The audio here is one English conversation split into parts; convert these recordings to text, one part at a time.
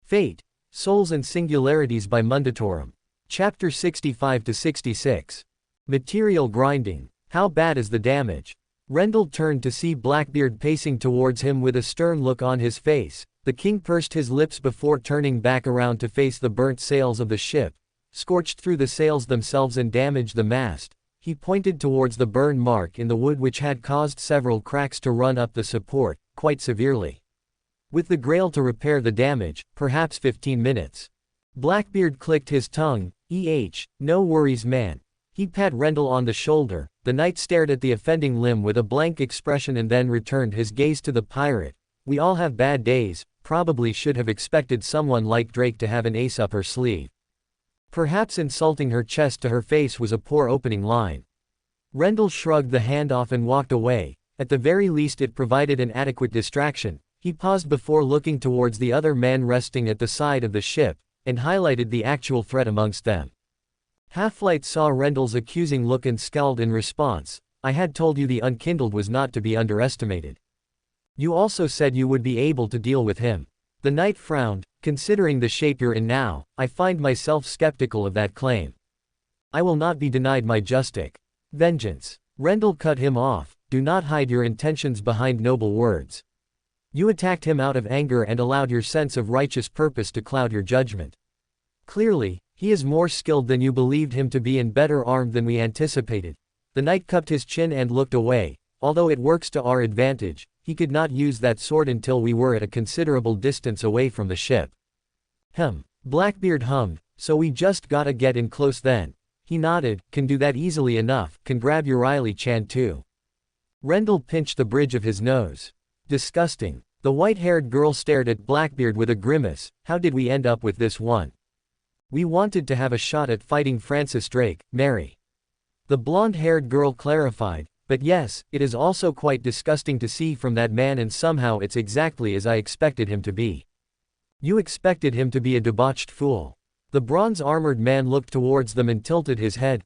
Fate, Souls and Singularities by Mundatorem. Chapter 65-66. Material grinding. How bad is the damage? Rendell turned to see Blackbeard pacing towards him with a stern look on his face. The king pursed his lips before turning back around to face the burnt sails of the ship, scorched through the sails themselves and damaged the mast. He pointed towards the burn mark in the wood which had caused several cracks to run up the support, quite severely. With the Grail to repair the damage, perhaps 15 minutes. Blackbeard clicked his tongue. No worries, man. He pat Rendell on the shoulder. The knight stared at the offending limb with a blank expression and then returned his gaze to the pirate. We all have bad days, probably should have expected someone like Drake to have an ace up her sleeve. Perhaps insulting her chest to her face was a poor opening line. Rendell shrugged the hand off and walked away. At the very least it provided an adequate distraction. He paused before looking towards the other man resting at the side of the ship, and highlighted the actual threat amongst them. Halflight saw Rendell's accusing look and scowled in response. I had told you the Unkindled was not to be underestimated. You also said you would be able to deal with him. The knight frowned. Considering the shape you're in now, I find myself skeptical of that claim. I will not be denied my justic vengeance. Rendell cut him off. Do not hide your intentions behind noble words. You attacked him out of anger and allowed your sense of righteous purpose to cloud your judgment. Clearly, he is more skilled than you believed him to be and better armed than we anticipated. The knight cupped his chin and looked away. Although it works to our advantage, he could not use that sword until we were at a considerable distance away from the ship. Blackbeard hummed. So we just gotta get in close then. He nodded. Can do that easily enough. Can grab Riley-chan too. Rendell pinched the bridge of his nose. Disgusting. The white-haired girl stared at Blackbeard with a grimace. How did we end up with this one? We wanted to have a shot at fighting Francis Drake, Mary. The blonde-haired girl clarified. But yes, it is also quite disgusting to see from that man, and somehow it's exactly as I expected him to be. You expected him to be a debauched fool. The bronze-armored man looked towards them and tilted his head.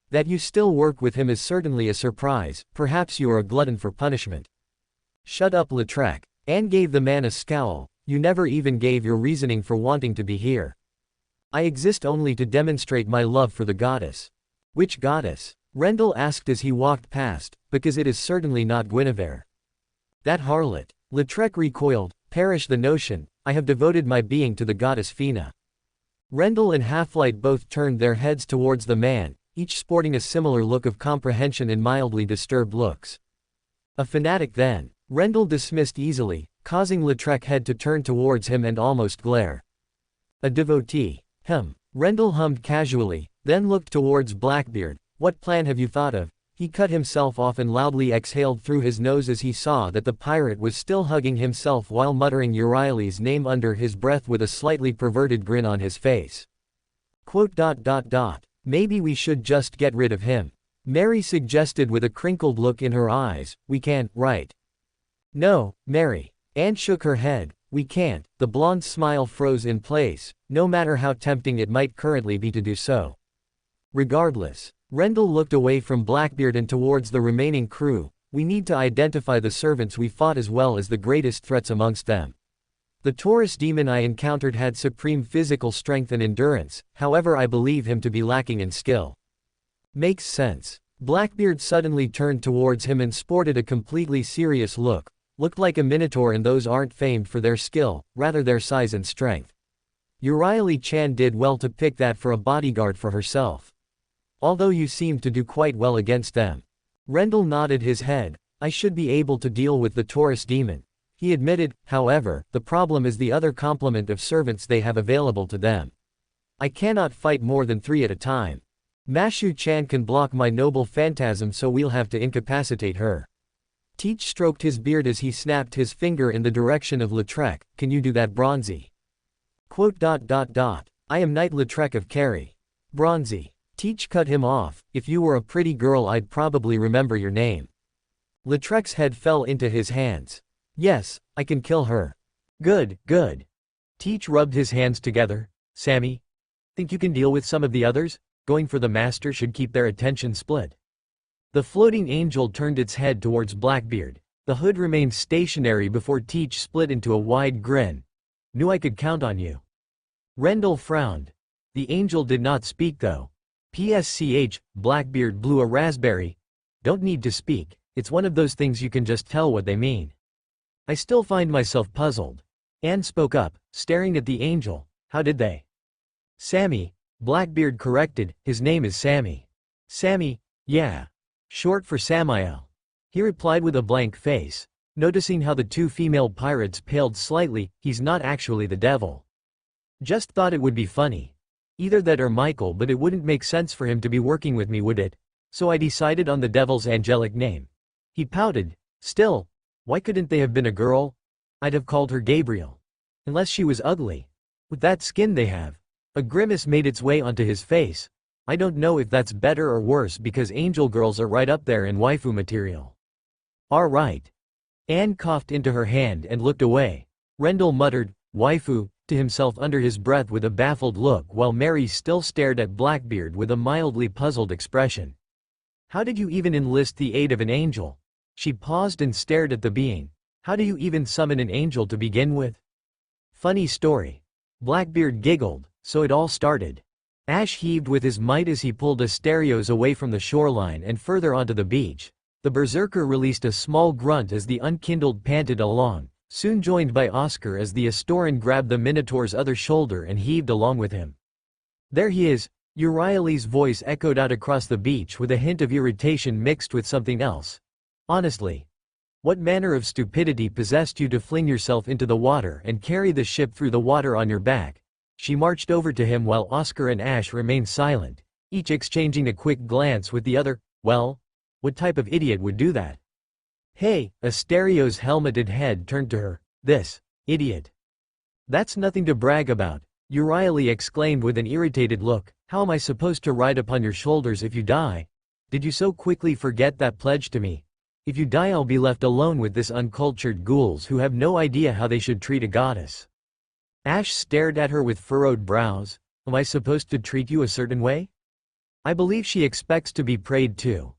That you still work with him is certainly a surprise. Perhaps you are a glutton for punishment. Shut up, Lautrec. Anne gave the man a scowl. You never even gave your reasoning for wanting to be here. I exist only to demonstrate my love for the goddess. Which goddess? Rendell asked as he walked past, because it is certainly not Guinevere. That harlot. Lautrec recoiled. Perish the notion. I have devoted my being to the goddess Fina. Rendell and Halflight both turned their heads towards the man, each sporting a similar look of comprehension and mildly disturbed looks. A fanatic then. Rendell dismissed easily, causing Lautrec head to turn towards him and almost glare. A devotee. Rendell hummed casually, then looked towards Blackbeard. What plan have you thought of? He cut himself off and loudly exhaled through his nose as he saw that the pirate was still hugging himself while muttering Riley's name under his breath with a slightly perverted grin on his face. Maybe we should just get rid of him. Mary suggested with a crinkled look in her eyes. We can't, right? No, Mary. Anne shook her head. We can't. The blonde smile froze in place, no matter how tempting it might currently be to do so. Regardless. Rendell looked away from Blackbeard and towards the remaining crew. We need to identify the servants we fought as well as the greatest threats amongst them. The Taurus demon I encountered had supreme physical strength and endurance, however I believe him to be lacking in skill. Makes sense. Blackbeard suddenly turned towards him and sported a completely serious look. Looked like a minotaur, and those aren't famed for their skill, rather their size and strength. Riley-chan did well to pick that for a bodyguard for herself. Although you seem to do quite well against them. Rendell nodded his head. I should be able to deal with the Taurus demon. He admitted, however, the problem is the other complement of servants they have available to them. I cannot fight more than 3 at a time. Mashu-chan can block my noble phantasm, so we'll have to incapacitate her. Teach stroked his beard as he snapped his finger in the direction of Lautrec. Can you do that, Bronzy? I am Knight Lautrec of Carey. Bronzy. Teach cut him off. If you were a pretty girl I'd probably remember your name. Lautrec's head fell into his hands. Yes, I can kill her. Good, good. Teach rubbed his hands together. Sammy? Think you can deal with some of the others? Going for the master should keep their attention split. The floating angel turned its head towards Blackbeard. The hood remained stationary before Teach split into a wide grin. Knew I could count on you. Rendell frowned. The angel did not speak though. PSCH, Blackbeard blew a raspberry. Don't need to speak, it's one of those things you can just tell what they mean. I still find myself puzzled. Anne spoke up, staring at the angel. How did they? Sammy, Blackbeard corrected, his name is Sammy. Sammy, yeah. Short for Samael. He replied with a blank face. Noticing how the two female pirates paled slightly, he's not actually the devil. Just thought it would be funny. Either that or Michael, but it wouldn't make sense for him to be working with me, would it? So I decided on the devil's angelic name. He pouted. Still, why couldn't they have been a girl? I'd have called her Gabriel. Unless she was ugly. With that skin they have. A grimace made its way onto his face. I don't know if that's better or worse because angel girls are right up there in waifu material. Alright. Anne coughed into her hand and looked away. Rendell muttered, waifu, to himself under his breath with a baffled look while Mary still stared at Blackbeard with a mildly puzzled expression. How did you even enlist the aid of an angel? She paused and stared at the being. How do you even summon an angel to begin with? Funny story. Blackbeard giggled. So it all started. Ash heaved with his might as he pulled Asterios away from the shoreline and further onto the beach. The berserker released a small grunt as the unkindled panted along, soon joined by Oscar as the Astoran grabbed the Minotaur's other shoulder and heaved along with him. There he is, Euryale's voice echoed out across the beach with a hint of irritation mixed with something else. Honestly. What manner of stupidity possessed you to fling yourself into the water and carry the ship through the water on your back? She marched over to him while Oscar and Ash remained silent, each exchanging a quick glance with the other. Well, what type of idiot would do that? Hey, Asterios' helmeted head turned to her. This idiot. That's nothing to brag about, Euryale exclaimed with an irritated look. How am I supposed to ride upon your shoulders if you die? Did you so quickly forget that pledge to me? If you die I'll be left alone with this uncultured ghouls who have no idea how they should treat a goddess. Ash stared at her with furrowed brows. Am I supposed to treat you a certain way? I believe she expects to be prayed to.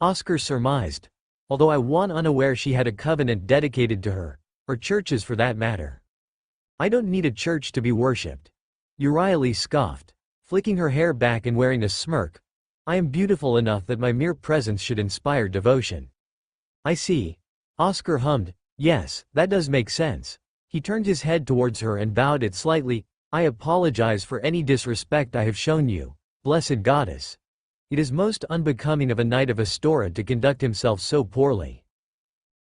Oscar surmised. Although I was unaware she had a covenant dedicated to her, or churches for that matter. I don't need a church to be worshipped. Euryale scoffed, flicking her hair back and wearing a smirk. I am beautiful enough that my mere presence should inspire devotion. I see. Oscar hummed. Yes, that does make sense. He turned his head towards her and bowed it slightly. I apologize for any disrespect I have shown you, blessed goddess. It is most unbecoming of a knight of Astora to conduct himself so poorly.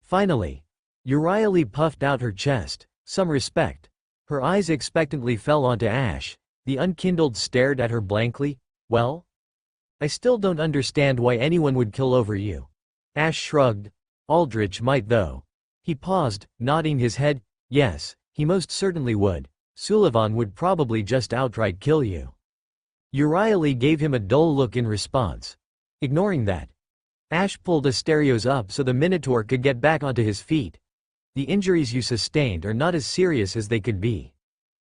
Finally, Euryale puffed out her chest. Some respect. Her eyes expectantly fell onto Ash. The unkindled stared at her blankly. Well? I still don't understand why anyone would kill over you. Ash shrugged. Aldrich might though. He paused, nodding his head. Yes, he most certainly would. Sullivan would probably just outright kill you. Euryale gave him a dull look in response. Ignoring that, Ash pulled Asterios up so the Minotaur could get back onto his feet. The injuries you sustained are not as serious as they could be,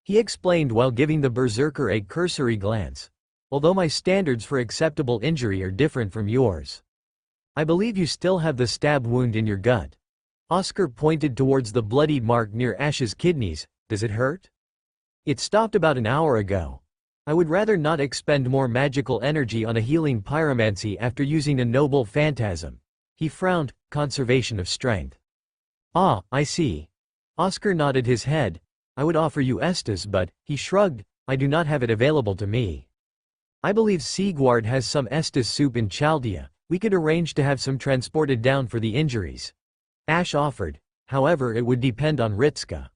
he explained while giving the berserker a cursory glance. Although my standards for acceptable injury are different from yours. I believe you still have the stab wound in your gut. Oscar pointed towards the bloody mark near Ash's kidneys. Does it hurt? It stopped about an hour ago. I would rather not expend more magical energy on a healing pyromancy after using a noble phantasm. He frowned. Conservation of strength. Ah, I see. Oscar nodded his head. I would offer you Estus but, he shrugged, I do not have it available to me. I believe Sigward has some Estus soup in Chaldea. We could arrange to have some transported down for the injuries. Ash offered. However, it would depend on Ritska.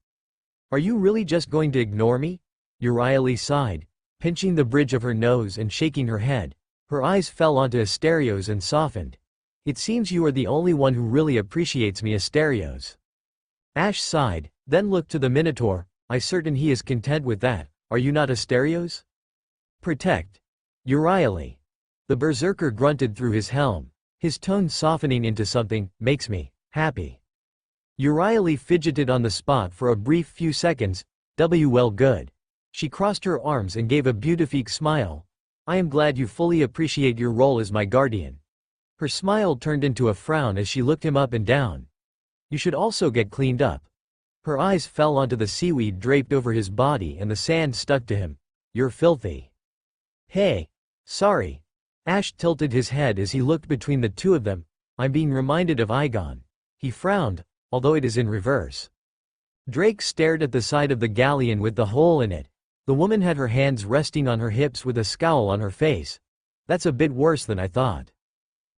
Are you really just going to ignore me? Euryale sighed, pinching the bridge of her nose and shaking her head. Her eyes fell onto Asterios and softened. It seems you are the only one who really appreciates me, Asterios. Ash sighed, then looked to the Minotaur. I certain he is content with that. Are you not, Asterios? Protect. Euryale. The berserker grunted through his helm, his tone softening into something, makes me happy. Euryale fidgeted on the spot for a brief few seconds. Well good. She crossed her arms and gave a beatific smile. I am glad you fully appreciate your role as my guardian. Her smile turned into a frown as she looked him up and down. You should also get cleaned up. Her eyes fell onto the seaweed draped over his body and the sand stuck to him. "You're filthy." "Hey. Sorry." Ash tilted his head as he looked between the two of them. "I'm being reminded of Igon." He frowned, although it is in reverse. Drake stared at the side of the galleon with the hole in it. The woman had her hands resting on her hips with a scowl on her face. "That's a bit worse than I thought."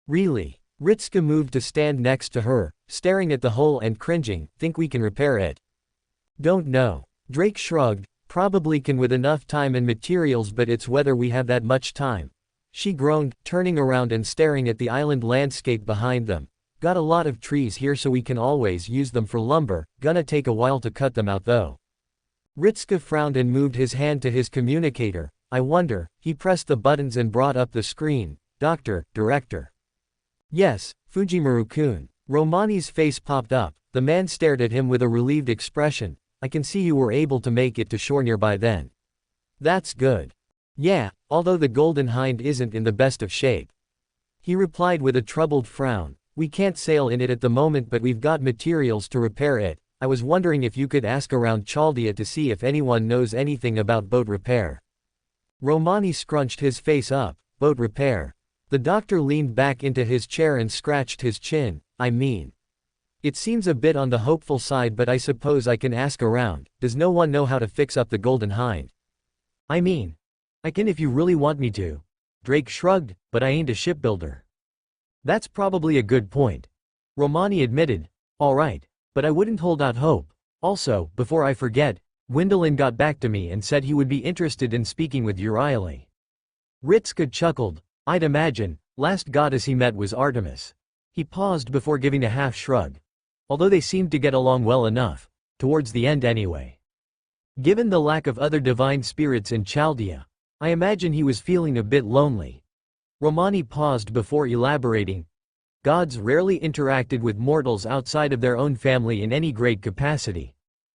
"Really?" Ritska moved to stand next to her, staring at the hole and cringing. "Think we can repair it?" "Don't know." Drake shrugged. "Probably can with enough time and materials, but it's whether we have that much time." She groaned, turning around and staring at the island landscape behind them. "Got a lot of trees here so we can always use them for lumber, gonna take a while to cut them out though." Ritska frowned and moved his hand to his communicator. "I wonder." He pressed the buttons and brought up the screen. Director. "Yes, Fujimaru-kun." Romani's face popped up. The man stared at him with a relieved expression. "I can see you were able to make it to shore nearby then." "That's good." "Yeah, although the Golden Hind isn't in the best of shape." He replied with a troubled frown. "We can't sail in it at the moment, but we've got materials to repair it. I was wondering if you could ask around Chaldea to see if anyone knows anything about boat repair." Romani scrunched his face up. "Boat repair?" The doctor leaned back into his chair and scratched his chin. "I mean, it seems a bit on the hopeful side, but I suppose I can ask around. Does no one know how to fix up the Golden Hind?" "I mean, I can if you really want me to." Drake shrugged. "But I ain't a shipbuilder." "That's probably a good point." Romani admitted. "All right. But I wouldn't hold out hope. Also, before I forget, Gwendolyn got back to me and said he would be interested in speaking with Euryale." Ritska chuckled. "I'd imagine. Last goddess he met was Artemis." He paused before giving a half shrug. "Although they seemed to get along well enough. Towards the end anyway. Given the lack of other divine spirits in Chaldea, I imagine he was feeling a bit lonely." Romani paused before elaborating. "Gods rarely interacted with mortals outside of their own family in any great capacity.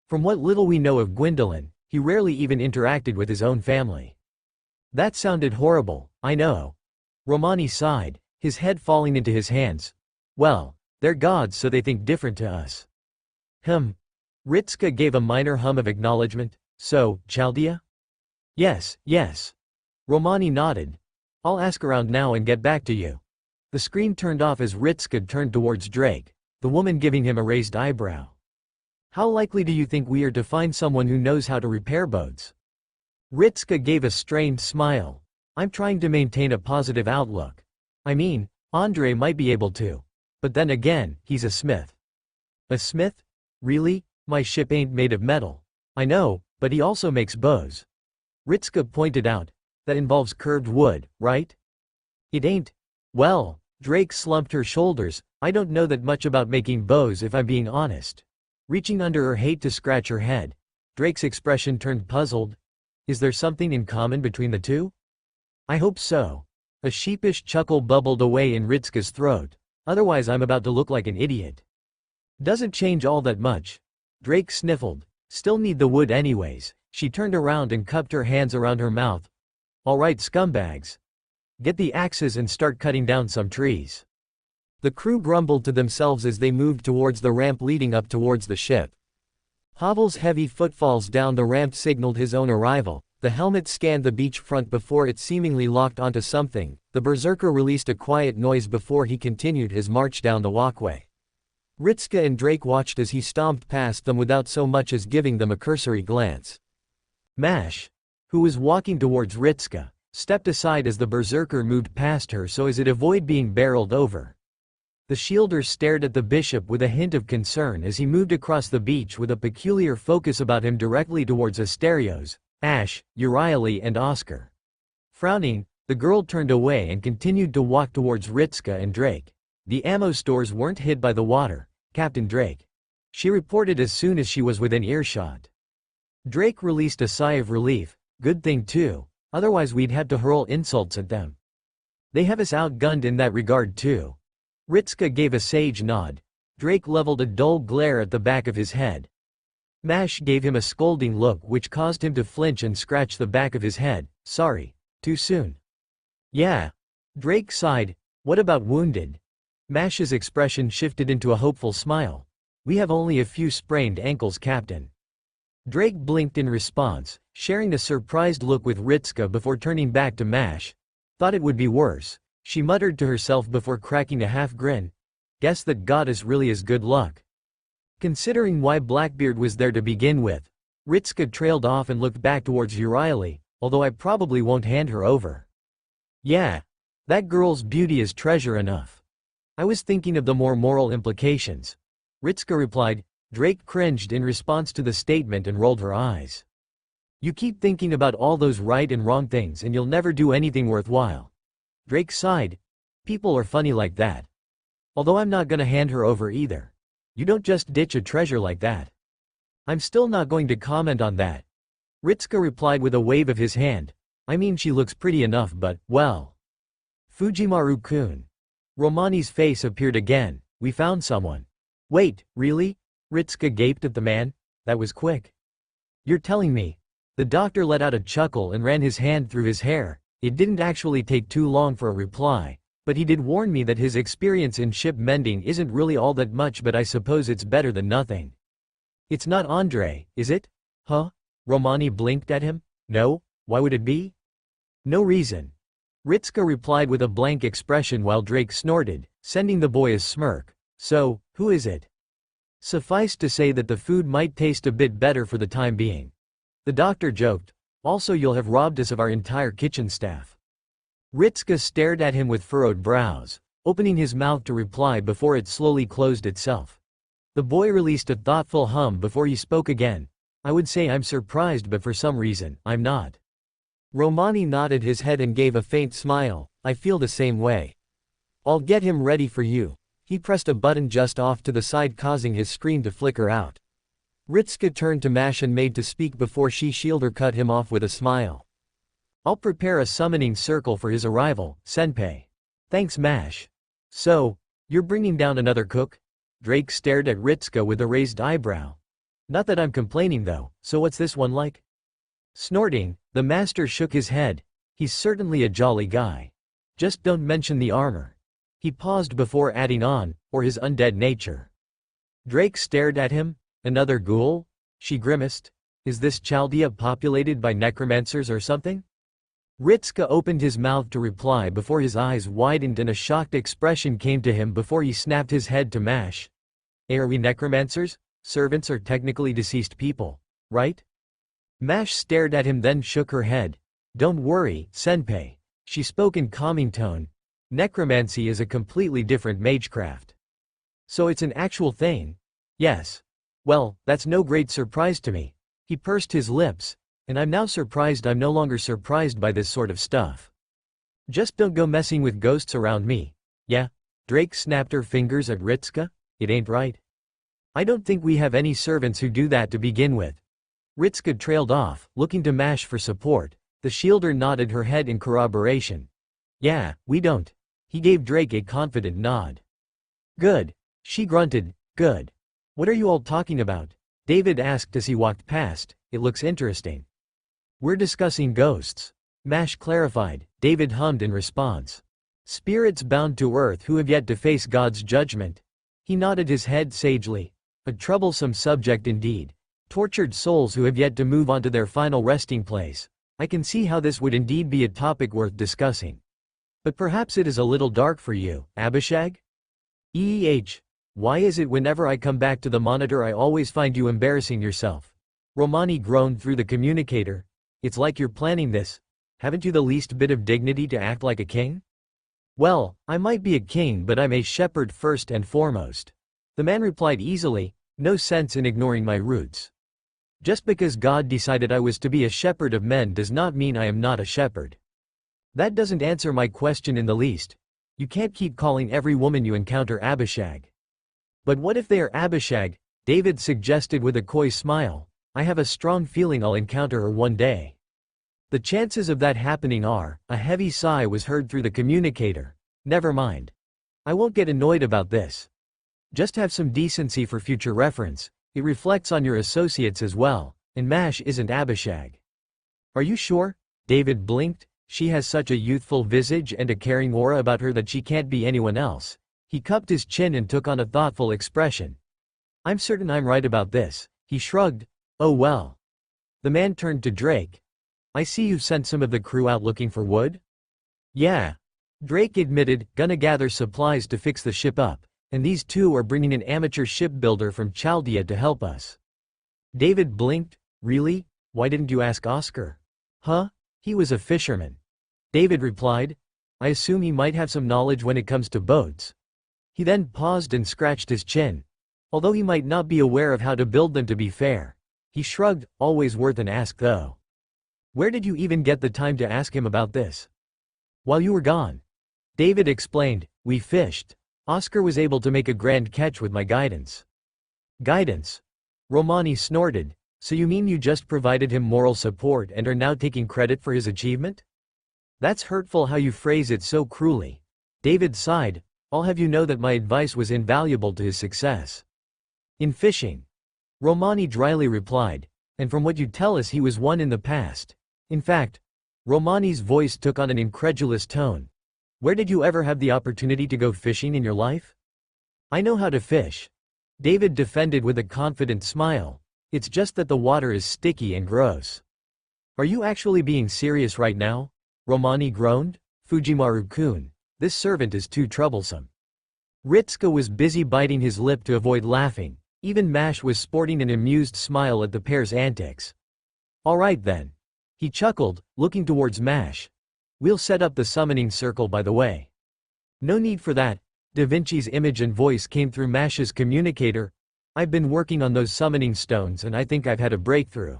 From what little we know of Gwendolyn, he rarely even interacted with his own family." "That sounded horrible, I know." Romani sighed, his head falling into his hands. "Well, they're gods so they think different to us." Ritska gave a minor hum of acknowledgement. "So, Chaldea?" Yes. Romani nodded. "I'll ask around now and get back to you." The screen turned off as Ritska turned towards Drake, the woman giving him a raised eyebrow. "How likely do you think we are to find someone who knows how to repair boats?" Ritska gave a strained smile. "I'm trying to maintain a positive outlook. I mean, Andre might be able to. But then again, he's a smith." "A smith? Really? My ship ain't made of metal." "I know, but he also makes bows." Ritska pointed out. "That involves curved wood, right?" "It ain't." "Well," Drake slumped her shoulders, "I don't know that much about making bows if I'm being honest." Reaching under her hate to scratch her head, Drake's expression turned puzzled. "Is there something in common between the two?" "I hope so." A sheepish chuckle bubbled away in Ritska's throat. "Otherwise I'm about to look like an idiot." "Doesn't change all that much." Drake sniffled. "Still need the wood anyways." She turned around and cupped her hands around her mouth. "All right, scumbags. Get the axes and start cutting down some trees." The crew grumbled to themselves as they moved towards the ramp leading up towards the ship. Havel's heavy footfalls down the ramp signaled his own arrival. The helmet scanned the beachfront before it seemingly locked onto something. The berserker released a quiet noise before he continued his march down the walkway. Ritska and Drake watched as he stomped past them without so much as giving them a cursory glance. Mash, who was walking towards Ritska, stepped aside as the berserker moved past her so as to avoid being barreled over. The shielder stared at the bishop with a hint of concern as he moved across the beach with a peculiar focus about him directly towards Asterios, Ash, Euryale and Oscar. Frowning, the girl turned away and continued to walk towards Ritska and Drake. "The ammo stores weren't hit by the water, Captain Drake," she reported as soon as she was within earshot. Drake released a sigh of relief. "Good thing too, otherwise we'd have to hurl insults at them. They have us outgunned in that regard too." Ritska gave a sage nod. Drake leveled a dull glare at the back of his head. Mash gave him a scolding look which caused him to flinch and scratch the back of his head. "Sorry. Too soon." "Yeah." Drake sighed. "What about wounded?" Mash's expression shifted into a hopeful smile. We have only a few sprained ankles, Captain. Drake blinked in response, sharing a surprised look with Ritska before turning back to Mash. Thought it would be worse, she muttered to herself before cracking a half grin. Guess that goddess really is good luck. Considering why Blackbeard was there to begin with, Ritska trailed off and looked back towards Urieli, although I probably won't hand her over. Yeah. That girl's beauty is treasure enough. I was thinking of the more moral implications. Ritska replied. Drake cringed in response to the statement and rolled her eyes. You keep thinking about all those right and wrong things and you'll never do anything worthwhile. Drake sighed. People are funny like that. Although I'm not gonna hand her over either. You don't just ditch a treasure like that. I'm still not going to comment on that. Ritska replied with a wave of his hand. I mean, she looks pretty enough, but, well. Fujimaru-kun. Romani's face appeared again. We found someone. Wait, really? Ritska gaped at the man. That was quick. You're telling me. The doctor let out a chuckle and ran his hand through his hair. It didn't actually take too long for a reply, but he did warn me that his experience in ship mending isn't really all that much, but I suppose it's better than nothing. It's not Andre, is it? Huh? Romani blinked at him. No, why would it be? No reason. Ritska replied with a blank expression while Drake snorted, sending the boy a smirk. So, who is it? Suffice to say that the food might taste a bit better for the time being. The doctor joked. Also, you'll have robbed us of our entire kitchen staff. Ritska stared at him with furrowed brows, opening his mouth to reply before it slowly closed itself. The boy released a thoughtful hum before he spoke again. I would say I'm surprised, but for some reason, I'm not. Romani nodded his head and gave a faint smile. I feel the same way. I'll get him ready for you. He pressed a button just off to the side, causing his screen to flicker out. Ritska turned to Mash and made to speak before she shielder cut him off with a smile. I'll prepare a summoning circle for his arrival, Senpai. Thanks, Mash. So, you're bringing down another cook? Drake stared at Ritska with a raised eyebrow. Not that I'm complaining though, so what's this one like? Snorting, the master shook his head. He's certainly a jolly guy. Just don't mention the armor. He paused before adding on, or his undead nature. Drake stared at him. Another ghoul? She grimaced. Is this Chaldea populated by necromancers or something? Ritska opened his mouth to reply before his eyes widened and a shocked expression came to him before he snapped his head to Mash. Are we necromancers? Servants are technically deceased people, right? Mash stared at him then shook her head. Don't worry, Senpai. She spoke in calming tone. Necromancy is a completely different magecraft. So it's an actual thing? Yes. Well, that's no great surprise to me. He pursed his lips. And I'm now surprised I'm no longer surprised by this sort of stuff. Just don't go messing with ghosts around me. Yeah? Drake snapped her fingers at Ritska. It ain't right. I don't think we have any servants who do that to begin with. Ritska trailed off, looking to Mash for support. The shielder nodded her head in corroboration. Yeah, we don't. He gave Drake a confident nod. Good. She grunted. Good. What are you all talking about? David asked as he walked past. It looks interesting. We're discussing ghosts. Mash clarified. David hummed in response. Spirits bound to earth who have yet to face God's judgment. He nodded his head sagely. A troublesome subject indeed. Tortured souls who have yet to move on to their final resting place. I can see how this would indeed be a topic worth discussing. But perhaps it is a little dark for you, Abishag? Why is it whenever I come back to the monitor I always find you embarrassing yourself? Romani groaned through the communicator. It's like you're planning this. Haven't you the least bit of dignity to act like a king? Well, I might be a king, but I'm a shepherd first and foremost. The man replied easily. No sense in ignoring my roots. Just because God decided I was to be a shepherd of men does not mean I am not a shepherd. That doesn't answer my question in the least. You can't keep calling every woman you encounter Abishag. But what if they are Abishag? David suggested with a coy smile. I have a strong feeling I'll encounter her one day. The chances of that happening are. A heavy sigh was heard through the communicator. Never mind. I won't get annoyed about this. Just have some decency for future reference. It reflects on your associates as well, and Mash isn't Abishag. Are you sure? David blinked. She has such a youthful visage and a caring aura about her that she can't be anyone else. He cupped his chin and took on a thoughtful expression. I'm certain I'm right about this. He shrugged. Oh well. The man turned to Drake. I see you've sent some of the crew out looking for wood? Yeah. Drake admitted, gonna gather supplies to fix the ship up, and these two are bringing an amateur shipbuilder from Chaldea to help us. David blinked. Really? Why didn't you ask Oscar? Huh? He was a fisherman. David replied. I assume he might have some knowledge when it comes to boats. He then paused and scratched his chin. Although he might not be aware of how to build them to be fair. He shrugged, always worth an ask though. Where did you even get the time to ask him about this? While you were gone. David explained, we fished. Oscar was able to make a grand catch with my guidance. Guidance? Romani snorted. So you mean you just provided him moral support and are now taking credit for his achievement? That's hurtful how you phrase it so cruelly. David sighed. I'll have you know that my advice was invaluable to his success. In fishing. Romani dryly replied. And from what you tell us he was one in the past. In fact, Romani's voice took on an incredulous tone. Where did you ever have the opportunity to go fishing in your life? I know how to fish. David defended with a confident smile. It's just that the water is sticky and gross. Are you actually being serious right now? Romani groaned. Fujimaru-kun, this servant is too troublesome. Ritsuka was busy biting his lip to avoid laughing. Even Mash was sporting an amused smile at the pair's antics. All right then. He chuckled, looking towards Mash. We'll set up the summoning circle by the way. No need for that. Da Vinci's image and voice came through Mash's communicator. I've been working on those summoning stones and I think I've had a breakthrough.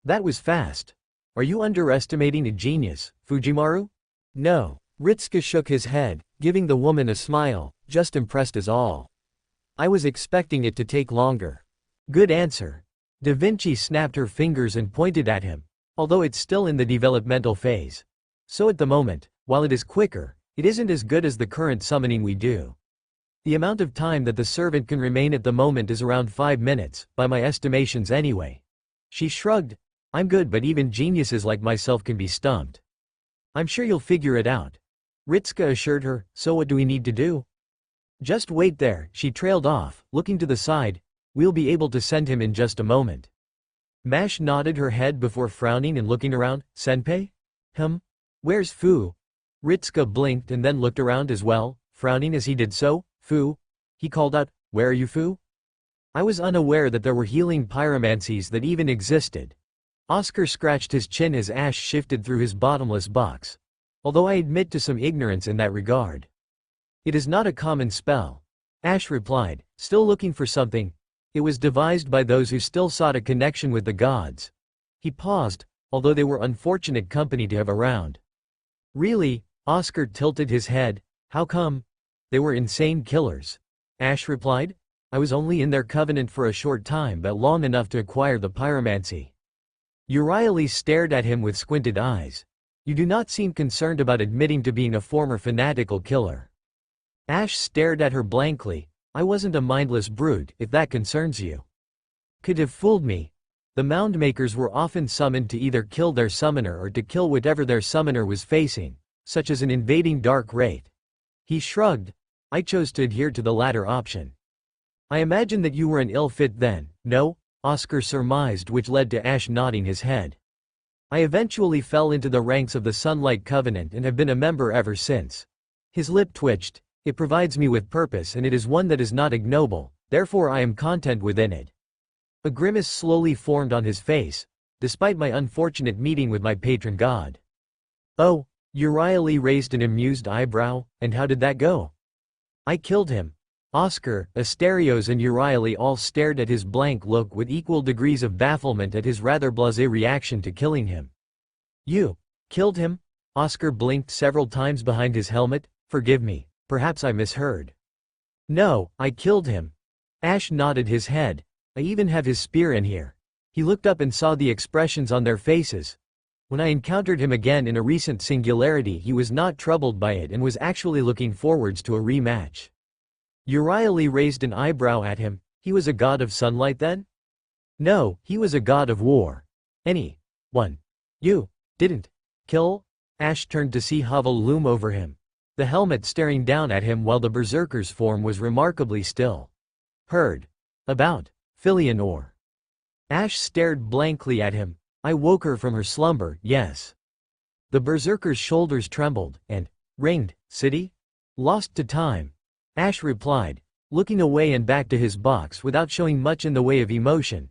That was fast. Are you underestimating a genius, Fujimaru? No. Ritsuka shook his head, giving the woman a smile, just impressed is all. I was expecting it to take longer. Good answer. Da Vinci snapped her fingers and pointed at him, although it's still in the developmental phase. So at the moment, while it is quicker, it isn't as good as the current summoning we do. The amount of time that the servant can remain at the moment is around 5 minutes, by my estimations anyway. She shrugged. I'm good but even geniuses like myself can be stumped. I'm sure you'll figure it out. Ritsuka assured her, so what do we need to do? Just wait there, she trailed off, looking to the side. We'll be able to send him in just a moment. Mash nodded her head before frowning and looking around. Senpai? Where's Fu? Ritsuka blinked and then looked around as well, frowning as he did so. Fu? He called out, where are you Fu? I was unaware that there were healing pyromancies that even existed. Oscar scratched his chin as ash shifted through his bottomless box. Although I admit to some ignorance in that regard. It is not a common spell. Ash replied, still looking for something. It was devised by those who still sought a connection with the gods. He paused, although they were unfortunate company to have around. Really? Oscar tilted his head. How come? They were insane killers. Ash replied. I was only in their covenant for a short time but long enough to acquire the pyromancy. Euryale stared at him with squinted eyes. You do not seem concerned about admitting to being a former fanatical killer. Ash stared at her blankly. I wasn't a mindless brute, if that concerns you. Could have fooled me. The mound makers were often summoned to either kill their summoner or to kill whatever their summoner was facing, such as an invading dark wraith. He shrugged. I chose to adhere to the latter option. I imagine that you were an ill fit then, no? Oscar surmised, which led to Ash nodding his head. I eventually fell into the ranks of the Sunlight Covenant and have been a member ever since. His lip twitched. It provides me with purpose and it is one that is not ignoble, therefore I am content within it. A grimace slowly formed on his face, despite my unfortunate meeting with my patron god. Oh, Euryale raised an amused eyebrow, and how did that go? I killed him. Oscar, Asterios and Euryale all stared at his blank look with equal degrees of bafflement at his rather blasé reaction to killing him. You killed him? Oscar blinked several times behind his helmet. Forgive me, perhaps I misheard. No, I killed him. Ash nodded his head. I even have his spear in here. He looked up and saw the expressions on their faces. When I encountered him again in a recent singularity he was not troubled by it and was actually looking forwards to a rematch. Euryale raised an eyebrow at him. He was a god of sunlight then? No, he was a god of war. One. You didn't kill? Ash turned to see Havel loom over him. The helmet staring down at him while the berserker's form was remarkably still. Heard. About, Filianor. Ash stared blankly at him. I woke her from her slumber, yes. The berserker's shoulders trembled, and, ringed, city? Lost to time. Ash replied, looking away and back to his box without showing much in the way of emotion.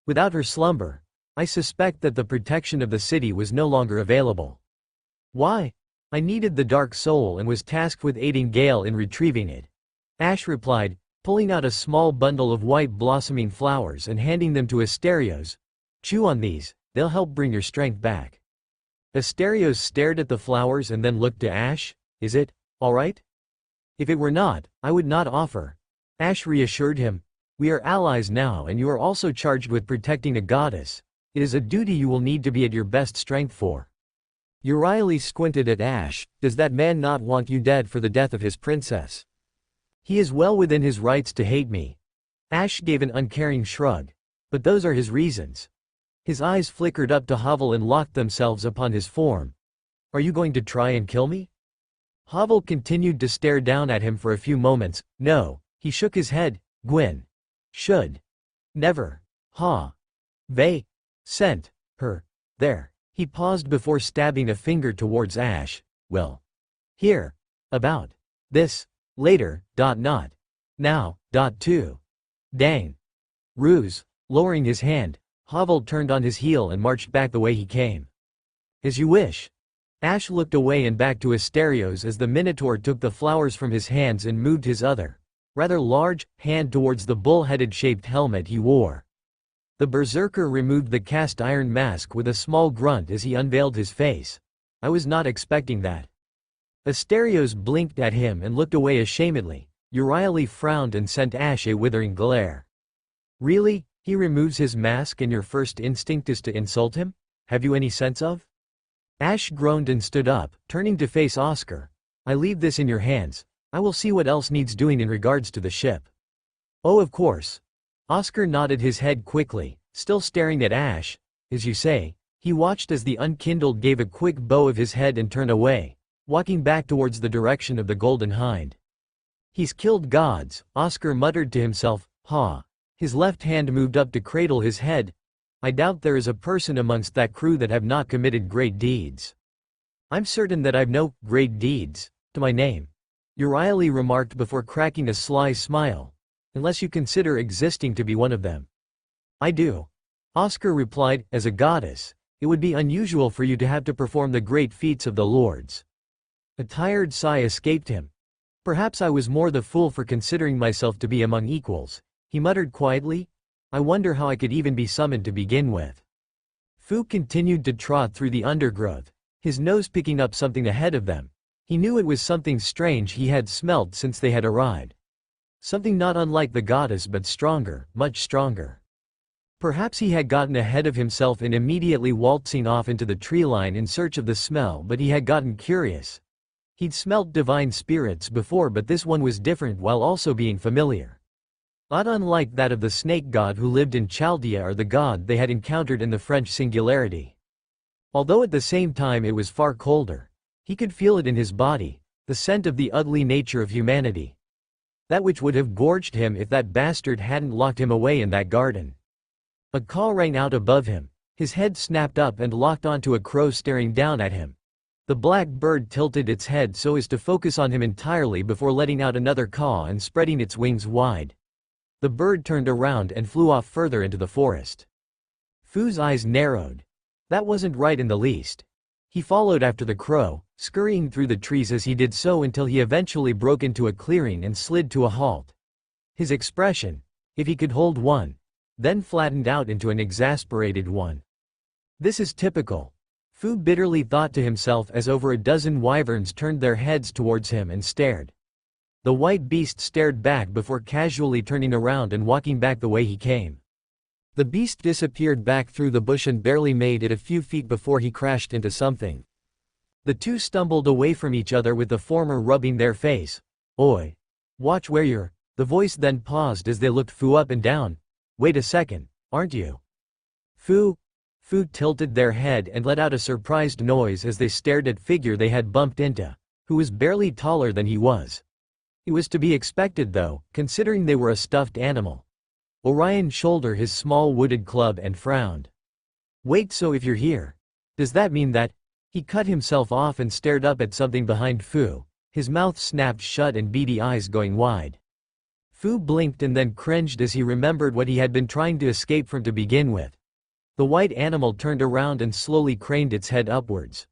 Without her slumber, I suspect that the protection of the city was no longer available. Why? I needed the dark soul and was tasked with aiding Gale in retrieving it. Ash replied, pulling out a small bundle of white blossoming flowers and handing them to Asterios. Chew on these, they'll help bring your strength back. Asterios stared at the flowers and then looked to Ash. Is it all right? If it were not, I would not offer. Ash reassured him. We are allies now and you are also charged with protecting a goddess. It is a duty you will need to be at your best strength for. Euryale squinted at Ash. Does that man not want you dead for the death of his princess? He is well within his rights to hate me. Ash gave an uncaring shrug. But those are his reasons. His eyes flickered up to Havel and locked themselves upon his form. Are you going to try and kill me? Havel continued to stare down at him for a few moments. No, he shook his head. Gwyn. Should. Never. Ha. They. Sent. Her. There. He paused before stabbing a finger towards Ash. Well. Here. About. This. Later. Not. Now. Too. Dang. Ruse. Lowering his hand, Havel turned on his heel and marched back the way he came. As you wish. Ash looked away and back to Asterios as the Minotaur took the flowers from his hands and moved his other, rather large, hand towards the bull-headed shaped helmet he wore. The berserker removed the cast iron mask with a small grunt as he unveiled his face. I was not expecting that. Asterios blinked at him and looked away ashamedly. Euryale frowned and sent Ash a withering glare. Really? He removes his mask and your first instinct is to insult him? Have you any sense of? Ash groaned and stood up, turning to face Oscar. I leave this in your hands. I will see what else needs doing in regards to the ship. Oh, of course. Oscar nodded his head quickly, still staring at Ash. As you say. He watched as the unkindled gave a quick bow of his head and turned away, walking back towards the direction of the Golden Hind. He's killed gods, Oscar muttered to himself. Ha. His left hand moved up to cradle his head. I doubt there is a person amongst that crew that have not committed great deeds. I'm certain that I've no great deeds to my name, Euryale remarked before cracking a sly smile. Unless you consider existing to be one of them. I do. Oscar replied, as a goddess, it would be unusual for you to have to perform the great feats of the lords. A tired sigh escaped him. Perhaps I was more the fool for considering myself to be among equals, he muttered quietly. I wonder how I could even be summoned to begin with. Fu continued to trot through the undergrowth, his nose picking up something ahead of them. He knew it was something strange he had smelt since they had arrived. Something not unlike the goddess but stronger, much stronger. Perhaps he had gotten ahead of himself in immediately waltzing off into the tree line in search of the smell, but he had gotten curious. He'd smelt divine spirits before, but this one was different while also being familiar. Not unlike that of the snake god who lived in Chaldea or the god they had encountered in the French Singularity. Although at the same time it was far colder. He could feel it in his body, the scent of the ugly nature of humanity. That which would have gorged him if that bastard hadn't locked him away in that garden. A caw rang out above him, his head snapped up and locked onto a crow staring down at him. The black bird tilted its head so as to focus on him entirely before letting out another caw and spreading its wings wide. The bird turned around and flew off further into the forest. Fu's eyes narrowed. That wasn't right in the least. He followed after the crow, scurrying through the trees as he did so until he eventually broke into a clearing and slid to a halt. His expression, if he could hold one, then flattened out into an exasperated one. This is typical. Fu bitterly thought to himself as over a dozen wyverns turned their heads towards him and stared. The white beast stared back before casually turning around and walking back the way he came. The beast disappeared back through the bush and barely made it a few feet before he crashed into something. The two stumbled away from each other with the former rubbing their face. Oi! Watch where you're. The voice then paused as they looked Fu up and down. Wait a second, aren't you? Fu tilted their head and let out a surprised noise as they stared at figure they had bumped into, who was barely taller than he was. It was to be expected though, considering they were a stuffed animal. Orion shouldered his small wooded club and frowned. Wait, so if you're here, does that mean that? He cut himself off and stared up at something behind Fu, his mouth snapped shut and beady eyes going wide. Fu blinked and then cringed as he remembered what he had been trying to escape from to begin with. The white animal turned around and slowly craned its head upwards.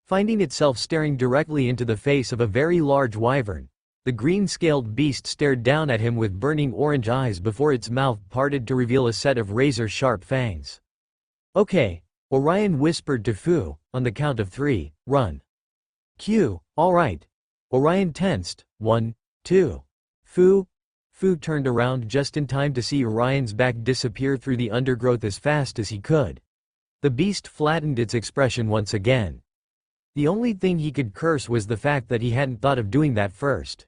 Finding itself staring directly into the face of a very large wyvern, the green-scaled beast stared down at him with burning orange eyes before its mouth parted to reveal a set of razor-sharp fangs. Okay, Orion whispered to Fu, on the count of 3, run. Q, alright. Orion tensed, 1, 2. Fu turned around just in time to see Orion's back disappear through the undergrowth as fast as he could. The beast flattened its expression once again. The only thing he could curse was the fact that he hadn't thought of doing that first.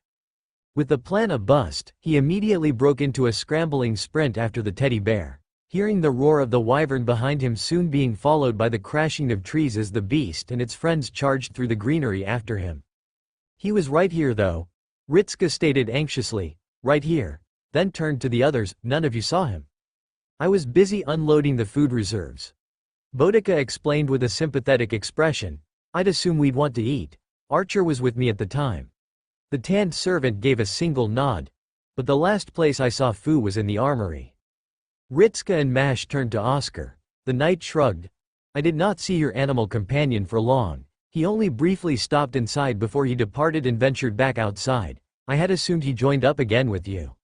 With the plan a bust, he immediately broke into a scrambling sprint after the teddy bear, hearing the roar of the wyvern behind him soon being followed by the crashing of trees as the beast and its friends charged through the greenery after him. He was right here though, Ritsuka stated anxiously, right here, then turned to the others, none of you saw him. I was busy unloading the food reserves. Boudica explained with a sympathetic expression, I'd assume we'd want to eat. Archer was with me at the time. The tanned servant gave a single nod, but the last place I saw Fu was in the armory. Ritsuka and Mash turned to Oscar. The knight shrugged. I did not see your animal companion for long. He only briefly stopped inside before he departed and ventured back outside. I had assumed he joined up again with you.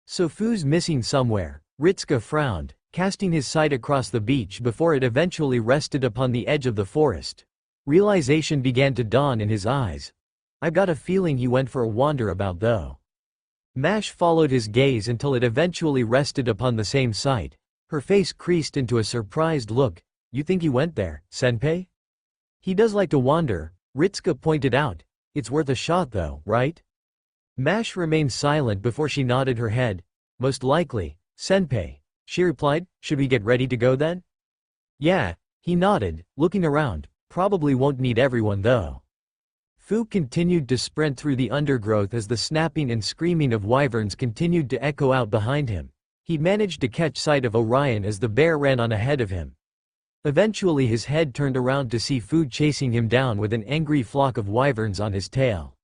So Fu's missing somewhere. Ritsuka frowned, casting his sight across the beach before it eventually rested upon the edge of the forest. Realization began to dawn in his eyes. I've got a feeling he went for a wander about though. Mash followed his gaze until it eventually rested upon the same site. Her face creased into a surprised look. You think he went there, senpai? He does like to wander, Ritsuka pointed out. It's worth a shot though, right? Mash remained silent before she nodded her head. Most likely, senpai. She replied, should we get ready to go then? Yeah, he nodded, looking around. Probably won't need everyone though. Fu continued to sprint through the undergrowth as the snapping and screaming of wyverns continued to echo out behind him. He managed to catch sight of Orion as the bear ran on ahead of him. Eventually his head turned around to see Fu chasing him down with an angry flock of wyverns on his tail.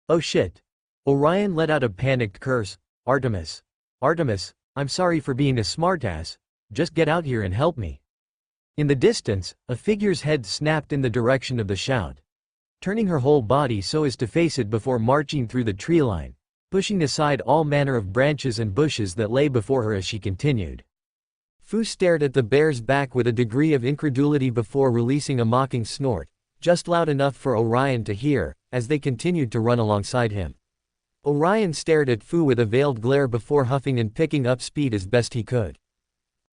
Oh shit. Orion let out a panicked curse. Artemis, I'm sorry for being a smartass. Just get out here and help me. In the distance, a figure's head snapped in the direction of the shout, turning her whole body so as to face it before marching through the tree line, pushing aside all manner of branches and bushes that lay before her as she continued. Fu stared at the bear's back with a degree of incredulity before releasing a mocking snort, just loud enough for Orion to hear, as they continued to run alongside him. Orion stared at Fu with a veiled glare before huffing and picking up speed as best he could.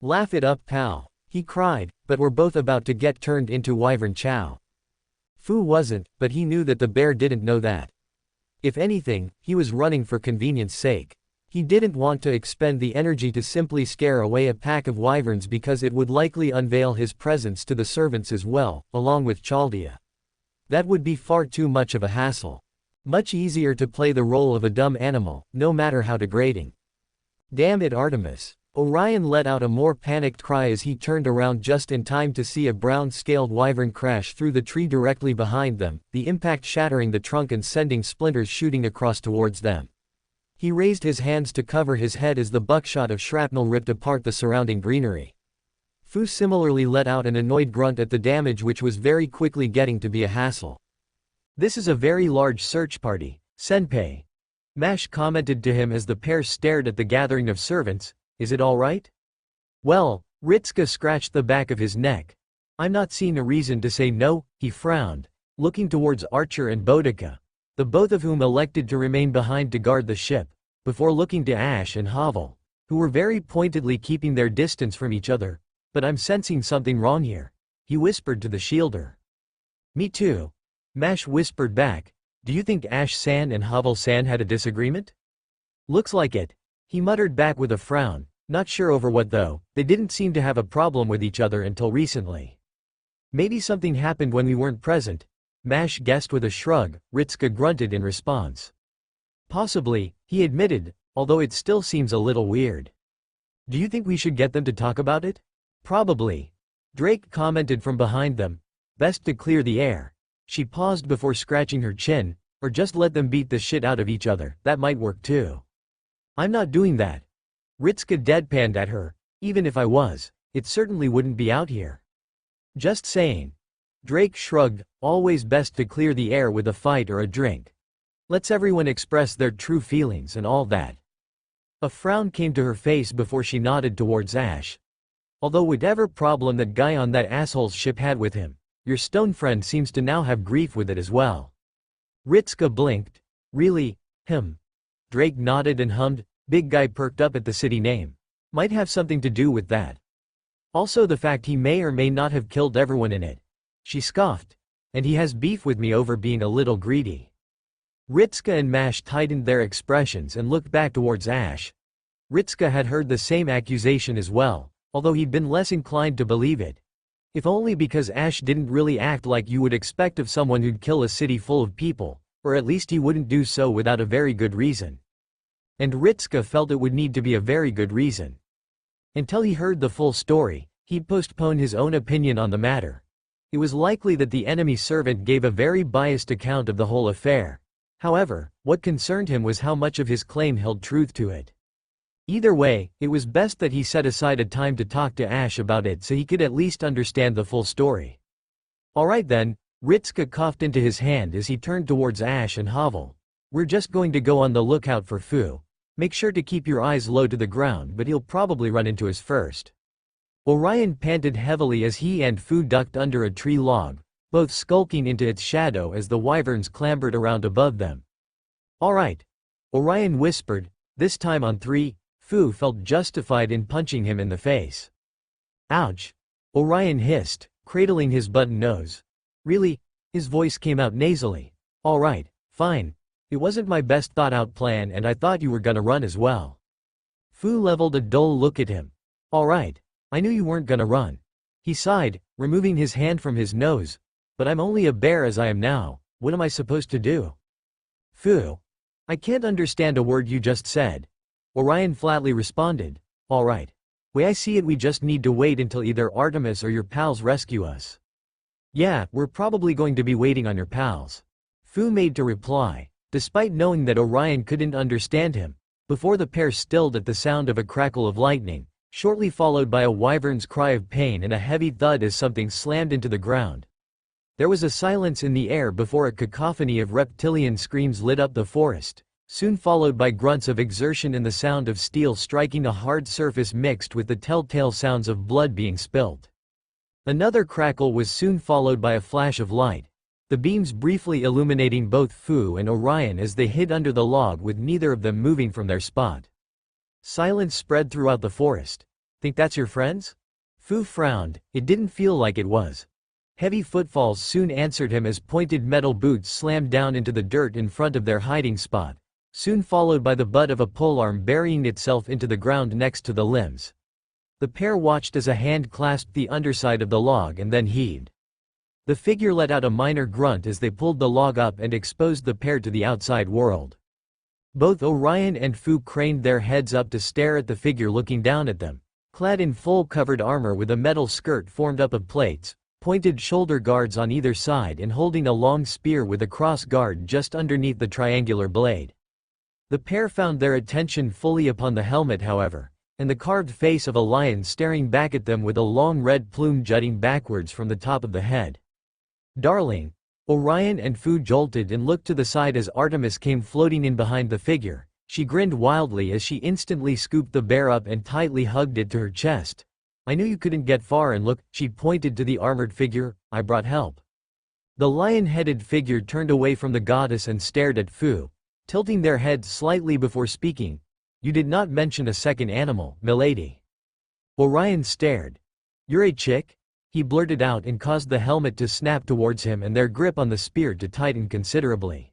Laugh it up, pal, he cried, but we're both about to get turned into wyvern chow. Fu wasn't, but he knew that the bear didn't know that. If anything, he was running for convenience sake. He didn't want to expend the energy to simply scare away a pack of wyverns because it would likely unveil his presence to the servants as well, along with Chaldea. That would be far too much of a hassle. Much easier to play the role of a dumb animal, no matter how degrading. Damn it, Artemis. Orion let out a more panicked cry as he turned around just in time to see a brown-scaled wyvern crash through the tree directly behind them, the impact shattering the trunk and sending splinters shooting across towards them. He raised his hands to cover his head as the buckshot of shrapnel ripped apart the surrounding greenery. Fu similarly let out an annoyed grunt at the damage which was very quickly getting to be a hassle. This is a very large search party, senpai. Mash commented to him as the pair stared at the gathering of servants. Is it all right? Well, Ritsuka scratched the back of his neck. I'm not seeing a reason to say no, he frowned, looking towards Archer and Boudica, the both of whom elected to remain behind to guard the ship, before looking to Ash and Havel, who were very pointedly keeping their distance from each other. But I'm sensing something wrong here, he whispered to the shielder. Me too. Mash whispered back. Do you think Ash-san and Havel-san had a disagreement? Looks like it. He muttered back with a frown, not sure over what though. They didn't seem to have a problem with each other until recently. Maybe something happened when we weren't present, Mash guessed with a shrug. Ritsuka grunted in response. Possibly, he admitted, although it still seems a little weird. Do you think we should get them to talk about it? Probably. Drake commented from behind them. Best to clear the air. She paused before scratching her chin, or just let them beat the shit out of each other, that might work too. I'm not doing that. Ritska deadpanned at her. Even if I was, it certainly wouldn't be out here. Just saying. Drake shrugged, always best to clear the air with a fight or a drink. Let's everyone express their true feelings and all that. A frown came to her face before she nodded towards Ash. Although whatever problem that guy on that asshole's ship had with him, your stone friend seems to now have grief with it as well. Ritska blinked. Really? Him? Drake nodded and hummed. Big guy perked up at the city name. Might have something to do with that. Also the fact he may or may not have killed everyone in it. She scoffed. And he has beef with me over being a little greedy. Ritska and Mash tightened their expressions and looked back towards Ash. Ritska had heard the same accusation as well, although he'd been less inclined to believe it. If only because Ash didn't really act like you would expect of someone who'd kill a city full of people, or at least he wouldn't do so without a very good reason. And Ritska felt it would need to be a very good reason. Until he heard the full story, he'd postpone his own opinion on the matter. It was likely that the enemy servant gave a very biased account of the whole affair. However, what concerned him was how much of his claim held truth to it. Either way, it was best that he set aside a time to talk to Ash about it so he could at least understand the full story. Alright then, Ritska coughed into his hand as he turned towards Ash and Havel. We're just going to go on the lookout for Fu. Make sure to keep your eyes low to the ground, but he'll probably run into us first. Orion panted heavily as he and Fu ducked under a tree log, both skulking into its shadow as the wyverns clambered around above them. Alright. Orion whispered, this time on 3, Fu felt justified in punching him in the face. Ouch. Orion hissed, cradling his button nose. Really? His voice came out nasally. Alright, fine. It wasn't my best thought out plan and I thought you were gonna run as well. Fu leveled a dull look at him. Alright. I knew you weren't gonna run. He sighed, removing his hand from his nose. But I'm only a bear as I am now, what am I supposed to do? Fu. I can't understand a word you just said. Orion flatly responded. Alright. Way I see it, we just need to wait until either Artemis or your pals rescue us. Yeah, we're probably going to be waiting on your pals. Fu made to reply, despite knowing that Orion couldn't understand him, before the pair stilled at the sound of a crackle of lightning, shortly followed by a wyvern's cry of pain and a heavy thud as something slammed into the ground. There was a silence in the air before a cacophony of reptilian screams lit up the forest, soon followed by grunts of exertion and the sound of steel striking a hard surface mixed with the telltale sounds of blood being spilt. Another crackle was soon followed by a flash of light, the beams briefly illuminating both Fu and Orion as they hid under the log with neither of them moving from their spot. Silence spread throughout the forest. Think that's your friends? Fu frowned, it didn't feel like it was. Heavy footfalls soon answered him as pointed metal boots slammed down into the dirt in front of their hiding spot, soon followed by the butt of a polearm burying itself into the ground next to the limbs. The pair watched as a hand clasped the underside of the log and then heaved. The figure let out a minor grunt as they pulled the log up and exposed the pair to the outside world. Both Orion and Fu craned their heads up to stare at the figure looking down at them, clad in full covered armor with a metal skirt formed up of plates, pointed shoulder guards on either side and holding a long spear with a cross guard just underneath the triangular blade. The pair found their attention fully upon the helmet however, and the carved face of a lion staring back at them with a long red plume jutting backwards from the top of the head. Darling! Orion and Fu jolted and looked to the side as Artemis came floating in behind the figure. She grinned wildly as she instantly scooped the bear up and tightly hugged it to her chest. I knew you couldn't get far and look, she pointed to the armored figure, I brought help. The lion-headed figure turned away from the goddess and stared at Fu, tilting their heads slightly before speaking. You did not mention a second animal, milady. Orion stared. You're a chick? He blurted out and caused the helmet to snap towards him and their grip on the spear to tighten considerably.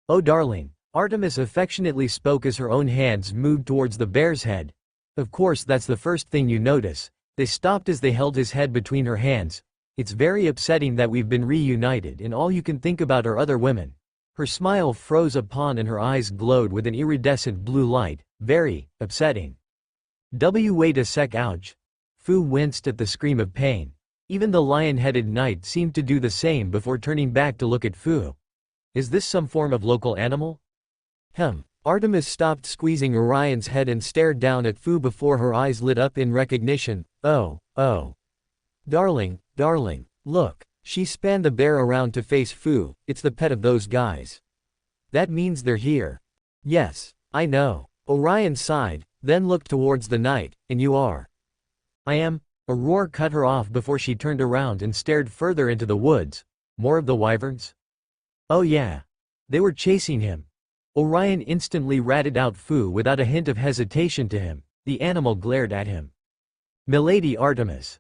Oh darling, Artemis affectionately spoke as her own hands moved towards the bear's head. Of course that's the first thing you notice. They stopped as they held his head between her hands. It's very upsetting that we've been reunited and all you can think about are other women. Her smile froze upon and her eyes glowed with an iridescent blue light. Very upsetting. Wait a sec, ouch. Fu winced at the scream of pain. Even the lion-headed knight seemed to do the same before turning back to look at Fu. Is this some form of local animal? Artemis stopped squeezing Orion's head and stared down at Fu before her eyes lit up in recognition. Oh. Darling, look. She spanned the bear around to face Fu. It's the pet of those guys. That means they're here. Yes, I know. Orion sighed, then looked towards the knight. And you are? I am. A roar cut her off before she turned around and stared further into the woods. More of the wyverns? Oh yeah. They were chasing him. Orion instantly ratted out Fu without a hint of hesitation to him. The animal glared at him. Milady Artemis.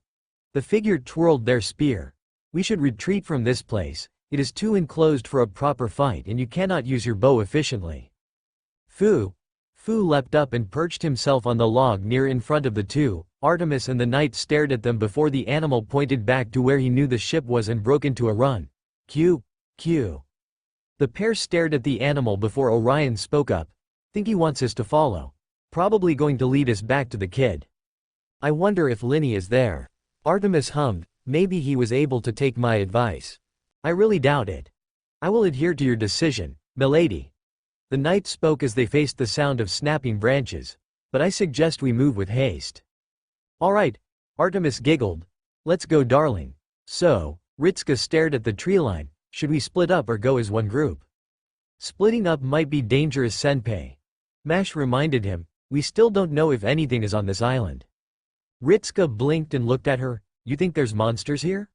The figure twirled their spear. We should retreat from this place. It is too enclosed for a proper fight and you cannot use your bow efficiently. Fu leapt up and perched himself on the log near in front of the two. Artemis and the knight stared at them before the animal pointed back to where he knew the ship was and broke into a run. Q. The pair stared at the animal before Orion spoke up. Think he wants us to follow. Probably going to lead us back to the kid. I wonder if Linny is there. Artemis hummed. Maybe he was able to take my advice. I really doubt it. I will adhere to your decision, milady. The knight spoke as they faced the sound of snapping branches. But I suggest we move with haste. All right, Artemis giggled. Let's go, darling. So, Ritska stared at the tree line. Should we split up or go as one group? Splitting up might be dangerous, senpai. Mash reminded him. We still don't know if anything is on this island. Ritska blinked and looked at her. You think there's monsters here?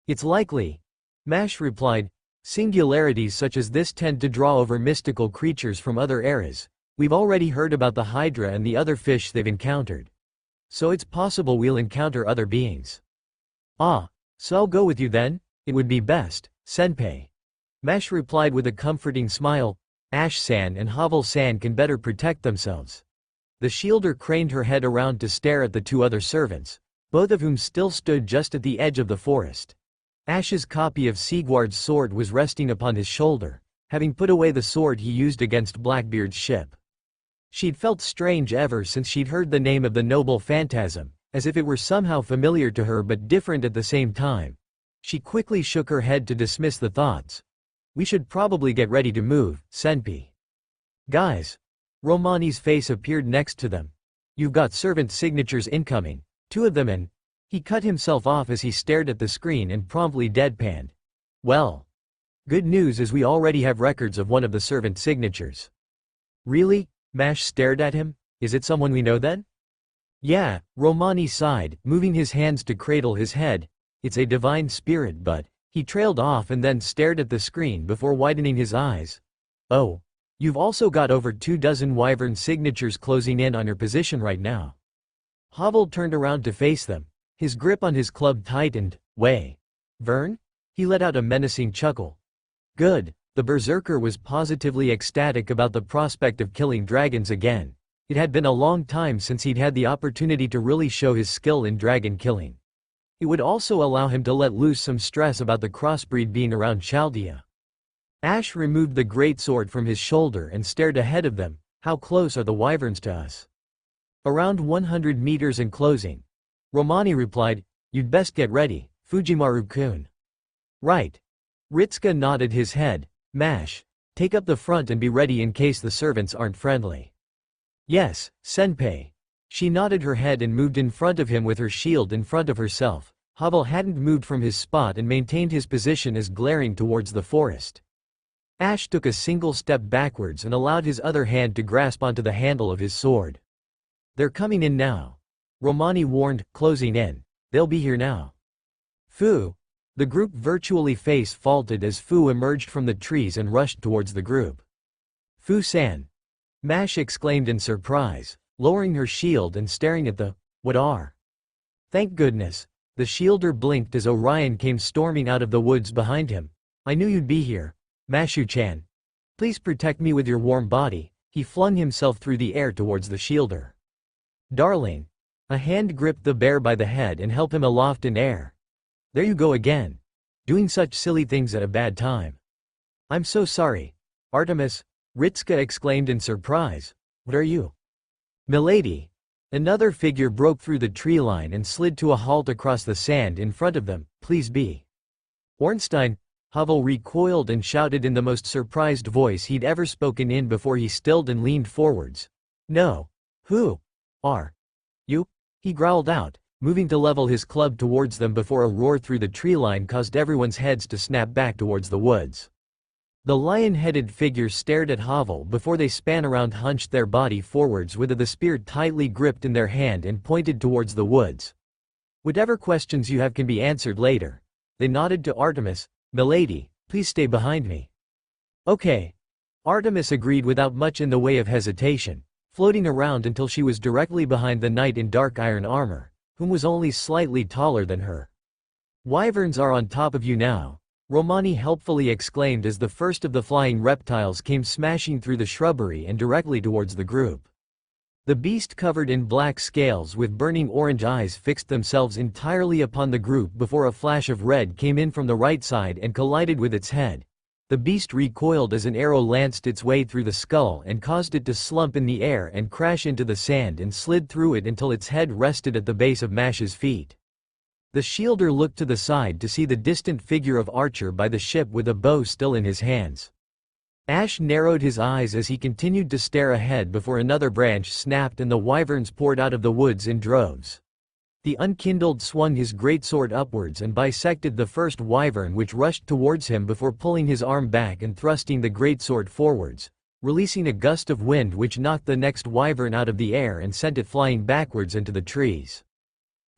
It's likely. Mash replied. Singularities such as this tend to draw over mystical creatures from other eras. We've already heard about the Hydra and the other fish they've encountered. So it's possible we'll encounter other beings. Ah, so I'll go with you then? It would be best, senpai. Mash replied with a comforting smile. Ash-san and Havel-san can better protect themselves. The shielder craned her head around to stare at the two other servants, both of whom still stood just at the edge of the forest. Ash's copy of Sigward's sword was resting upon his shoulder, having put away the sword he used against Blackbeard's ship. She'd felt strange ever since she'd heard the name of the noble phantasm, as if it were somehow familiar to her but different at the same time. She quickly shook her head to dismiss the thoughts. We should probably get ready to move, senpai. Guys. Romani's face appeared next to them. You've got servant signatures incoming, 2 of them, and he cut himself off as he stared at the screen and promptly deadpanned. Well. Good news is we already have records of one of the servant signatures. Really? Mash stared at him. Is it someone we know then? Yeah, Romani sighed, moving his hands to cradle his head. It's a divine spirit, but he trailed off and then stared at the screen before widening his eyes. Oh. You've also got over 24 wyvern signatures closing in on your position right now. Havel turned around to face them. His grip on his club tightened. Way. Vern? He let out a menacing chuckle. Good. The berserker was positively ecstatic about the prospect of killing dragons again. It had been a long time since he'd had the opportunity to really show his skill in dragon killing. It would also allow him to let loose some stress about the crossbreed being around Chaldea. Ash removed the greatsword from his shoulder and stared ahead of them. How close are the wyverns to us? Around 100 meters and closing. Romani replied, You'd best get ready, Fujimaru-kun. Right. Ritska nodded his head. Mash. Take up the front and be ready in case the servants aren't friendly. Yes, senpai. She nodded her head and moved in front of him with her shield in front of herself. Havel hadn't moved from his spot and maintained his position as glaring towards the forest. Ash took a single step backwards and allowed his other hand to grasp onto the handle of his sword. They're coming in now. Romani warned, closing in. They'll be here now. Fu. The group virtually face faulted as Fu emerged from the trees and rushed towards the group. Fu-san. Mash exclaimed in surprise, lowering her shield and staring at the, what are? Thank goodness. The shielder blinked as Orion came storming out of the woods behind him. I knew you'd be here. Mashu-chan. Please protect me with your warm body. He flung himself through the air towards the shielder. Darling. A hand gripped the bear by the head and held him aloft in air. There you go again. Doing such silly things at a bad time. I'm so sorry. Artemis. Ritska exclaimed in surprise. What are you? Milady. Another figure broke through the tree line and slid to a halt across the sand in front of them. "Please be." Ornstein. Havel recoiled and shouted in the most surprised voice he'd ever spoken in before he stilled and leaned forwards. "No. Who are you?" he growled out, moving to level his club towards them before a roar through the tree line caused everyone's heads to snap back towards the woods. The lion-headed figure stared at Havel before they span around, hunched their body forwards with the spear tightly gripped in their hand and pointed towards the woods. "Whatever questions you have can be answered later." They nodded to Artemis. "Milady, please stay behind me." "Okay." Artemis agreed without much in the way of hesitation, floating around until she was directly behind the knight in dark iron armor, whom was only slightly taller than her. "Wyverns are on top of you now," Romani helpfully exclaimed as the first of the flying reptiles came smashing through the shrubbery and directly towards the group. The beast covered in black scales with burning orange eyes fixed themselves entirely upon the group before a flash of red came in from the right side and collided with its head. The beast recoiled as an arrow lanced its way through the skull and caused it to slump in the air and crash into the sand and slid through it until its head rested at the base of Mash's feet. The shielder looked to the side to see the distant figure of Archer by the ship with a bow still in his hands. Ash narrowed his eyes as he continued to stare ahead before another branch snapped and the wyverns poured out of the woods in droves. The unkindled swung his greatsword upwards and bisected the first wyvern which rushed towards him before pulling his arm back and thrusting the greatsword forwards, releasing a gust of wind which knocked the next wyvern out of the air and sent it flying backwards into the trees.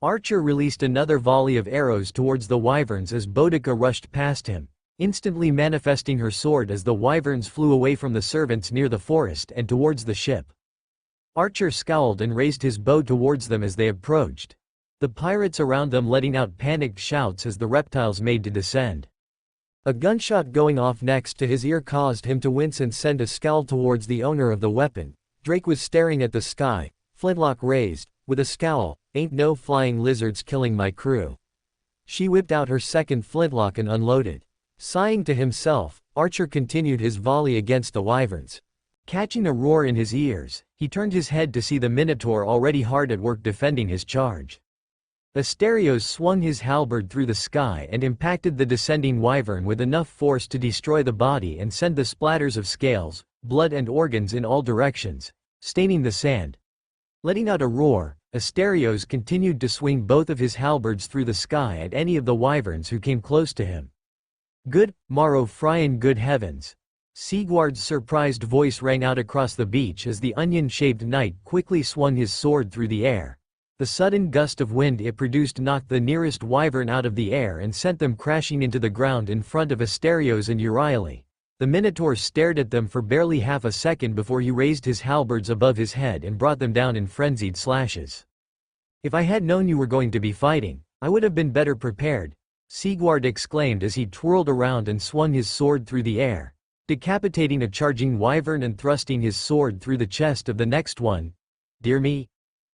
Archer released another volley of arrows towards the wyverns as Boudica rushed past him, instantly manifesting her sword as the wyverns flew away from the servants near the forest and towards the ship. Archer scowled and raised his bow towards them as they approached, the pirates around them letting out panicked shouts as the reptiles made to descend. A gunshot going off next to his ear caused him to wince and send a scowl towards the owner of the weapon. Drake was staring at the sky, flintlock raised, with a scowl. "Ain't no flying lizards killing my crew." She whipped out her second flintlock and unloaded. Sighing to himself, Archer continued his volley against the wyverns. Catching a roar in his ears, he turned his head to see the Minotaur already hard at work defending his charge. Asterios swung his halberd through the sky and impacted the descending wyvern with enough force to destroy the body and send the splatters of scales, blood and organs in all directions, staining the sand. Letting out a roar, Asterios continued to swing both of his halberds through the sky at any of the wyverns who came close to him. "Good, Maro Fryan, good heavens!" Sigward's surprised voice rang out across the beach as the onion-shaped knight quickly swung his sword through the air. The sudden gust of wind it produced knocked the nearest wyvern out of the air and sent them crashing into the ground in front of Asterios and Euryale. The Minotaur stared at them for barely half a second before he raised his halberds above his head and brought them down in frenzied slashes. "If I had known you were going to be fighting, I would have been better prepared," Sigward exclaimed as he twirled around and swung his sword through the air, decapitating a charging wyvern and thrusting his sword through the chest of the next one. "Dear me.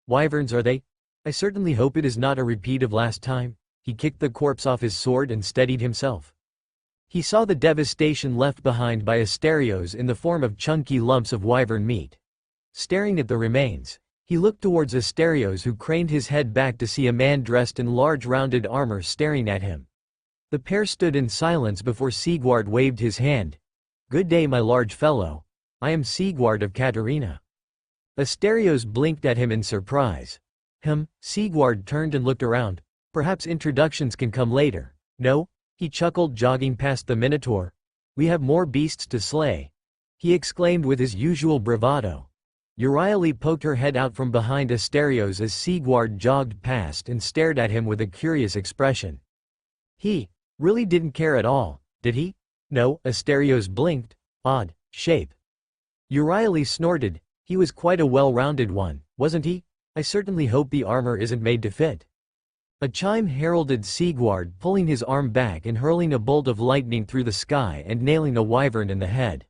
Wyverns are they? I certainly hope it is not a repeat of last time." He kicked the corpse off his sword and steadied himself. He saw the devastation left behind by Asterios in the form of chunky lumps of wyvern meat. Staring at the remains, he looked towards Asterios, who craned his head back to see a man dressed in large rounded armor staring at him. The pair stood in silence before Sigward waved his hand. "Good day, my large fellow. I am Sigward of Katerina." Asterios blinked at him in surprise. Sigward turned and looked around. "Perhaps introductions can come later." "No?" He chuckled, jogging past the Minotaur. "We have more beasts to slay," he exclaimed with his usual bravado. Euryale poked her head out from behind Asterios as Sigward jogged past and stared at him with a curious expression. "He really didn't care at all, did he?" "No," Asterios blinked. "Odd shape." Euryale snorted. "He was quite a well-rounded one, wasn't he? I certainly hope the armor isn't made to fit." A chime heralded Sigward pulling his arm back and hurling a bolt of lightning through the sky and nailing a wyvern in the head.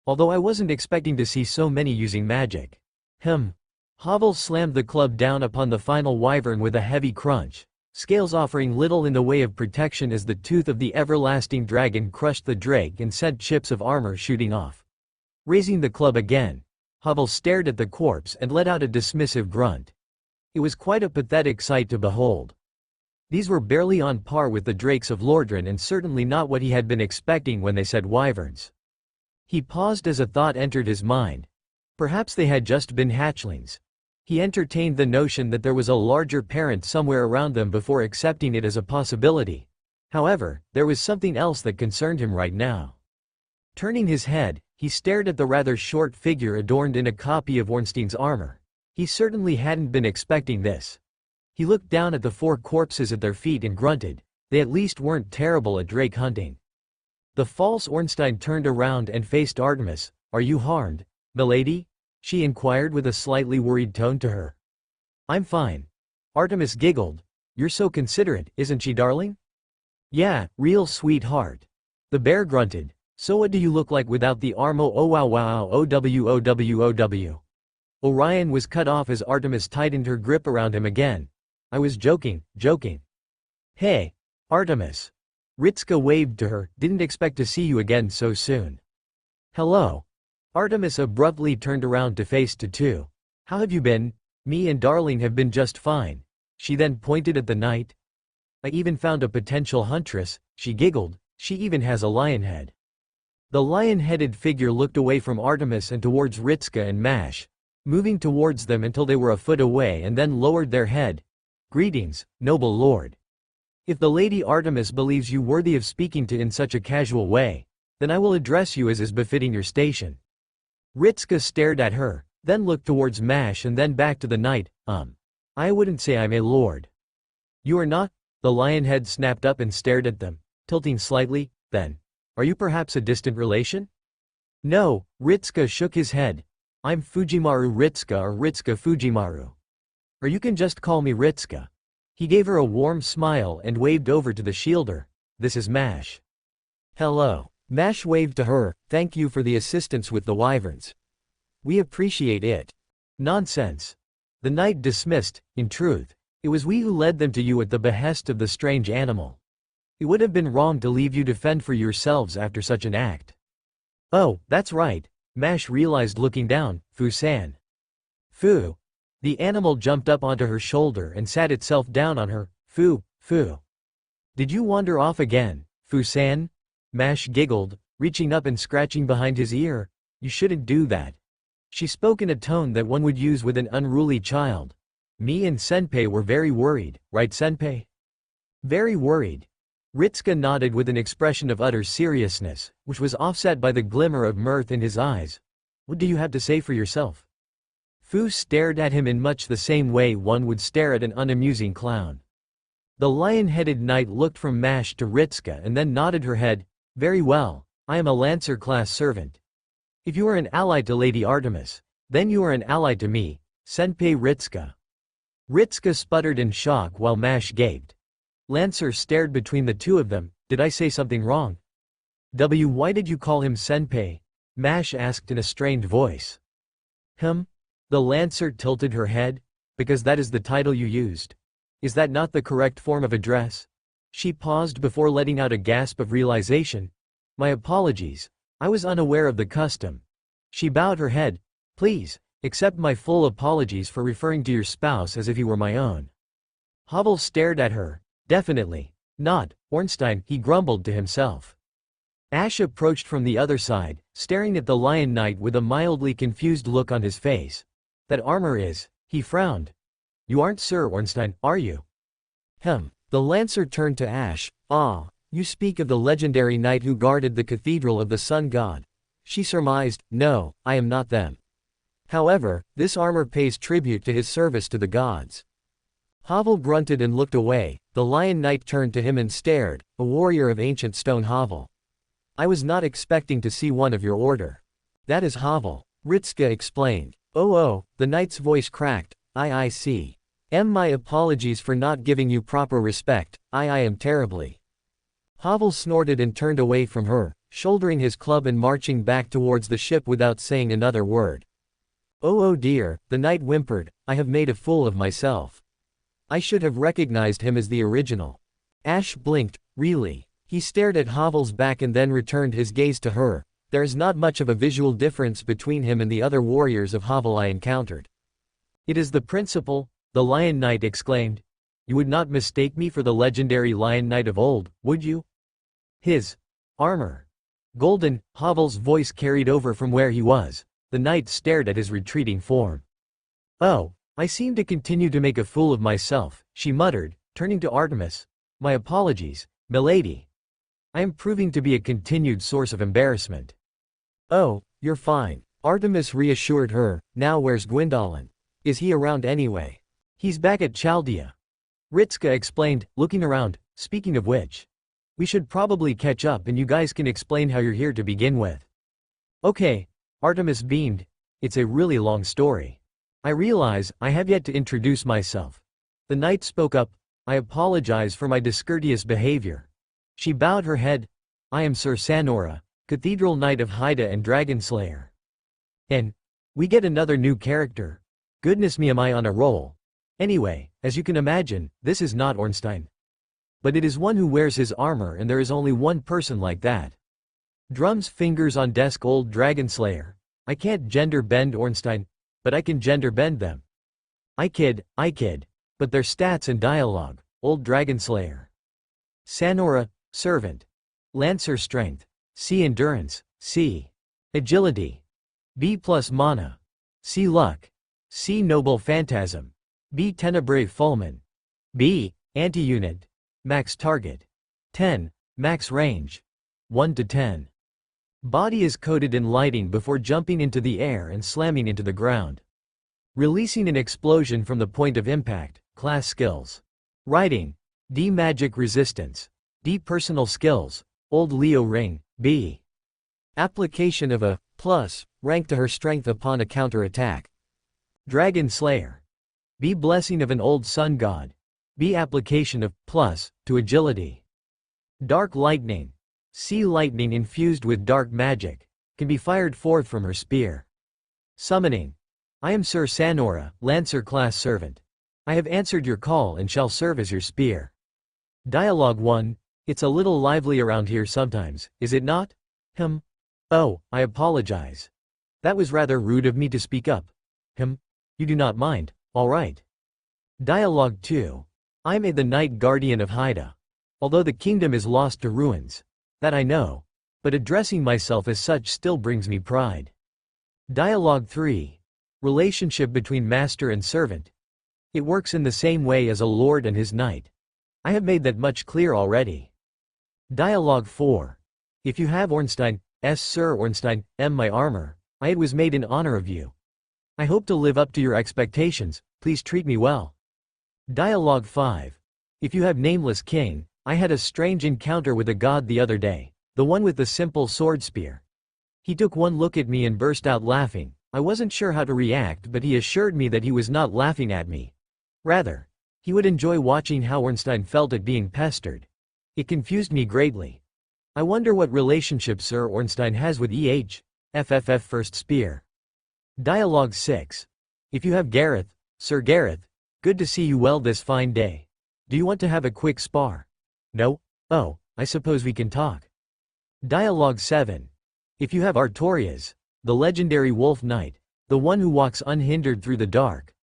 "Although I wasn't expecting to see so many using magic." Havel slammed the club down upon the final wyvern with a heavy crunch, scales offering little in the way of protection as the tooth of the everlasting dragon crushed the drake and sent chips of armor shooting off. Raising the club again, Hubble stared at the corpse and let out a dismissive grunt. It was quite a pathetic sight to behold. These were barely on par with the drakes of Lordran and certainly not what he had been expecting when they said wyverns. He paused as a thought entered his mind. Perhaps they had just been hatchlings. He entertained the notion that there was a larger parent somewhere around them before accepting it as a possibility. However, there was something else that concerned him right now. Turning his head, he stared at the rather short figure adorned in a copy of Ornstein's armor. He certainly hadn't been expecting this. He looked down at the 4 corpses at their feet and grunted. They at least weren't terrible at drake hunting. The false Ornstein turned around and faced Artemis. "Are you harmed, milady?" she inquired with a slightly worried tone to her. "I'm fine." Artemis giggled. "You're so considerate, isn't she, darling?" "Yeah, real sweetheart." The bear grunted. "So what do you look like without the armo? Oh wow wow owowow." Orion was cut off as Artemis tightened her grip around him again. "I was joking. Hey, Artemis." Ritska waved to her. "Didn't expect to see you again so soon." "Hello." Artemis abruptly turned around to face Tatu. "How have you been?" "Me and Darling have been just fine." She then pointed at the knight. "I even found a potential huntress," she giggled. "She even has a lion head." The lion-headed figure looked away from Artemis and towards Ritska and Mash, moving towards them until they were a foot away and then lowered their head. "Greetings, noble lord. If the Lady Artemis believes you worthy of speaking to in such a casual way, then I will address you as is befitting your station." Ritska stared at her, then looked towards Mash and then back to the knight. I wouldn't say I'm a lord." "You are not?" The lionhead snapped up and stared at them, tilting slightly. "Then, are you perhaps a distant relation?" "No," Ritska shook his head. "I'm Fujimaru Ritska or Ritska Fujimaru. Or you can just call me Ritska." He gave her a warm smile and waved over to the shielder. "This is Mash." "Hello." Mash waved to her. "Thank you for the assistance with the wyverns. We appreciate it." "Nonsense." The knight dismissed. "In truth, it was we who led them to you at the behest of the strange animal. It would have been wrong to leave you to fend for yourselves after such an act." "Oh, that's right," Mash realized looking down. "Fu-san." "Fu." The animal jumped up onto her shoulder and sat itself down on her. "Fu. Did you wander off again, Fu-san?" Mash giggled, reaching up and scratching behind his ear. "You shouldn't do that." She spoke in a tone that one would use with an unruly child. "Me and Senpei were very worried, right Senpei?" "Very worried." Ritska nodded with an expression of utter seriousness, which was offset by the glimmer of mirth in his eyes. "What do you have to say for yourself?" Fu stared at him in much the same way one would stare at an unamusing clown. The lion-headed knight looked from Mash to Ritska and then nodded her head. "Very well, I am a Lancer-class servant. If you are an ally to Lady Artemis, then you are an ally to me, Senpei Ritska." Ritska sputtered in shock while Mash gaped. Lancer stared between the two of them. "Did I say something wrong?" Why did you call him Senpei?" Mash asked in a strained voice. The Lancer tilted her head. "Because that is the title you used. Is that not the correct form of address?" She paused before letting out a gasp of realization. "My apologies. I was unaware of the custom." She bowed her head. "Please, accept my full apologies for referring to your spouse as if he were my own." Hubble stared at her. "Definitely not, Ornstein," he grumbled to himself. Ash approached from the other side, staring at the Lion Knight with a mildly confused look on his face. "That armor is," he frowned. "You aren't Sir Ornstein, are you?" The Lancer turned to Ash. "Ah, you speak of the legendary knight who guarded the cathedral of the sun god." She surmised. "No, I am not them. However, this armor pays tribute to his service to the gods." Havel grunted and looked away. The Lion Knight turned to him and stared. "A warrior of ancient stone, Havel. I was not expecting to see one of your order." "That is Havel," Ritska explained. Oh, the knight's voice cracked. I see. My apologies for not giving you proper respect. I am terribly." Havel snorted and turned away from her, shouldering his club and marching back towards the ship without saying another word. Oh dear," the knight whimpered, "I have made a fool of myself. I should have recognized him as the original." Ash blinked. "Really?" He stared at Havel's back and then returned his gaze to her. There is not much of a visual difference between him and the other warriors of Havel I encountered. It is the principle, the Lion Knight exclaimed. You would not mistake me for the legendary Lion Knight of old, would you? His armor. Golden, Havel's voice carried over from where he was. The knight stared at his retreating form. Oh, I seem to continue to make a fool of myself, she muttered, turning to Artemis. My apologies, milady. I am proving to be a continued source of embarrassment. Oh, you're fine, Artemis reassured her. Now where's Gwyndolin? Is he around anyway? He's back at Chaldea. Ritska explained, looking around. Speaking of which, we should probably catch up and you guys can explain how you're here to begin with. Okay, Artemis beamed. It's a really long story. I realize I have yet to introduce myself. The knight spoke up. I apologize for my discourteous behavior. She bowed her head. I am Sir Sanora, Cathedral Knight of Haida and Dragonslayer. And we get another new character. Goodness me, am I on a roll. Anyway, as you can imagine, this is not Ornstein. But it is one who wears his armor and there is only one person like that. Drums fingers on desk old Dragonslayer. I can't gender bend Ornstein, but I can gender bend them. I kid, but their stats and dialogue, old Dragonslayer. Sanora, servant. Lancer strength. C endurance, C. Agility. B plus mana. C luck. C noble phantasm. B tenebrae fulmen. B anti-unit. Max target. 10. Max range. 1 to 10. Body is coated in lighting before jumping into the air and slamming into the ground. Releasing an explosion from the point of impact. Class skills. Writing. D magic resistance. D personal skills. Old Leo ring. B. Application of a plus rank to her strength upon a counter-attack. Dragon Slayer. B blessing of an old sun god. B application of plus to agility. Dark lightning. C lightning infused with dark magic. Can be fired forth from her spear. Summoning. I am Sir Sanora, Lancer class servant. I have answered your call and shall serve as your spear. Dialogue 1. It's a little lively around here sometimes, is it not? Oh, I apologize. That was rather rude of me to speak up. You do not mind, all right. Dialogue 2. I'm the Knight Guardian of Haida. Although the kingdom is lost to ruins. That I know. But addressing myself as such still brings me pride. Dialogue 3. Relationship between master and servant. It works in the same way as a lord and his knight. I have made that much clear already. Dialogue 4. If you have Ornstein, Sir Ornstein, my armor, it was made in honor of you. I hope to live up to your expectations, please treat me well. Dialogue 5. If you have Nameless King, I had a strange encounter with a god the other day, the one with the simple sword spear. He took one look at me and burst out laughing. I wasn't sure how to react, but he assured me that he was not laughing at me. Rather, he would enjoy watching how Ornstein felt at being pestered. It confused me greatly. I wonder what relationship Sir Ornstein has with FFF First Spear. Dialogue 6. If you have Gareth, Sir Gareth, good to see you well this fine day. Do you want to have a quick spar? No? Oh, I suppose we can talk. Dialogue 7. If you have Artorias, the legendary wolf knight, the one who walks unhindered through the dark.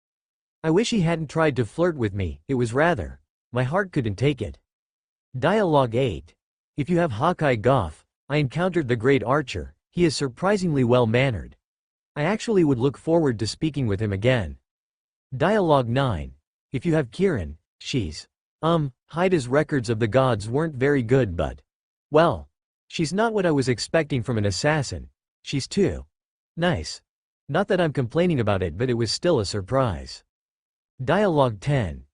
I wish he hadn't tried to flirt with me, it was rather. My heart couldn't take it. Dialogue 8. If you have Hawkeye Goff, I encountered the great archer, he is surprisingly well-mannered. I actually would look forward to speaking with him again. Dialogue 9. If you have Kieran, she's. Haida's records of the gods weren't very good but. Well. She's not what I was expecting from an assassin. She's too. Nice. Not that I'm complaining about it but it was still a surprise. Dialogue 10.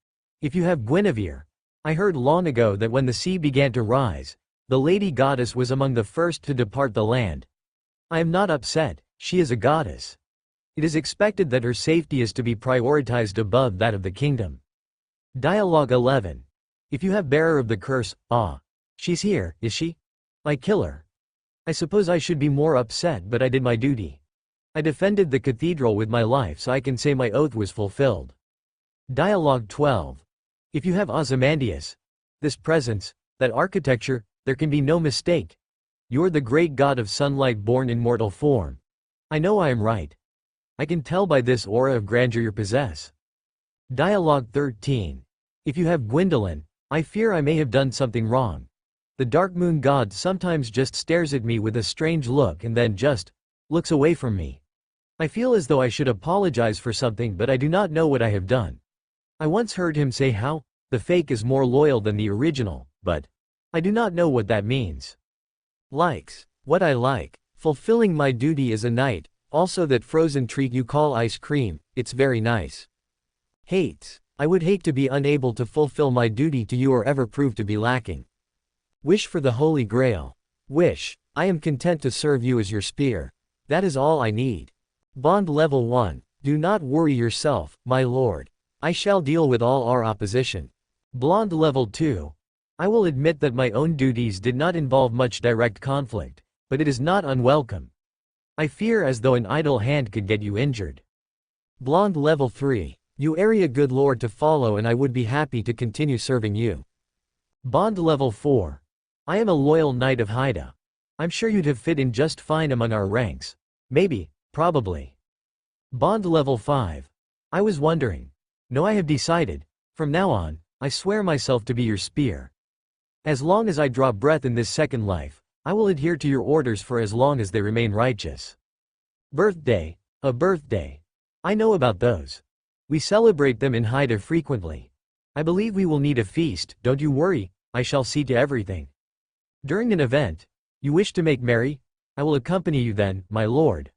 If you have Guinevere. I heard long ago that when the sea began to rise, the lady goddess was among the first to depart the land. I am not upset, she is a goddess. It is expected that her safety is to be prioritized above that of the kingdom. Dialogue 11. If you have Bearer of the Curse, she's here, is she? I kill her. I suppose I should be more upset but I did my duty. I defended the cathedral with my life so I can say my oath was fulfilled. Dialogue 12. If you have Ozymandias, this presence, that architecture, there can be no mistake. You're the great god of sunlight born in mortal form. I know I am right. I can tell by this aura of grandeur you possess. Dialogue 13. If you have Gwendolyn, I fear I may have done something wrong. The dark moon god sometimes just stares at me with a strange look and then just looks away from me. I feel as though I should apologize for something, but I do not know what I have done. I once heard him say how the fake is more loyal than the original, but I do not know what that means. Likes. What I like. Fulfilling my duty as a knight, also that frozen treat you call ice cream, it's very nice. Hates. I would hate to be unable to fulfill my duty to you or ever prove to be lacking. Wish for the Holy Grail. Wish. I am content to serve you as your spear. That is all I need. Bond level 1. Do not worry yourself, my lord. I shall deal with all our opposition. Blonde level 2. I will admit that my own duties did not involve much direct conflict, but it is not unwelcome. I fear as though an idle hand could get you injured. Blonde level 3. You are a good lord to follow and I would be happy to continue serving you. Bond level 4. I am a loyal knight of Haida. I'm sure you'd have fit in just fine among our ranks. Maybe, probably. Bond level 5. I was wondering. No, I have decided. From now on, I swear myself to be your spear. As long as I draw breath in this second life, I will adhere to your orders for as long as they remain righteous. Birthday. A birthday. I know about those. We celebrate them in Haida frequently. I believe we will need a feast, don't you worry, I shall see to everything. During an event, you wish to make merry? I will accompany you then, my lord.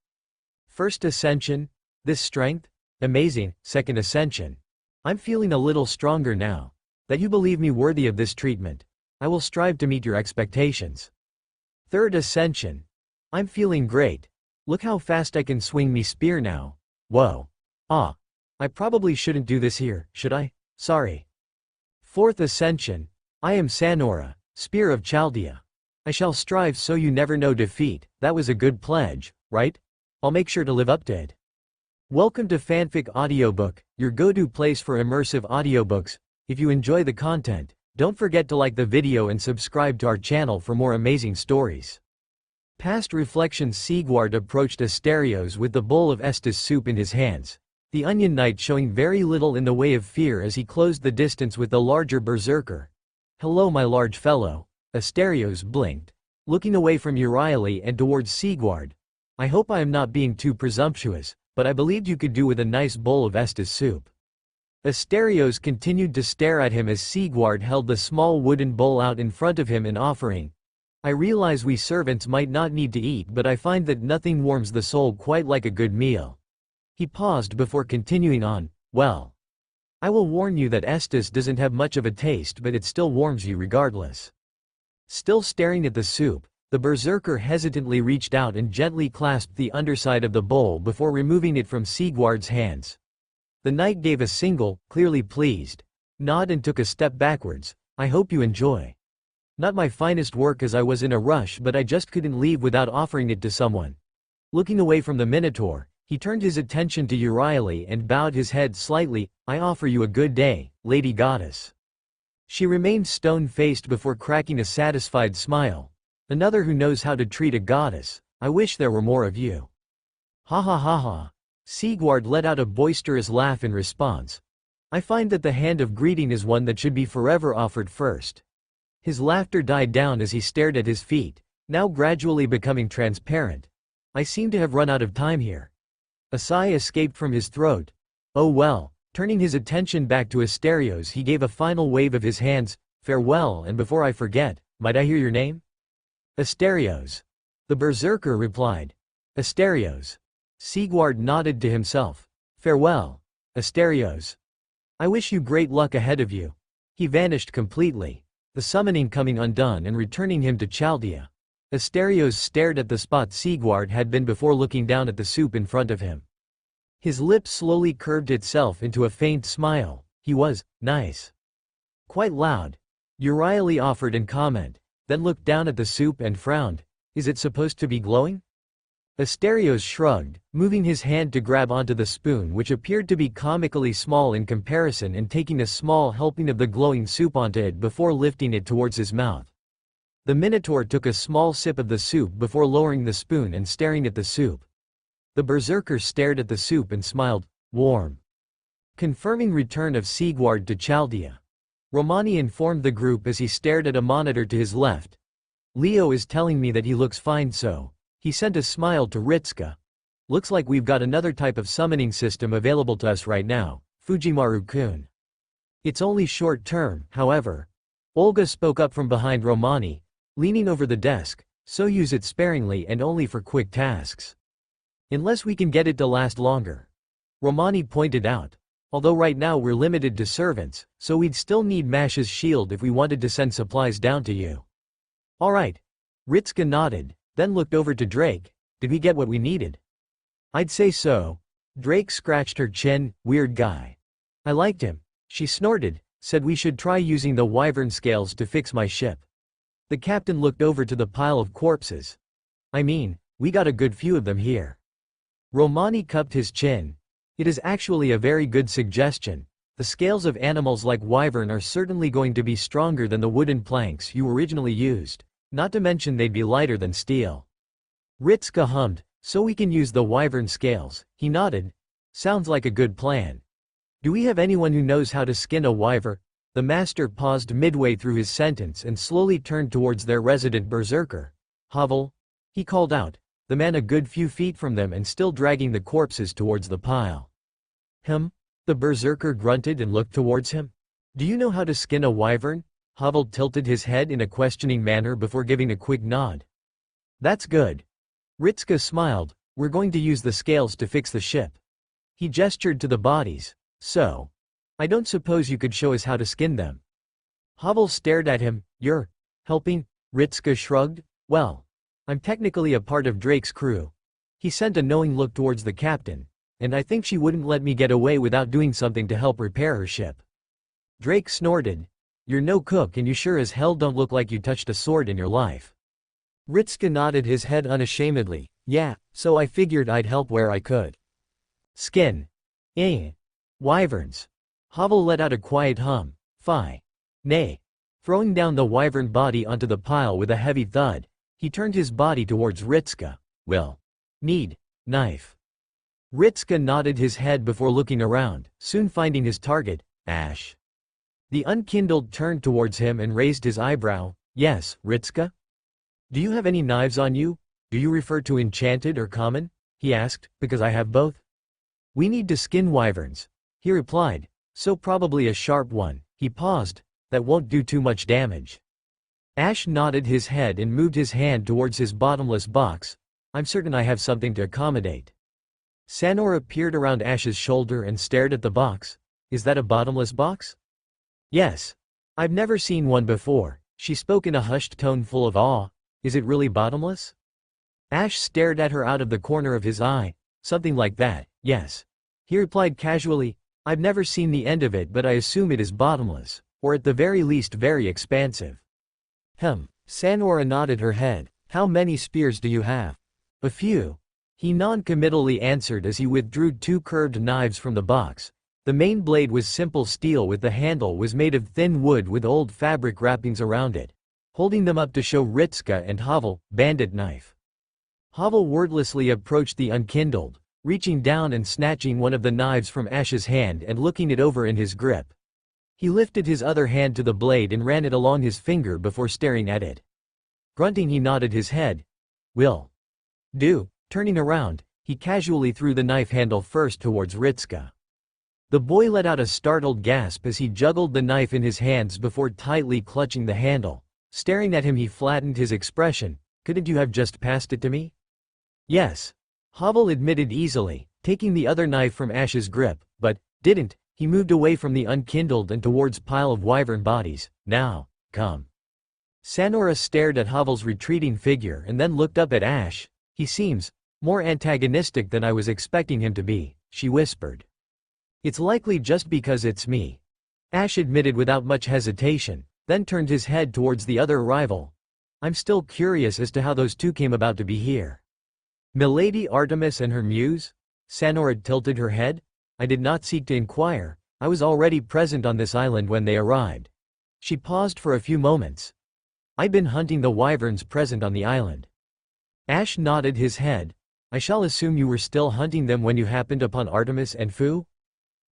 First ascension, this strength? Amazing. Second ascension. I'm feeling a little stronger now. That you believe me worthy of this treatment. I will strive to meet your expectations. Third ascension. I'm feeling great. Look how fast I can swing me spear now. Whoa. Ah. I probably shouldn't do this here, should I? Sorry. Fourth ascension. I am Sanora, spear of Chaldea. I shall strive so you never know defeat. That was a good pledge, right? I'll make sure to live up to it. Welcome to Fanfic Audiobook, your go-to place for immersive audiobooks. If you enjoy the content, don't forget to like the video and subscribe to our channel for more amazing stories. Past reflections. Sigurd approached Asterios with the bowl of Estes soup in his hands, the Onion Knight showing very little in the way of fear as he closed the distance with the larger berserker. Hello my large fellow, Asterios blinked, looking away from Euryale and towards Sigurd. I hope I am not being too presumptuous, but I believed you could do with a nice bowl of Estes soup. Asterios continued to stare at him as Sigurd held the small wooden bowl out in front of him and offering. I realize we servants might not need to eat, but I find that nothing warms the soul quite like a good meal. He paused before continuing on, well. I will warn you that Estes doesn't have much of a taste, but it still warms you regardless. Still staring at the soup, the berserker hesitantly reached out and gently clasped the underside of the bowl before removing it from Sigurd's hands. The knight gave a single, clearly pleased, nod and took a step backwards. I hope you enjoy. Not my finest work as I was in a rush, but I just couldn't leave without offering it to someone. Looking away from the Minotaur, he turned his attention to Euryale and bowed his head slightly. I offer you a good day, Lady Goddess. She remained stone-faced before cracking a satisfied smile. Another who knows how to treat a goddess. I wish there were more of you. Ha ha ha ha. Sigurd let out a boisterous laugh in response. I find that the hand of greeting is one that should be forever offered first. His laughter died down as he stared at his feet, now gradually becoming transparent. I seem to have run out of time here. A sigh escaped from his throat. Oh well. Turning his attention back to Asterios, he gave a final wave of his hands. Farewell, and before I forget, might I hear your name? Asterios. The berserker replied. Asterios. Sigurd nodded to himself. Farewell, Asterios. I wish you great luck ahead of you. He vanished completely, the summoning coming undone and returning him to Chaldea. Asterios stared at the spot Sigurd had been before looking down at the soup in front of him. His lips slowly curved itself into a faint smile. He was nice. Quite loud. Euryale offered in comment, then looked down at the soup and frowned. Is it supposed to be glowing? Asterios shrugged, moving his hand to grab onto the spoon, which appeared to be comically small in comparison, and taking a small helping of the glowing soup onto it before lifting it towards his mouth. The Minotaur took a small sip of the soup before lowering the spoon and staring at the soup. The berserker stared at the soup and smiled, warm. Confirming return of Sigward to Chaldea. Romani informed the group as he stared at a monitor to his left. Leo is telling me that he looks fine, so. He sent a smile to Ritsuka. Looks like we've got another type of summoning system available to us right now, Fujimaru-kun. It's only short term, however. Olga spoke up from behind Romani, leaning over the desk, so use it sparingly and only for quick tasks. Unless we can get it to last longer. Romani pointed out. Although right now we're limited to servants, so we'd still need Mash's shield if we wanted to send supplies down to you. Alright. Ritsuka nodded, then looked over to Drake. Did we get what we needed? I'd say so. Drake scratched her chin, weird guy. I liked him. She snorted, said we should try using the wyvern scales to fix my ship. The captain looked over to the pile of corpses. I mean, we got a good few of them here. Romani cupped his chin. It is actually a very good suggestion. The scales of animals like wyvern are certainly going to be stronger than the wooden planks you originally used, not to mention they'd be lighter than steel. Ritsuka hummed, so we can use the wyvern scales. He nodded. Sounds like a good plan. Do we have anyone who knows how to skin a wyvern? The master paused midway through his sentence and slowly turned towards their resident berserker. Hovel? He called out, the man a good few feet from them and still dragging the corpses towards the pile. The berserker grunted and looked towards him. Do you know how to skin a wyvern? Hovel tilted his head in a questioning manner before giving a quick nod. That's good. Ritsuka smiled. We're going to use the scales to fix the ship. He gestured to the bodies. So. I don't suppose you could show us how to skin them. Hovel stared at him. You're helping? Ritsuka shrugged. Well, I'm technically a part of Drake's crew. He sent a knowing look towards the captain, and I think she wouldn't let me get away without doing something to help repair her ship. Drake snorted. You're no cook and you sure as hell don't look like you touched a sword in your life. Ritsuka nodded his head unashamedly. Yeah, so I figured I'd help where I could. Skin. Wyverns. Hovel let out a quiet hum. Fie. Nay. Throwing down the wyvern body onto the pile with a heavy thud, he turned his body towards Ritsuka. Will. Need. Knife. Ritsuka nodded his head before looking around, soon finding his target, Ash. The unkindled turned towards him and raised his eyebrow. Yes, Ritsuka? Do you have any knives on you? Do you refer to enchanted or common? He asked, because I have both. We need to skin wyverns. He replied. So probably a sharp one. He paused. That won't do too much damage. Ash nodded his head and moved his hand towards his bottomless box. I'm certain I have something to accommodate. Sanora peered around Ash's shoulder and stared at the box. Is that a bottomless box? Yes. I've never seen one before. She spoke in a hushed tone full of awe. Is it really bottomless? Ash stared at her out of the corner of his eye. Something like that, yes. He replied casually, I've never seen the end of it, but I assume it is bottomless, or at the very least very expansive. Sanora nodded her head. How many spears do you have? A few. He non-committally answered as he withdrew two curved knives from the box. The main blade was simple steel with the handle was made of thin wood with old fabric wrappings around it. Holding them up to show Ritsuka and Hovel, bandit knife. Hovel wordlessly approached the unkindled, reaching down and snatching one of the knives from Ash's hand and looking it over in his grip. He lifted his other hand to the blade and ran it along his finger before staring at it. Grunting, he nodded his head. Will do. Turning around, he casually threw the knife handle first towards Ritsuka. The boy let out a startled gasp as he juggled the knife in his hands before tightly clutching the handle. Staring at him, he flattened his expression. Couldn't you have just passed it to me? Yes. Hovel admitted easily, taking the other knife from Ash's grip, but didn't. He moved away from the unkindled and towards pile of wyvern bodies. Now, come. Sanora stared at Hovel's retreating figure and then looked up at Ash. He seems more antagonistic than I was expecting him to be, she whispered. It's likely just because it's me. Ash admitted without much hesitation, then turned his head towards the other rival. I'm still curious as to how those two came about to be here. Milady Artemis and her muse? Sanora tilted her head. I did not seek to inquire. I was already present on this island when they arrived. She paused for a few moments. I've been hunting the wyverns present on the island. Ash nodded his head. I shall assume you were still hunting them when you happened upon Artemis and Fu?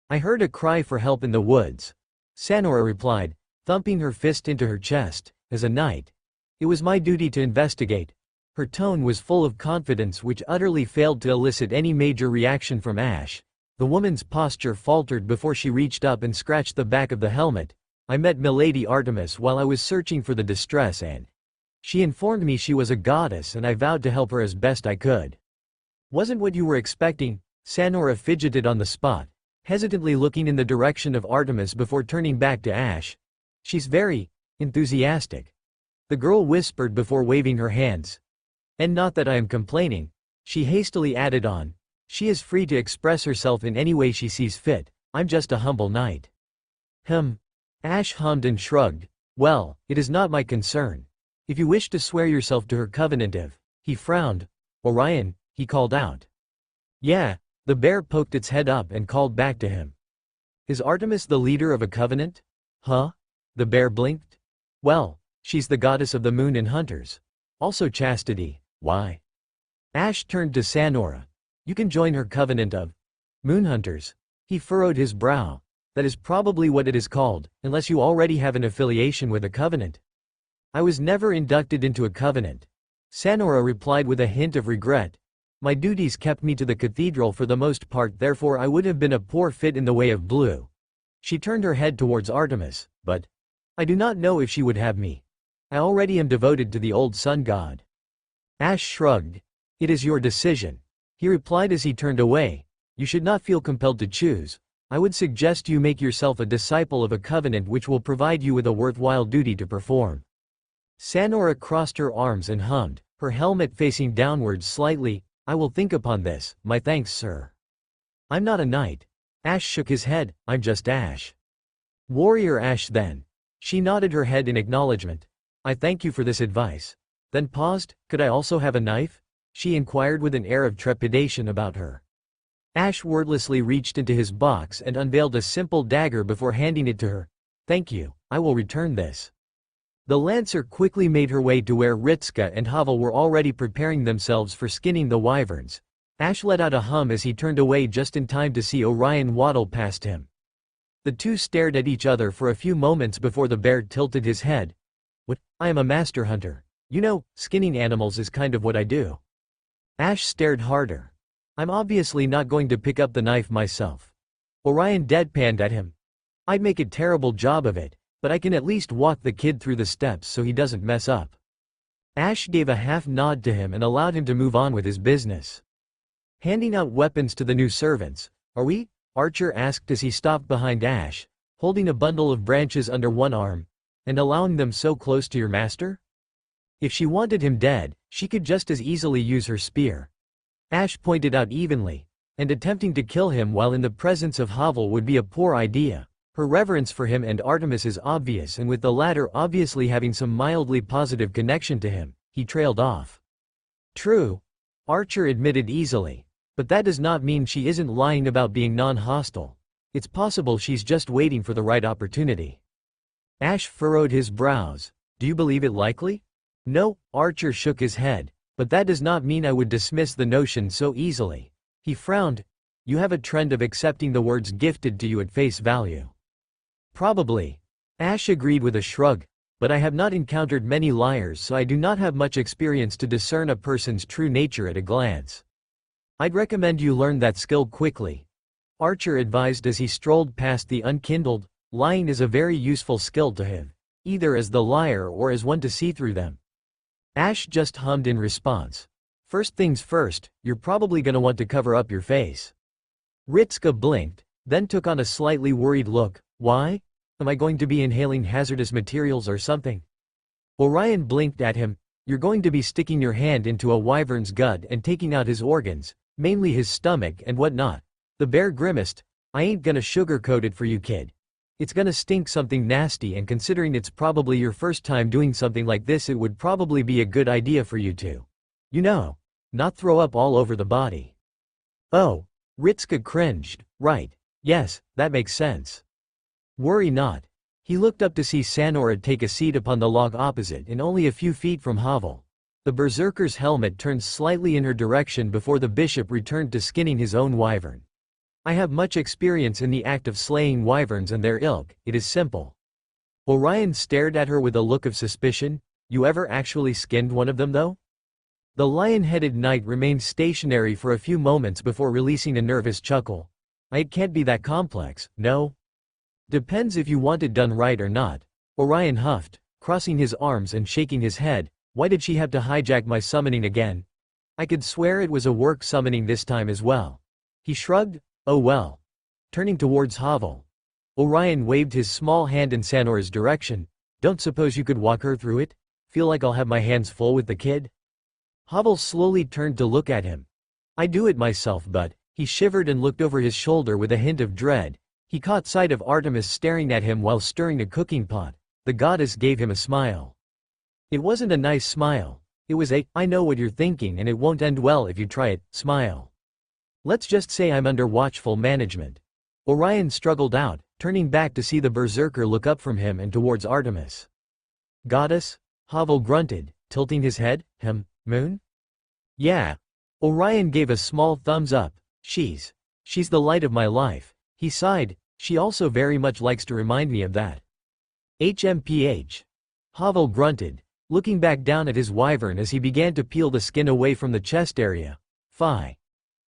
I heard a cry for help in the woods. Sanora replied, thumping her fist into her chest. As a knight, it was my duty to investigate. Her tone was full of confidence which utterly failed to elicit any major reaction from Ash. The woman's posture faltered before she reached up and scratched the back of the helmet. I met Milady Artemis while I was searching for the distress and she informed me she was a goddess and I vowed to help her as best I could. Wasn't what you were expecting? Sanora fidgeted on the spot, hesitantly looking in the direction of Artemis before turning back to Ash. She's very enthusiastic, the girl whispered before waving her hands. And not that I am complaining, she hastily added on. She is free to express herself in any way she sees fit. I'm just a humble knight. Ash hummed and shrugged. Well, it is not my concern. If you wish to swear yourself to her covenant of, he frowned. Orion, he called out. Yeah, the bear poked its head up and called back to him. Is Artemis the leader of a covenant? Huh? The bear blinked. Well, she's the goddess of the moon and hunters. Also chastity. Why? Ash turned to Sanora. You can join her covenant of moon hunters. He furrowed his brow. That is probably what it is called, unless you already have an affiliation with a covenant. I was never inducted into a covenant. Sanora replied with a hint of regret. My duties kept me to the cathedral for the most part, therefore I would have been a poor fit in the way of blue. She turned her head towards Artemis, but I do not know if she would have me. I already am devoted to the old sun god. Ash shrugged. It is your decision. He replied as he turned away. You should not feel compelled to choose. I would suggest you make yourself a disciple of a covenant which will provide you with a worthwhile duty to perform. Sanora crossed her arms and hummed, her helmet facing downwards slightly. I will think upon this, my thanks, sir. I'm not a knight. Ash shook his head. I'm just Ash. Warrior Ash then. She nodded her head in acknowledgement. I thank you for this advice. Then paused. Could I also have a knife? She inquired with an air of trepidation about her. Ash wordlessly reached into his box and unveiled a simple dagger before handing it to her. Thank you, I will return this. The lancer quickly made her way to where Ritska and Havel were already preparing themselves for skinning the wyverns. Ash let out a hum as he turned away just in time to see Orion waddle past him. The two stared at each other for a few moments before the bear tilted his head. What? I am a master hunter. You know, skinning animals is kind of what I do. Ash stared harder. I'm obviously not going to pick up the knife myself. Orion deadpanned at him. I'd make a terrible job of it, but I can at least walk the kid through the steps so he doesn't mess up. Ash gave a half nod to him and allowed him to move on with his business. Handing out weapons to the new servants. Are we? Archer asked as he stopped behind Ash, holding a bundle of branches under one arm, and allowing them so close to your master? If she wanted him dead, she could just as easily use her spear. Ash pointed out evenly, and attempting to kill him while in the presence of Havel would be a poor idea. Her reverence for him and Artemis is obvious, and with the latter obviously having some mildly positive connection to him, he trailed off. True, Archer admitted easily, but that does not mean she isn't lying about being non-hostile. It's possible she's just waiting for the right opportunity. Ash furrowed his brows. Do you believe it likely? No, Archer shook his head. But that does not mean I would dismiss the notion so easily. He frowned. You have a trend of accepting the words gifted to you at face value. Probably. Ash agreed with a shrug. But I have not encountered many liars, so I do not have much experience to discern a person's true nature at a glance. I'd recommend you learn that skill quickly. Archer advised as he strolled past the unkindled. Lying is a very useful skill to have, either as the liar or as one to see through them. Ash just hummed in response. First things first, you're probably gonna want to cover up your face. Ritska blinked, then took on a slightly worried look. Why? Am I going to be inhaling hazardous materials or something? Orion blinked at him. You're going to be sticking your hand into a wyvern's gut and taking out his organs, mainly his stomach and whatnot. The bear grimaced. I ain't gonna sugarcoat it for you, kid. It's gonna stink something nasty, and considering it's probably your first time doing something like this, it would probably be a good idea for you to, not throw up all over the body. Oh, Ritska cringed. Right. Yes, that makes sense. Worry not. He looked up to see Sanora take a seat upon the log opposite and only a few feet from Havel. The berserker's helmet turned slightly in her direction before the bishop returned to skinning his own wyvern. I have much experience in the act of slaying wyverns and their ilk, it is simple. Orion stared at her with a look of suspicion. You ever actually skinned one of them though? The lion-headed knight remained stationary for a few moments before releasing a nervous chuckle. It can't be that complex, no? Depends if you want it done right or not. Orion huffed, crossing his arms and shaking his head. Why did she have to hijack my summoning again? I could swear it was a work summoning this time as well. He shrugged. Oh well. Turning towards Havel. Orion waved his small hand in Sanora's direction. Don't suppose you could walk her through it? Feel like I'll have my hands full with the kid? Havel slowly turned to look at him. I do it myself but, he shivered and looked over his shoulder with a hint of dread. He caught sight of Artemis staring at him while stirring a cooking pot. The goddess gave him a smile. It wasn't a nice smile. It was a, I know what you're thinking and it won't end well if you try it, smile. Let's just say I'm under watchful management. Orion struggled out, turning back to see the berserker look up from him and towards Artemis. Goddess? Havel grunted, tilting his head. Moon? Yeah. Orion gave a small thumbs up. She's the light of my life. He sighed. She also very much likes to remind me of that. HMPH. Havel grunted, looking back down at his wyvern as he began to peel the skin away from the chest area. Fie.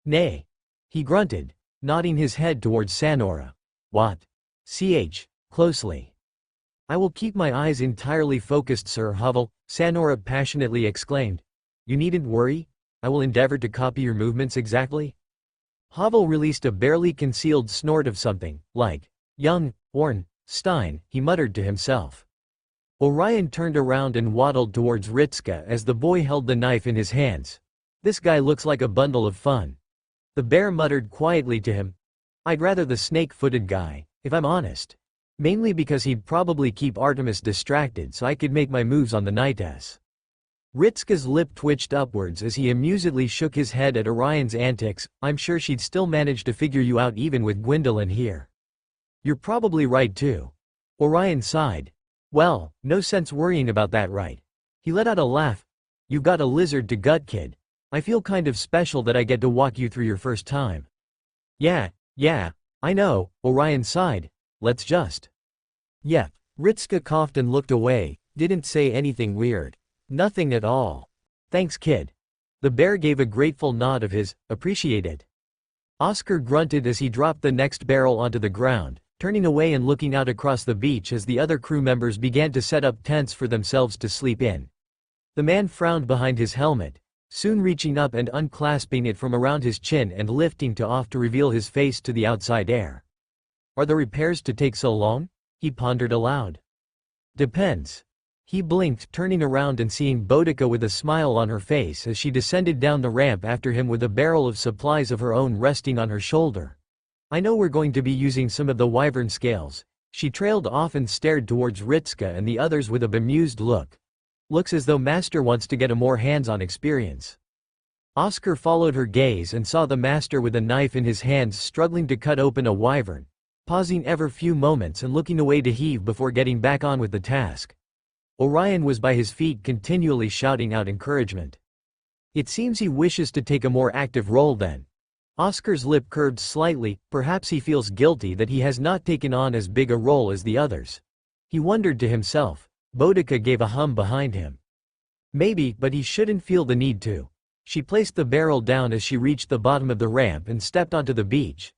Nay. He grunted, nodding his head towards Sanora. What? Closely. I will keep my eyes entirely focused, Sir Havel, Sanora passionately exclaimed. You needn't worry, I will endeavor to copy your movements exactly. Havel released a barely concealed snort of something, like, young, Ornstein, he muttered to himself. Orion turned around and waddled towards Ritska as the boy held the knife in his hands. This guy looks like a bundle of fun. The bear muttered quietly to him. I'd rather the snake-footed guy, if I'm honest. Mainly because he'd probably keep Artemis distracted so I could make my moves on the knightess. Ritska's lip twitched upwards as he amusedly shook his head at Orion's antics. I'm sure she'd still manage to figure you out even with Gwendolyn here. You're probably right too. Orion sighed. Well, no sense worrying about that, right? He let out a laugh. You've got a lizard to gut, kid. I feel kind of special that I get to walk you through your first time. Yeah, I know, Orion sighed. Let's just. Yeah. Ritska coughed and looked away, didn't say anything weird. Nothing at all. Thanks, kid. The bear gave a grateful nod of his, appreciated. Oscar grunted as he dropped the next barrel onto the ground, turning away and looking out across the beach as the other crew members began to set up tents for themselves to sleep in. The man frowned behind his helmet, soon reaching up and unclasping it from around his chin and lifting off to reveal his face to the outside air. Are the repairs to take so long? He pondered aloud. Depends. He blinked, turning around and seeing Boudica with a smile on her face as she descended down the ramp after him with a barrel of supplies of her own resting on her shoulder. I know we're going to be using some of the wyvern scales. She trailed off and stared towards Ritska and the others with a bemused look. Looks as though Master wants to get a more hands-on experience. Oscar followed her gaze and saw the Master with a knife in his hands struggling to cut open a wyvern, pausing every few moments and looking away to heave before getting back on with the task. Orion was by his feet continually shouting out encouragement. It seems he wishes to take a more active role then. Oscar's lip curved slightly, perhaps he feels guilty that he has not taken on as big a role as the others. He wondered to himself. Boudica gave a hum behind him. Maybe, but he shouldn't feel the need to. She placed the barrel down as she reached the bottom of the ramp and stepped onto the beach.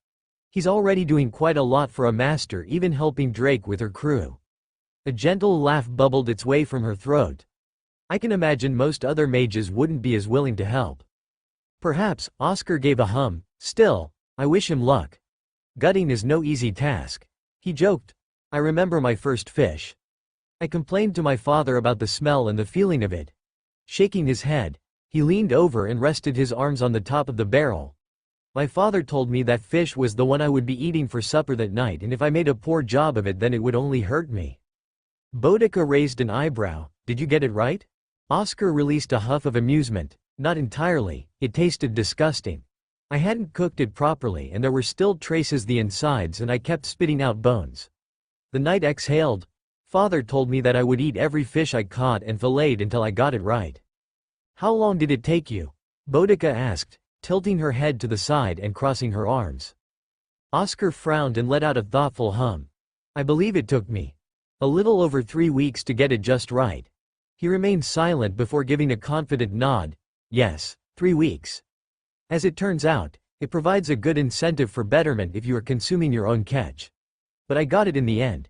He's already doing quite a lot for a master, even helping Drake with her crew. A gentle laugh bubbled its way from her throat. I can imagine most other mages wouldn't be as willing to help. Perhaps, Oscar gave a hum. Still, I wish him luck. Gutting is no easy task. He joked. I remember my first fish. I complained to my father about the smell and the feeling of it. Shaking his head, he leaned over and rested his arms on the top of the barrel. My father told me that fish was the one I would be eating for supper that night, and if I made a poor job of it then it would only hurt me. Boudica raised an eyebrow. Did you get it right? Oscar released a huff of amusement. Not entirely, it tasted disgusting. I hadn't cooked it properly and there were still traces the insides and I kept spitting out bones. The knight exhaled. Father told me that I would eat every fish I caught and filleted until I got it right. How long did it take you? Boudica asked, tilting her head to the side and crossing her arms. Oscar frowned and let out a thoughtful hum. I believe it took me a little over 3 weeks to get it just right. He remained silent before giving a confident nod. Yes, 3 weeks. As it turns out, it provides a good incentive for betterment if you are consuming your own catch. But I got it in the end.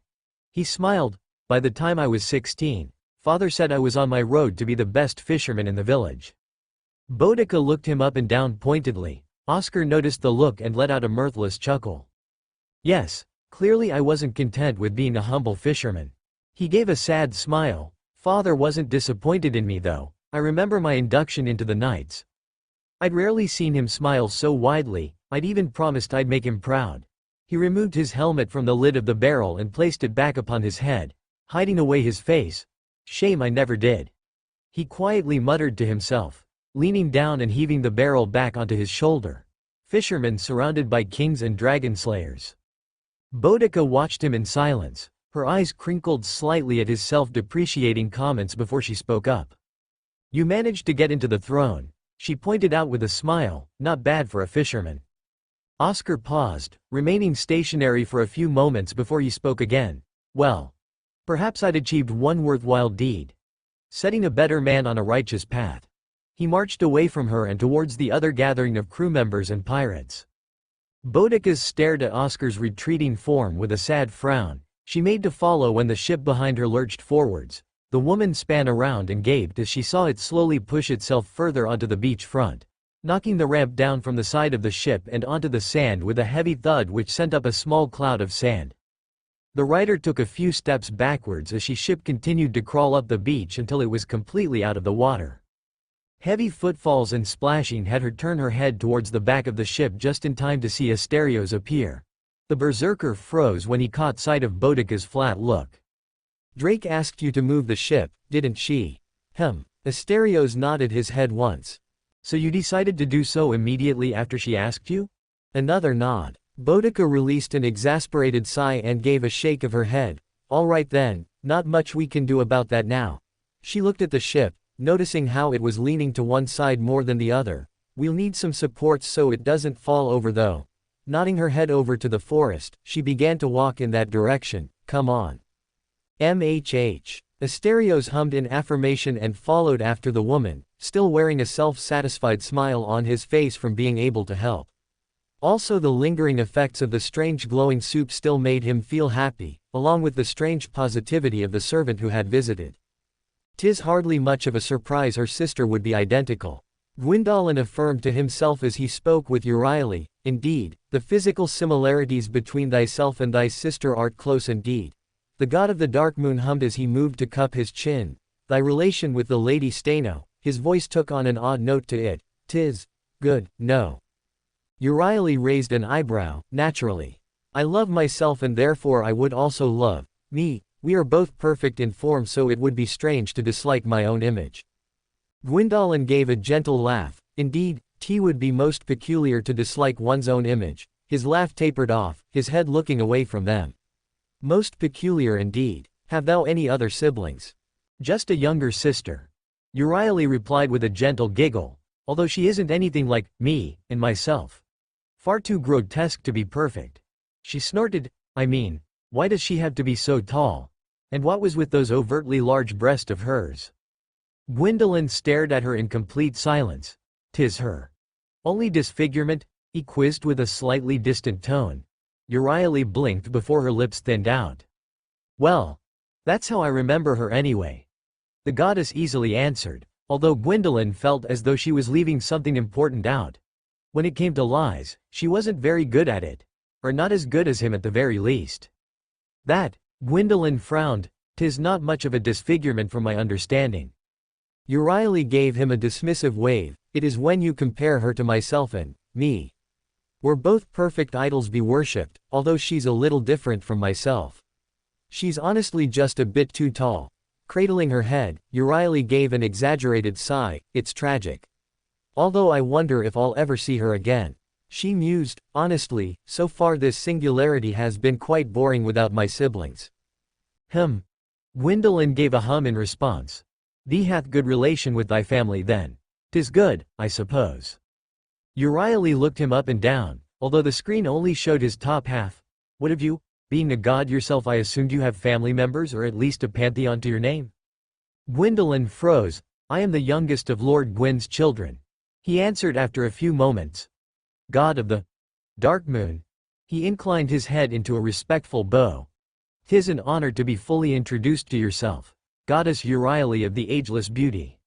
He smiled. By the time I was 16, Father said I was on my road to be the best fisherman in the village. Boudica looked him up and down pointedly. Oscar noticed the look and let out a mirthless chuckle. Yes, clearly I wasn't content with being a humble fisherman. He gave a sad smile. Father wasn't disappointed in me though. I remember my induction into the Knights. I'd rarely seen him smile so widely. I'd even promised I'd make him proud. He removed his helmet from the lid of the barrel and placed it back upon his head, hiding away his face. Shame I never did. He quietly muttered to himself, leaning down and heaving the barrel back onto his shoulder. Fishermen surrounded by kings and dragon slayers. Boudica watched him in silence, her eyes crinkled slightly at his self-depreciating comments before she spoke up. You managed to get into the throne, she pointed out with a smile, not bad for a fisherman. Oscar paused, remaining stationary for a few moments before he spoke again. Well, perhaps I'd achieved one worthwhile deed. Setting a better man on a righteous path. He marched away from her and towards the other gathering of crew members and pirates. Boudica stared at Oscar's retreating form with a sad frown. She made to follow when the ship behind her lurched forwards. The woman span around and gaped as she saw it slowly push itself further onto the beach front, knocking the ramp down from the side of the ship and onto the sand with a heavy thud which sent up a small cloud of sand. The rider took a few steps backwards as she ship continued to crawl up the beach until it was completely out of the water. Heavy footfalls and splashing had her turn her head towards the back of the ship just in time to see Asterios appear. The berserker froze when he caught sight of Boudica's flat look. Drake asked you to move the ship, didn't she? Asterios nodded his head once. So you decided to do so immediately after she asked you? Another nod. Boudica released an exasperated sigh and gave a shake of her head. All right then, not much we can do about that now. She looked at the ship, noticing how it was leaning to one side more than the other. We'll need some supports so it doesn't fall over though. Nodding her head over to the forest, she began to walk in that direction. Come on. MHH. Asterios hummed in affirmation and followed after the woman, still wearing a self-satisfied smile on his face from being able to help. Also the lingering effects of the strange glowing soup still made him feel happy, along with the strange positivity of the servant who had visited. 'Tis hardly much of a surprise her sister would be identical. Gwyndolin affirmed to himself as he spoke with Euryale. Indeed, the physical similarities between thyself and thy sister art close indeed. The god of the dark moon hummed as he moved to cup his chin. Thy relation with the lady Steno, his voice took on an odd note to it. 'Tis good, no. Euryale raised an eyebrow. Naturally. I love myself and therefore I would also love me. We are both perfect in form so it would be strange to dislike my own image. Gwyndolin gave a gentle laugh. Indeed, T would be most peculiar to dislike one's own image. His laugh tapered off, his head looking away from them. Most peculiar indeed. Have thou any other siblings? Just a younger sister. Euryale replied with a gentle giggle. Although she isn't anything like me and myself. Far too grotesque to be perfect. She snorted. I mean, why does she have to be so tall? And what was with those overtly large breasts of hers? Gwyndolin stared at her in complete silence. 'Tis her only disfigurement? He quizzed with a slightly distant tone. Euryale blinked before her lips thinned out. Well, that's how I remember her anyway. The goddess easily answered, although Gwyndolin felt as though she was leaving something important out. When it came to lies, she wasn't very good at it. Or not as good as him at the very least. That, Gwyndolin frowned, 'tis not much of a disfigurement from my understanding. Euryale gave him a dismissive wave. It is when you compare her to myself and me. We're both perfect idols be worshipped, although she's a little different from myself. She's honestly just a bit too tall. Cradling her head, Euryale gave an exaggerated sigh. It's tragic. Although I wonder if I'll ever see her again. She mused, honestly, so far this singularity has been quite boring without my siblings. Hum. Gwyndolin gave a hum in response. Thee hath good relation with thy family then. 'Tis good, I suppose. Euryale looked him up and down, although the screen only showed his top half. What of you? Being a god yourself, I assumed you have family members or at least a pantheon to your name. Gwyndolin froze. I am the youngest of Lord Gwyn's children, he answered after a few moments. God of the dark moon. He inclined his head into a respectful bow. 'Tis an honor to be fully introduced to yourself, goddess Euryale of the ageless beauty.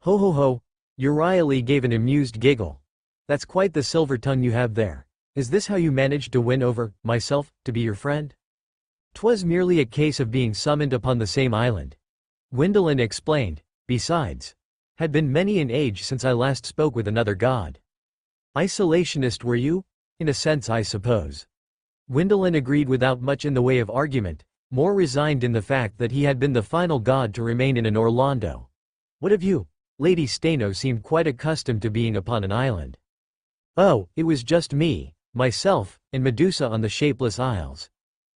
Ho ho ho, Euryale gave an amused giggle. That's quite the silver tongue you have there. Is this how you managed to win over myself to be your friend? 'Twas merely a case of being summoned upon the same island, Gwyndolin explained. Besides, had been many an age since I last spoke with another god. Isolationist were you? In a sense, I suppose. Gwyndolin agreed without much in the way of argument, more resigned in the fact that he had been the final god to remain in an Orlando. What of you? Lady Steno seemed quite accustomed to being upon an island. Oh, it was just me, myself, and Medusa on the shapeless isles.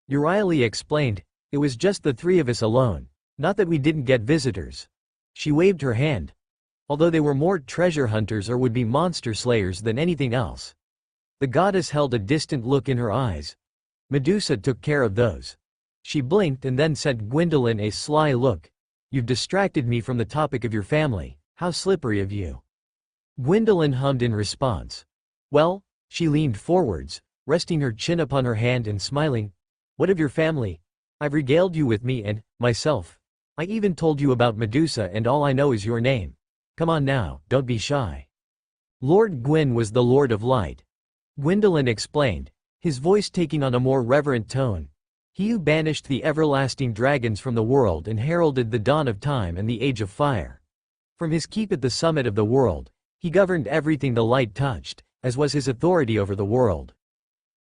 Euryale explained. It was just the three of us alone, not that we didn't get visitors. She waved her hand. Although they were more treasure hunters or would-be monster slayers than anything else. The goddess held a distant look in her eyes. Medusa took care of those. She blinked and then sent Gwyndolin a sly look. You've distracted me from the topic of your family, how slippery of you. Gwyndolin hummed in response. Well, she leaned forwards, resting her chin upon her hand and smiling. What of your family? I've regaled you with me and myself. I even told you about Medusa and all I know is your name. Come on now, don't be shy. Lord Gwyn was the Lord of Light. Gwyndolin explained, his voice taking on a more reverent tone. He who banished the everlasting dragons from the world and heralded the dawn of time and the age of fire. From his keep at the summit of the world, he governed everything the light touched, as was his authority over the world.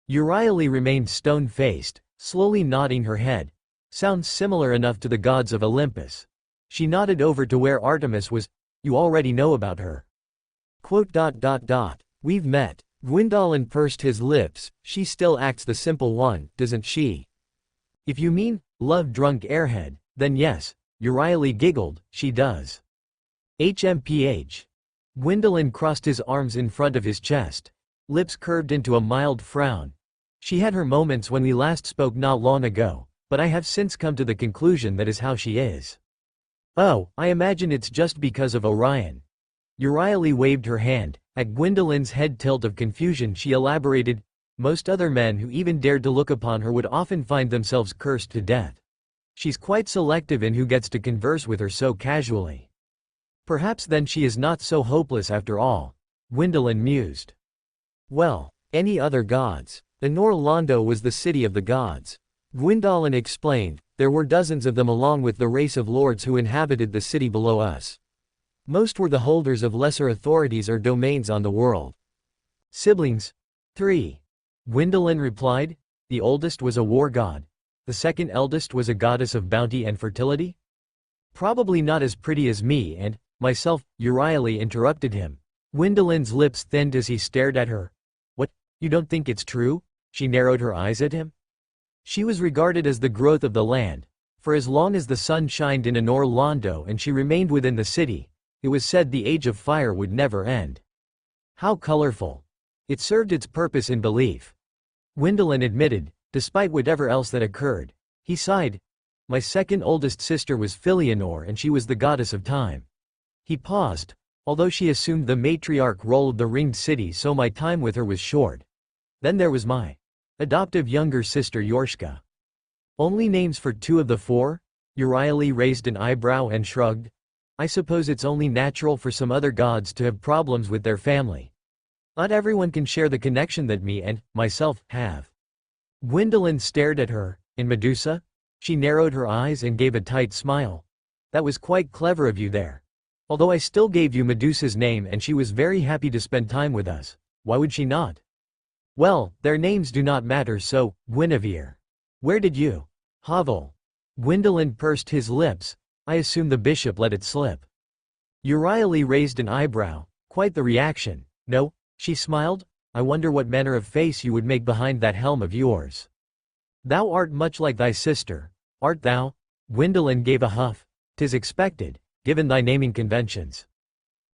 Euryale remained stone-faced, slowly nodding her head. Sounds similar enough to the gods of Olympus. She nodded over to where Artemis was. You already know about her. We've met. Gwyndolin pursed his lips. She still acts the simple one, doesn't she? If you mean, love-drunk airhead, then yes, Euryale giggled, she does. HMPH. Gwyndolin crossed his arms in front of his chest. Lips curved into a mild frown. She had her moments when we last spoke not long ago, but I have since come to the conclusion that is how she is. Oh, I imagine it's just because of Orion. Euryale waved her hand. At Gwendolin's head tilt of confusion she elaborated, most other men who even dared to look upon her would often find themselves cursed to death. She's quite selective in who gets to converse with her so casually. Perhaps then she is not so hopeless after all, Gwyndolin mused. Well, any other gods. Orlando was the city of the gods. Gwyndolin explained, there were dozens of them along with the race of lords who inhabited the city below us. Most were the holders of lesser authorities or domains on the world. Siblings? 3. Gwyndolin replied, the oldest was a war god. The second eldest was a goddess of bounty and fertility? Probably not as pretty as me and myself, Euryale interrupted him. Gwendolin's lips thinned as he stared at her. What, you don't think it's true? She narrowed her eyes at him. She was regarded as the growth of the land. For as long as the sun shined in Orlando and she remained within the city, it was said the age of fire would never end. How colorful. It served its purpose in belief. Gwyndolin admitted, despite whatever else that occurred. He sighed. My second oldest sister was Philionor and she was the goddess of time. He paused. Although she assumed the matriarch role of the ringed city, so my time with her was short. Then there was my adoptive younger sister Yorshka. Only names for 2 of the 4? Euryale raised an eyebrow and shrugged. I suppose it's only natural for some other gods to have problems with their family. Not everyone can share the connection that me and myself have. Gwyndolin stared at her. In Medusa? She narrowed her eyes and gave a tight smile. That was quite clever of you there. Although I still gave you Medusa's name and she was very happy to spend time with us. Why would she not? Well, their names do not matter, so, Guinevere. Where did you? Hovel. Gwyndolin pursed his lips. I assume the bishop let it slip. Euryale raised an eyebrow. Quite the reaction. No, she smiled. I wonder what manner of face you would make behind that helm of yours. Thou art much like thy sister. Art thou? Gwyndolin gave a huff. 'Tis expected, given thy naming conventions.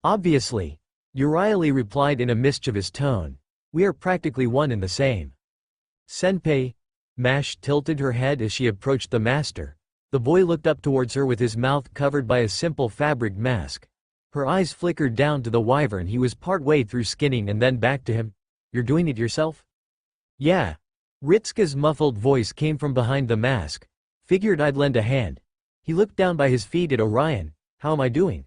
Obviously, Euryale replied in a mischievous tone. We are practically one and the same. Senpai. Mash tilted her head as she approached the master. The boy looked up towards her with his mouth covered by a simple fabric mask. Her eyes flickered down to the wyvern he was part way through skinning and then back to him. You're doing it yourself? Yeah. Ritska's muffled voice came from behind the mask. Figured I'd lend a hand. He looked down by his feet at Orion. How am I doing?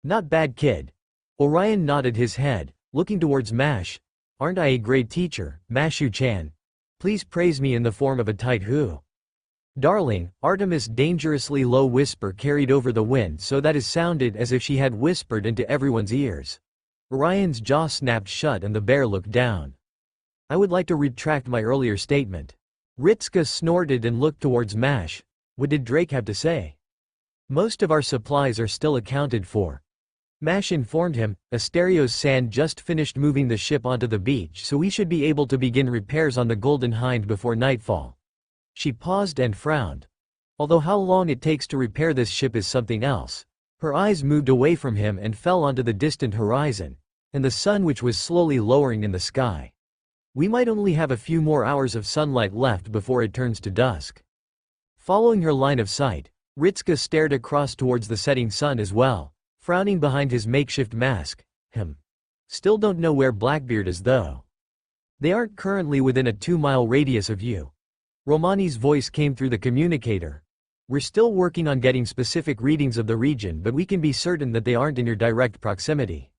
Not bad, kid. Orion nodded his head, looking towards Mash. Aren't I a great teacher, Mashu-chan? Please praise me in the form of a tight who. Darling, Artemis' dangerously low whisper carried over the wind so that it sounded as if she had whispered into everyone's ears. Orion's jaw snapped shut and the bear looked down. I would like to retract my earlier statement. Ritska snorted and looked towards Mash. What did Drake have to say? Most of our supplies are still accounted for. Mash informed him. Asterios-san just finished moving the ship onto the beach, so we should be able to begin repairs on the Golden Hind before nightfall. She paused and frowned. Although how long it takes to repair this ship is something else. Her eyes moved away from him and fell onto the distant horizon, and the sun which was slowly lowering in the sky. We might only have a few more hours of sunlight left before it turns to dusk. Following her line of sight, Ritska stared across towards the setting sun as well, frowning behind his makeshift mask. Still don't know where Blackbeard is though. They aren't currently within a 2-mile radius of you. Romani's voice came through the communicator. We're still working on getting specific readings of the region, but we can be certain that they aren't in your direct proximity.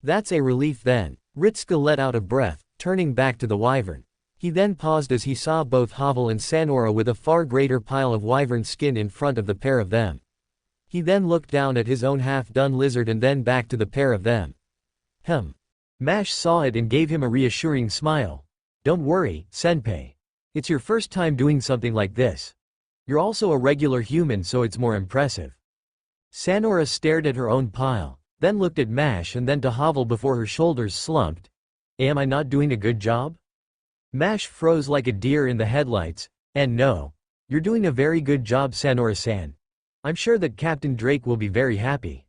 That's a relief then. Ritska let out a breath, turning back to the wyvern. He then paused as he saw both Havel and Sanora with a far greater pile of wyvern skin in front of the pair of them. He then looked down at his own half-done lizard and then back to the pair of them. Mash saw it and gave him a reassuring smile. Don't worry, senpai. It's your first time doing something like this. You're also a regular human, so it's more impressive. Sanora stared at her own pile, then looked at Mash and then to Havel before her shoulders slumped. Am I not doing a good job? Mash froze like a deer in the headlights. And no. You're doing a very good job, Sanora-san. I'm sure that Captain Drake will be very happy.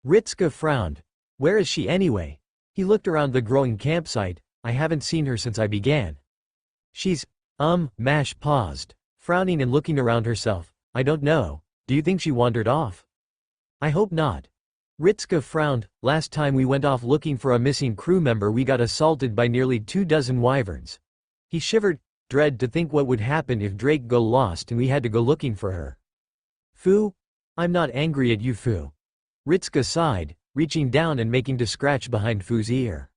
Ritska frowned. Where is she anyway? He looked around the growing campsite. I haven't seen her since I began. She's, Mash paused, frowning and looking around herself. I don't know. Do you think she wandered off? I hope not. Ritska frowned. Last time we went off looking for a missing crew member, we got assaulted by nearly 24 wyverns. He shivered, dread to think what would happen if Drake go lost and we had to go looking for her. Fu? I'm not angry at you, Fu. Ritska sighed, reaching down and making to scratch behind Fu's ear.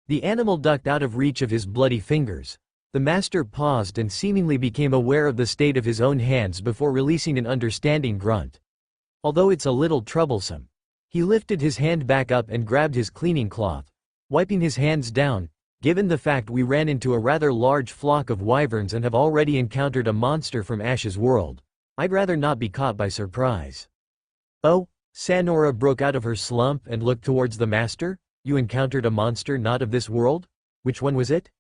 The animal ducked out of reach of his bloody fingers. The master paused and seemingly became aware of the state of his own hands before releasing an understanding grunt. Although it's a little troublesome. He lifted his hand back up and grabbed his cleaning cloth, wiping his hands down. Given the fact we ran into a rather large flock of wyverns and have already encountered a monster from Ash's world, I'd rather not be caught by surprise. Oh, Sanora broke out of her slump and looked towards the master. You encountered a monster not of this world? Which one was it?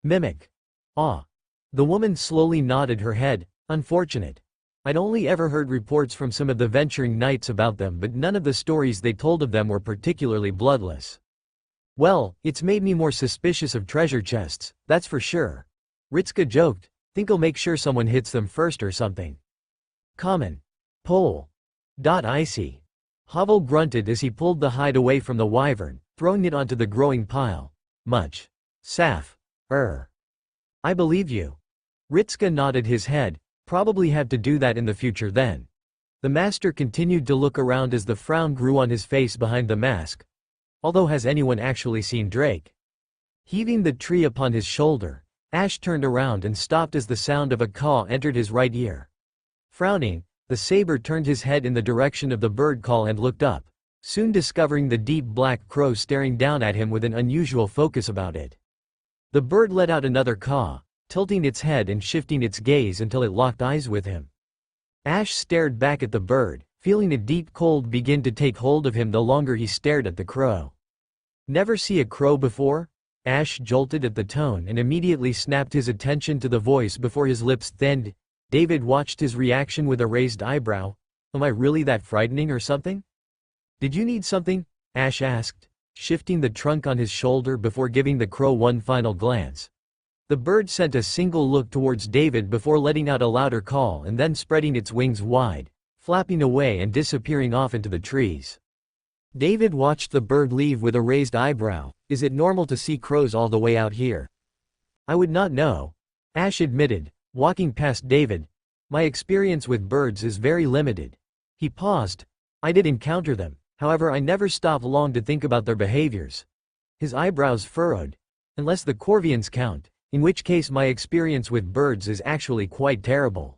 Mimic. Ah. The woman slowly nodded her head. Unfortunate. I'd only ever heard reports from some of the venturing knights about them, but none of the stories they told of them were particularly bloodless. Well, it's made me more suspicious of treasure chests, that's for sure. Ritska joked. Think I'll make sure someone hits them first or something. Common. Pole. Icy. Havel grunted as he pulled the hide away from the wyvern, throwing it onto the growing pile. Much. Saf. I believe you. Ritska nodded his head. Probably have to do that in the future then. The master continued to look around as the frown grew on his face behind the mask. Although has anyone actually seen Drake? Heaving the tree upon his shoulder, Ash turned around and stopped as the sound of a caw entered his right ear. Frowning, the saber turned his head in the direction of the bird call and looked up, soon discovering the deep black crow staring down at him with an unusual focus about it. The bird let out another caw, tilting its head and shifting its gaze until it locked eyes with him. Ash stared back at the bird, feeling a deep cold begin to take hold of him the longer he stared at the crow. Never see a crow before? Ash jolted at the tone and immediately snapped his attention to the voice before his lips thinned. David watched his reaction with a raised eyebrow. Am I really that frightening or something? Did you need something? Ash asked, shifting the trunk on his shoulder before giving the crow one final glance. The bird sent a single look towards David before letting out a louder call and then spreading its wings wide, flapping away and disappearing off into the trees. David watched the bird leave with a raised eyebrow. Is it normal to see crows all the way out here? I would not know, Ash admitted, walking past David. My experience with birds is very limited. He paused. I did encounter them, however I never stopped long to think about their behaviors. His eyebrows furrowed. Unless the Corvians count, in which case my experience with birds is actually quite terrible.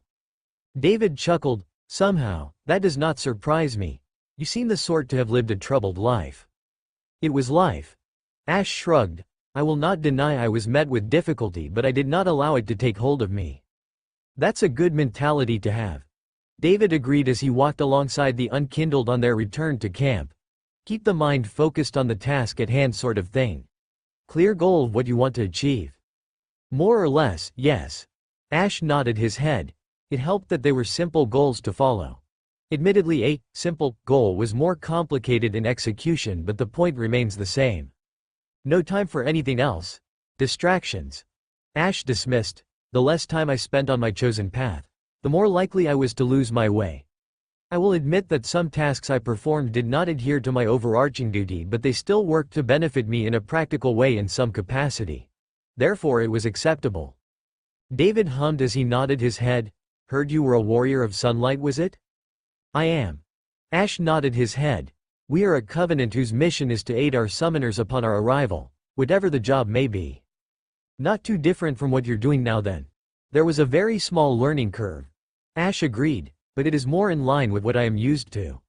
David chuckled. Somehow, that does not surprise me. You seem the sort to have lived a troubled life. It was life. Ash shrugged. I will not deny I was met with difficulty, but I did not allow it to take hold of me. That's a good mentality to have. David agreed as he walked alongside the unkindled on their return to camp. Keep the mind focused on the task at hand sort of thing. Clear goal of what you want to achieve. More or less, yes. Ash nodded his head. It helped that they were simple goals to follow. Admittedly, a simple goal was more complicated in execution, but the point remains the same. No time for anything else. Distractions. Ash dismissed. The less time I spent on my chosen path, the more likely I was to lose my way. I will admit that some tasks I performed did not adhere to my overarching duty, but they still worked to benefit me in a practical way in some capacity. Therefore it was acceptable. David hummed as he nodded his head. Heard you were a warrior of sunlight, was it? I am. Ash nodded his head. We are a covenant whose mission is to aid our summoners upon our arrival, whatever the job may be. Not too different from what you're doing now then. There was a very small learning curve. Ash agreed, but it is more in line with what I am used to.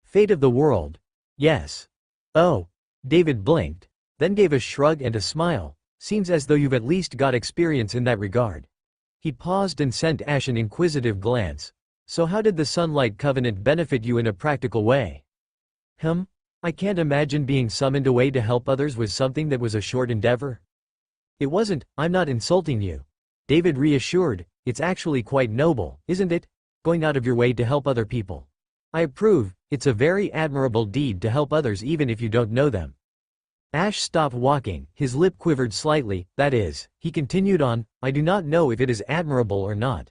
Fate of the world. Yes. Oh. David blinked, then gave a shrug and a smile. Seems as though you've at least got experience in that regard. He paused and sent Ash an inquisitive glance. So how did the Sunlight Covenant benefit you in a practical way? I can't imagine being summoned away to help others was something that was a short endeavor. It wasn't. I'm not insulting you. David reassured. It's actually quite noble, isn't it? Going out of your way to help other people. I approve. It's a very admirable deed to help others even if you don't know them. Ash stopped walking, his lip quivered slightly. That is, he continued on, I do not know if it is admirable or not.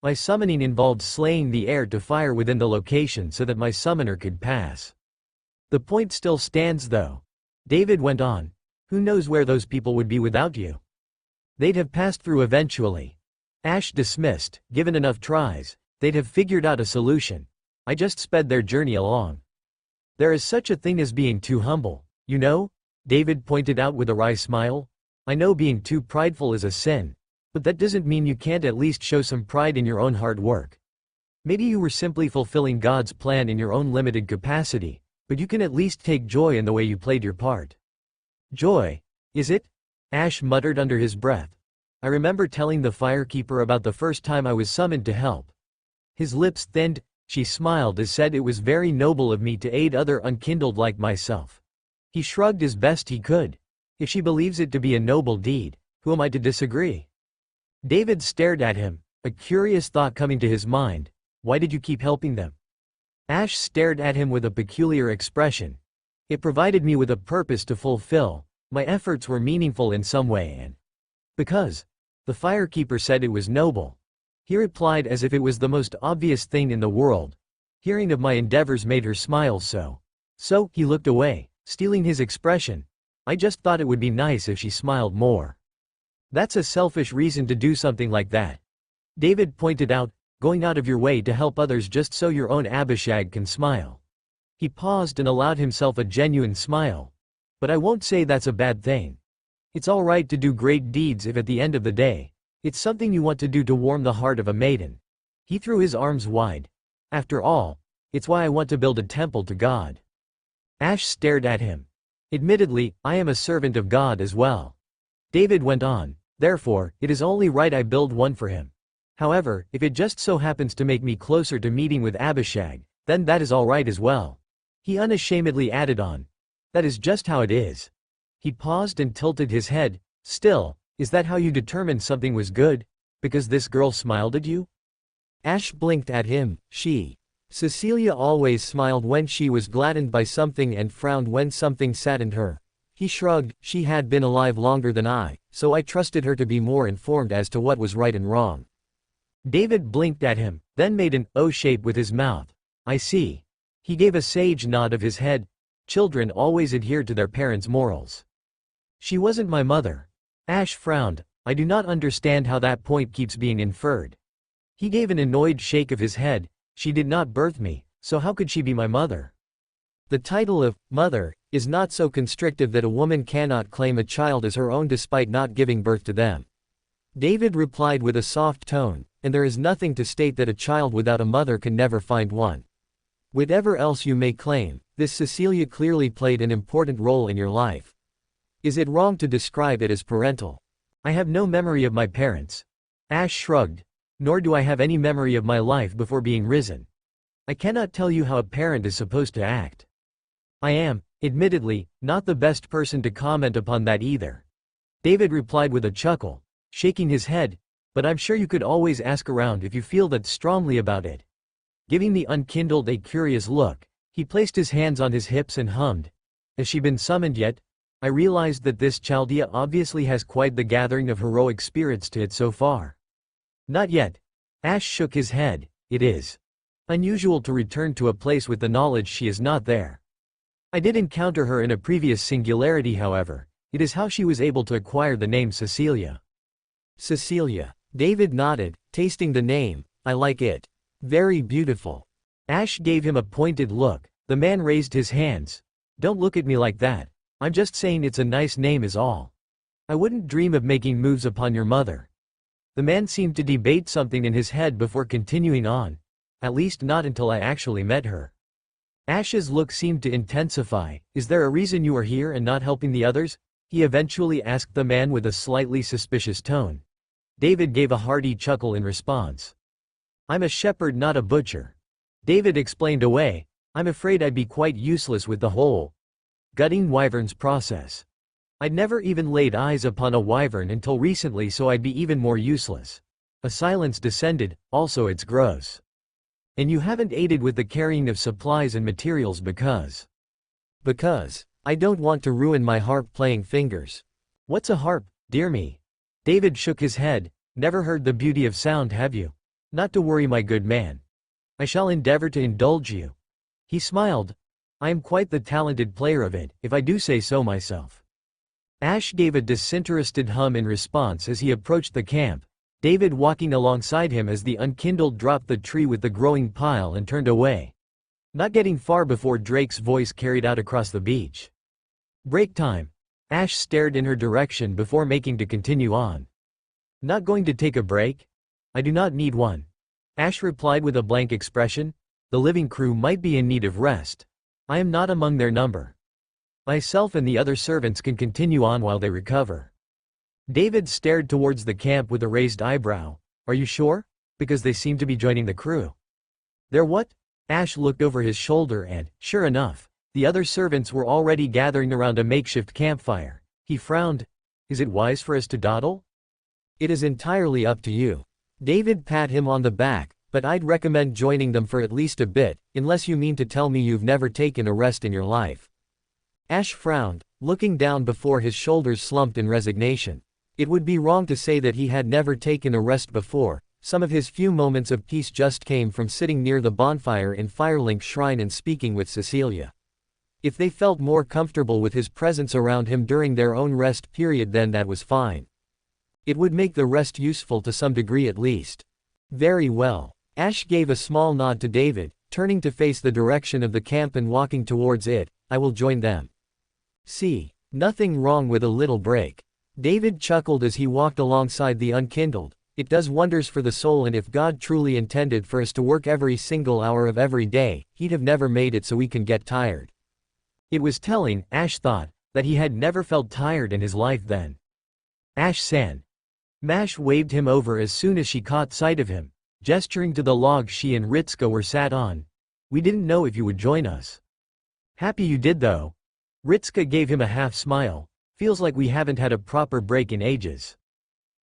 My summoning involved slaying the heir to fire within the location so that my summoner could pass. The point still stands though. David went on. Who knows where those people would be without you? They'd have passed through eventually. Ash dismissed. Given enough tries, they'd have figured out a solution. I just sped their journey along. There is such a thing as being too humble, you know? David pointed out with a wry smile. I know being too prideful is a sin. But that doesn't mean you can't at least show some pride in your own hard work. Maybe you were simply fulfilling God's plan in your own limited capacity, but you can at least take joy in the way you played your part. Joy, is it? Ash muttered under his breath. I remember telling the firekeeper about the first time I was summoned to help. His lips thinned. She smiled as said it was very noble of me to aid other unkindled like myself. He shrugged as best he could. If she believes it to be a noble deed, who am I to disagree? David stared at him, a curious thought coming to his mind. Why did you keep helping them? Ash stared at him with a peculiar expression. It provided me with a purpose to fulfill. My efforts were meaningful in some way and because the firekeeper said it was noble. He replied as if it was the most obvious thing in the world. Hearing of my endeavors made her smile so. So, he looked away, stealing his expression. I just thought it would be nice if she smiled more. That's a selfish reason to do something like that. David pointed out, going out of your way to help others just so your own Abishag can smile. He paused and allowed himself a genuine smile. But I won't say that's a bad thing. It's all right to do great deeds if at the end of the day, it's something you want to do to warm the heart of a maiden. He threw his arms wide. After all, it's why I want to build a temple to God. Ash stared at him. Admittedly, I am a servant of God as well. David went on. Therefore, it is only right I build one for him. However, if it just so happens to make me closer to meeting with Abishag, then that is all right as well. He unashamedly added on. That is just how it is. He paused and tilted his head. Still, is that how you determined something was good? Because this girl smiled at you? Ash blinked at him. Cecilia always smiled when she was gladdened by something and frowned when something saddened her. He shrugged. She had been alive longer than I, so I trusted her to be more informed as to what was right and wrong. David blinked at him, then made an O shape with his mouth. I see. He gave a sage nod of his head. Children always adhere to their parents' morals. She wasn't my mother. Ash frowned. I do not understand how that point keeps being inferred. He gave an annoyed shake of his head. She did not birth me, so how could she be my mother? The title of mother is not so constrictive that a woman cannot claim a child as her own despite not giving birth to them. David replied with a soft tone, and there is nothing to state that a child without a mother can never find one. Whatever else you may claim, this Cecilia clearly played an important role in your life. Is it wrong to describe it as parental? I have no memory of my parents. Ash shrugged. Nor do I have any memory of my life before being risen. I cannot tell you how a parent is supposed to act. I am, admittedly, not the best person to comment upon that either. David replied with a chuckle, shaking his head, but I'm sure you could always ask around if you feel that strongly about it. Giving the unkindled a curious look, he placed his hands on his hips and hummed. Has she been summoned yet? I realized that this Chaldea obviously has quite the gathering of heroic spirits to it so far. Not yet. Ash shook his head. It is unusual to return to a place with the knowledge she is not there. I did encounter her in a previous singularity, however. It is how she was able to acquire the name Cecilia. Cecilia. David nodded, tasting the name. I like it. Very beautiful. Ash gave him a pointed look. The man raised his hands. Don't look at me like that. I'm just saying it's a nice name is all. I wouldn't dream of making moves upon your mother. The man seemed to debate something in his head before continuing on. At least not until I actually met her. Ash's look seemed to intensify. Is there a reason you are here and not helping the others? He eventually asked the man with a slightly suspicious tone. David gave a hearty chuckle in response. I'm a shepherd, not a butcher. David explained away. I'm afraid I'd be quite useless with the whole gutting wyverns process. I'd never even laid eyes upon a wyvern until recently, so I'd be even more useless. A silence descended. Also, it's gross. And you haven't aided with the carrying of supplies and materials because I don't want to ruin my harp playing fingers. What's a harp, dear me? David shook his head. Never heard the beauty of sound, have you? Not to worry, my good man. I shall endeavor to indulge you. He smiled. I am quite the talented player of it, if I do say so myself. Ash gave a disinterested hum in response as he approached the camp, David walking alongside him as the unkindled dropped the tree with the growing pile and turned away. Not getting far before Drake's voice carried out across the beach. Break time. Ash stared in her direction before making to continue on. Not going to take a break? I do not need one. Ash replied with a blank expression. The living crew might be in need of rest. I am not among their number. Myself and the other servants can continue on while they recover. David stared towards the camp with a raised eyebrow. Are you sure? Because they seem to be joining the crew. They're what? Ash looked over his shoulder and, sure enough, the other servants were already gathering around a makeshift campfire. He frowned. Is it wise for us to dawdle? It is entirely up to you. David pat him on the back, but I'd recommend joining them for at least a bit, unless you mean to tell me you've never taken a rest in your life. Ash frowned, looking down before his shoulders slumped in resignation. It would be wrong to say that he had never taken a rest before. Some of his few moments of peace just came from sitting near the bonfire in Firelink's shrine and speaking with Cecilia. If they felt more comfortable with his presence around him during their own rest period, then that was fine. It would make the rest useful to some degree at least. Very well. Ash gave a small nod to David, turning to face the direction of the camp and walking towards it. I will join them. See, nothing wrong with a little break. David chuckled as he walked alongside the unkindled. It does wonders for the soul, and if God truly intended for us to work every single hour of every day, he'd have never made it so we can get tired. It was telling, Ash thought, that he had never felt tired in his life then. Ash-san. Mash waved him over as soon as she caught sight of him, gesturing to the log she and Ritsuka were sat on. We didn't know if you would join us. Happy you did though. Ritsuka gave him a half smile. Feels like we haven't had a proper break in ages.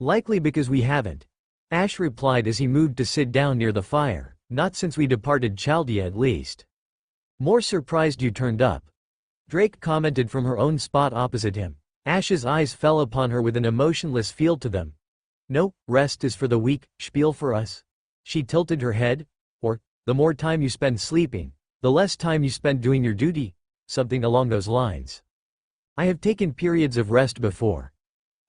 Likely because we haven't. Ash replied as he moved to sit down near the fire. Not since we departed Chaldea at least. More surprised you turned up. Drake commented from her own spot opposite him. Ash's eyes fell upon her with an emotionless feel to them. No, rest is for the weak, spiel for us. She tilted her head. Or, the more time you spend sleeping, the less time you spend doing your duty. Something along those lines. I have taken periods of rest before.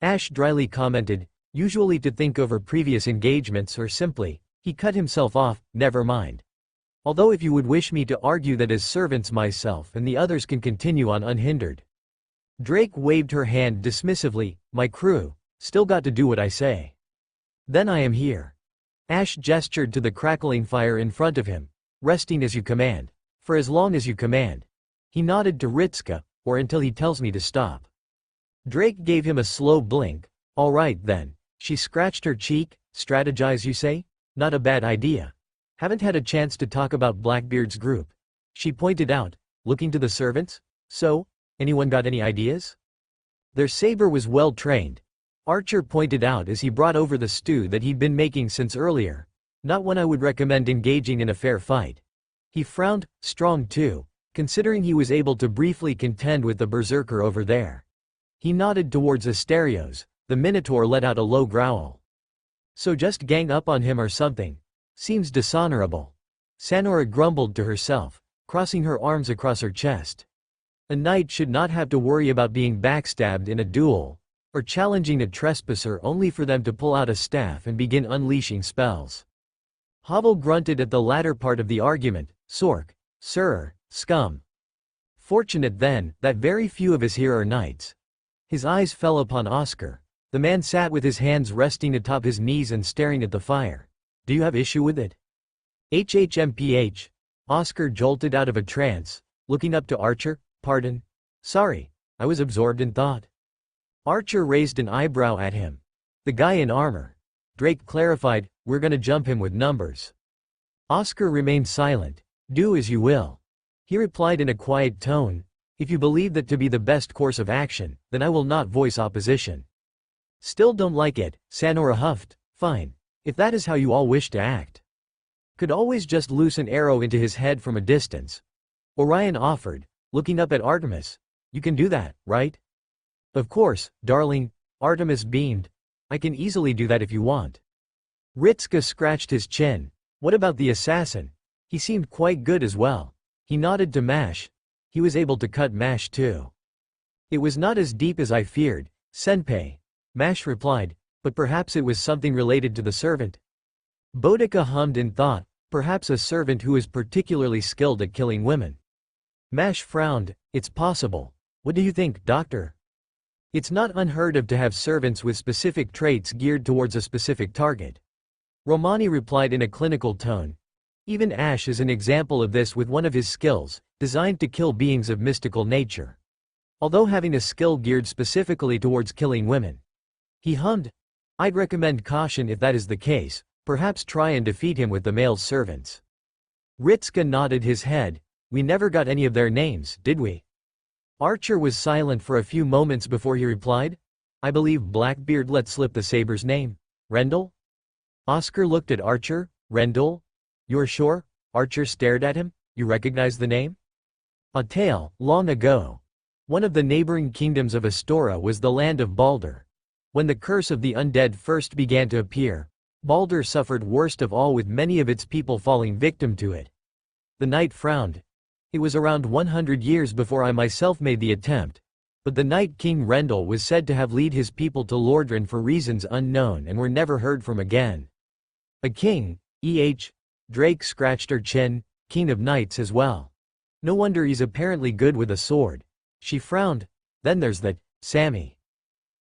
Ash dryly commented, usually to think over previous engagements or simply, he cut himself off, never mind. Although if you would wish me to argue that as servants myself and the others can continue on unhindered. Drake waved her hand dismissively, my crew, still got to do what I say. Then I am here. Ash gestured to the crackling fire in front of him, resting as you command, for as long as you command. He nodded to Ritska, or until he tells me to stop. Drake gave him a slow blink. All right then. She scratched her cheek. Strategize you say? Not a bad idea. Haven't had a chance to talk about Blackbeard's group. She pointed out, looking to the servants. So, anyone got any ideas? Their saber was well trained. Archer pointed out as he brought over the stew that he'd been making since earlier. Not one I would recommend engaging in a fair fight. He frowned, strong too, considering he was able to briefly contend with the berserker over there. He nodded towards Asterios. The Minotaur let out a low growl. So just gang up on him or something. Seems dishonorable. Sanora grumbled to herself, crossing her arms across her chest. A knight should not have to worry about being backstabbed in a duel, or challenging a trespasser only for them to pull out a staff and begin unleashing spells. Hobble grunted at the latter part of the argument. Sork, sir, scum. Fortunate then, that very few of us here are knights. His eyes fell upon Oscar. The man sat with his hands resting atop his knees and staring at the fire. Do you have issue with it? HHMPH. Oscar jolted out of a trance, looking up to Archer. Pardon? Sorry, I was absorbed in thought. Archer raised an eyebrow at him. The guy in armor. Drake clarified, we're gonna jump him with numbers. Oscar remained silent. Do as you will. He replied in a quiet tone. If you believe that to be the best course of action, then I will not voice opposition. Still don't like it, Sanora huffed. Fine. If that is how you all wish to act. Could always just loose an arrow into his head from a distance. Orion offered, looking up at Artemis. You can do that, right? Of course, darling, Artemis beamed. I can easily do that if you want. Ritska scratched his chin. What about the assassin? He seemed quite good as well. He nodded to Mash. He was able to cut Mash too. It was not as deep as I feared, Senpei. Mash replied, but perhaps it was something related to the servant. Boudica hummed in thought, perhaps a servant who is particularly skilled at killing women. Mash frowned, it's possible. What do you think, doctor? It's not unheard of to have servants with specific traits geared towards a specific target. Romani replied in a clinical tone. Even Ash is an example of this with one of his skills, designed to kill beings of mystical nature. Although having a skill geared specifically towards killing women. He hummed. I'd recommend caution if that is the case, perhaps try and defeat him with the male servants. Ritska nodded his head. We never got any of their names, did we? Archer was silent for a few moments before he replied. I believe Blackbeard let slip the saber's name. Rendell? Oscar looked at Archer. Rendell? You're sure? Archer stared at him. You recognize the name? A tale, long ago. One of the neighboring kingdoms of Astora was the land of Balder. When the curse of the undead first began to appear, Balder suffered worst of all with many of its people falling victim to it. The knight frowned. It was around 100 years before I myself made the attempt, but the Night King Rendell was said to have led his people to Lordran for reasons unknown and were never heard from again. A king, Drake scratched her chin, king of knights as well. No wonder he's apparently good with a sword. She frowned. Then there's that, Sammy.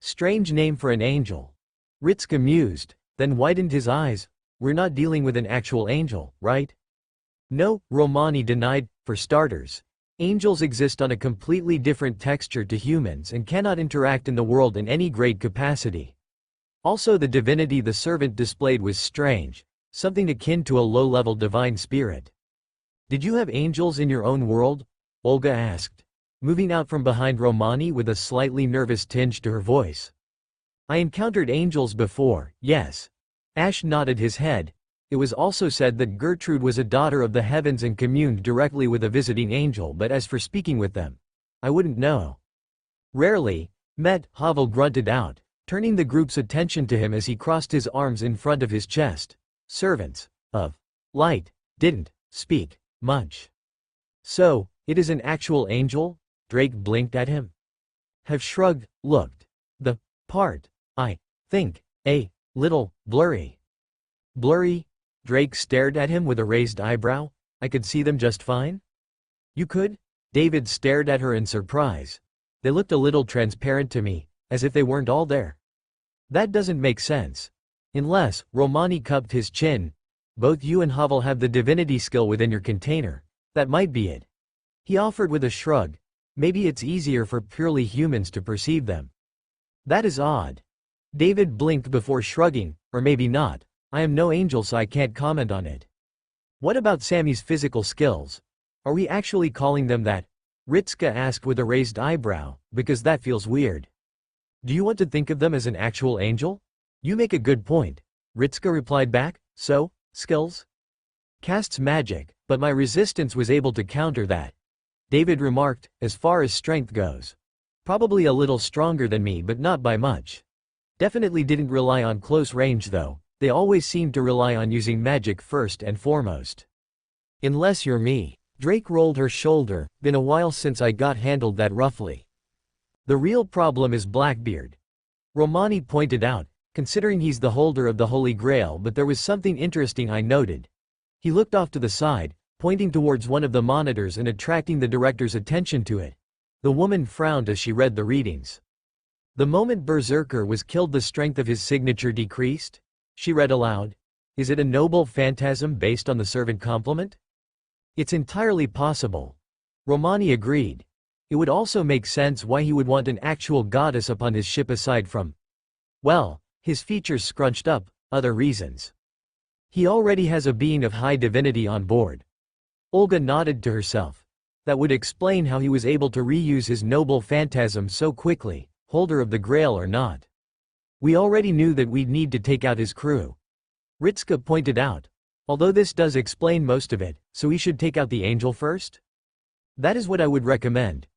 Strange name for an angel. Ritska mused, then widened his eyes. We're not dealing with an actual angel, right? No, Romani denied. For starters, angels exist on a completely different texture to humans and cannot interact in the world in any great capacity. Also, the divinity the servant displayed was strange, something akin to a low-level divine spirit. Did you have angels in your own world? Olga asked, moving out from behind Romani with a slightly nervous tinge to her voice. I encountered angels before, yes. Ash nodded his head. It was also said that Gertrude was a daughter of the heavens and communed directly with a visiting angel, but as for speaking with them, I wouldn't know. Rarely met, Havel grunted out, turning the group's attention to him as he crossed his arms in front of his chest. Servants of light didn't speak much. So, it is an actual angel? Drake blinked at him. Have shrugged, looked. The part, I think, a little blurry. Blurry? Drake stared at him with a raised eyebrow. I could see them just fine? You could? David stared at her in surprise. They looked a little transparent to me, as if they weren't all there. That doesn't make sense. Unless, Romani cupped his chin. Both you and Havel have the divinity skill within your container. That might be it. He offered with a shrug. Maybe it's easier for purely humans to perceive them. That is odd. David blinked before shrugging, or maybe not. I am no angel, so I can't comment on it. What about Sammy's physical skills? Are we actually calling them that? Ritska asked with a raised eyebrow, because that feels weird. Do you want to think of them as an actual angel? You make a good point. Ritska replied back. So, skills? Casts magic, but my resistance was able to counter that. David remarked, as far as strength goes. Probably a little stronger than me, but not by much. Definitely didn't rely on close range though. They always seemed to rely on using magic first and foremost. Unless you're me. Drake rolled her shoulder. Been a while since I got handled that roughly. The real problem is Blackbeard. Romani pointed out, considering he's the holder of the Holy Grail, but there was something interesting I noted. He looked off to the side, pointing towards one of the monitors and attracting the director's attention to it. The woman frowned as she read the readings. The moment Berserker was killed, the strength of his signature decreased. She read aloud. Is it a noble phantasm based on the servant complement? It's entirely possible. Romani agreed. It would also make sense why he would want an actual goddess upon his ship aside from, well, his features scrunched up, other reasons. He already has a being of high divinity on board. Olga nodded to herself. That would explain how he was able to reuse his noble phantasm so quickly, holder of the Grail or not. We already knew that we'd need to take out his crew. Ritska pointed out. Although this does explain most of it, so we should take out the angel first? That is what I would recommend.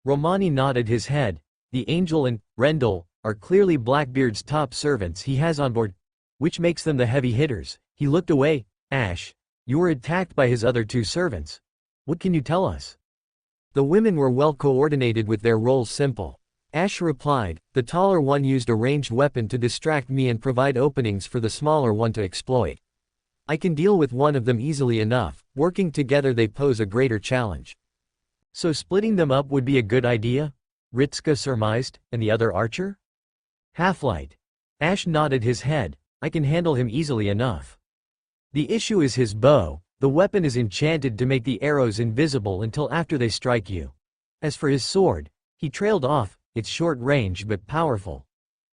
Romani nodded his head. The angel and Rendell are clearly Blackbeard's top servants he has on board, which makes them the heavy hitters. He looked away. Ash, you were attacked by his other two servants. What can you tell us? The women were well coordinated with their roles. Simple. Ash replied. The taller one used a ranged weapon to distract me and provide openings for the smaller one to exploit. I can deal with one of them easily enough. Working together they pose a greater challenge. So splitting them up would be a good idea? Ritska surmised. And the other archer? Halflight. Ash nodded his head. I can handle him easily enough. The issue is his bow. The weapon is enchanted to make the arrows invisible until after they strike you. As for his sword, he trailed off. It's short range but powerful.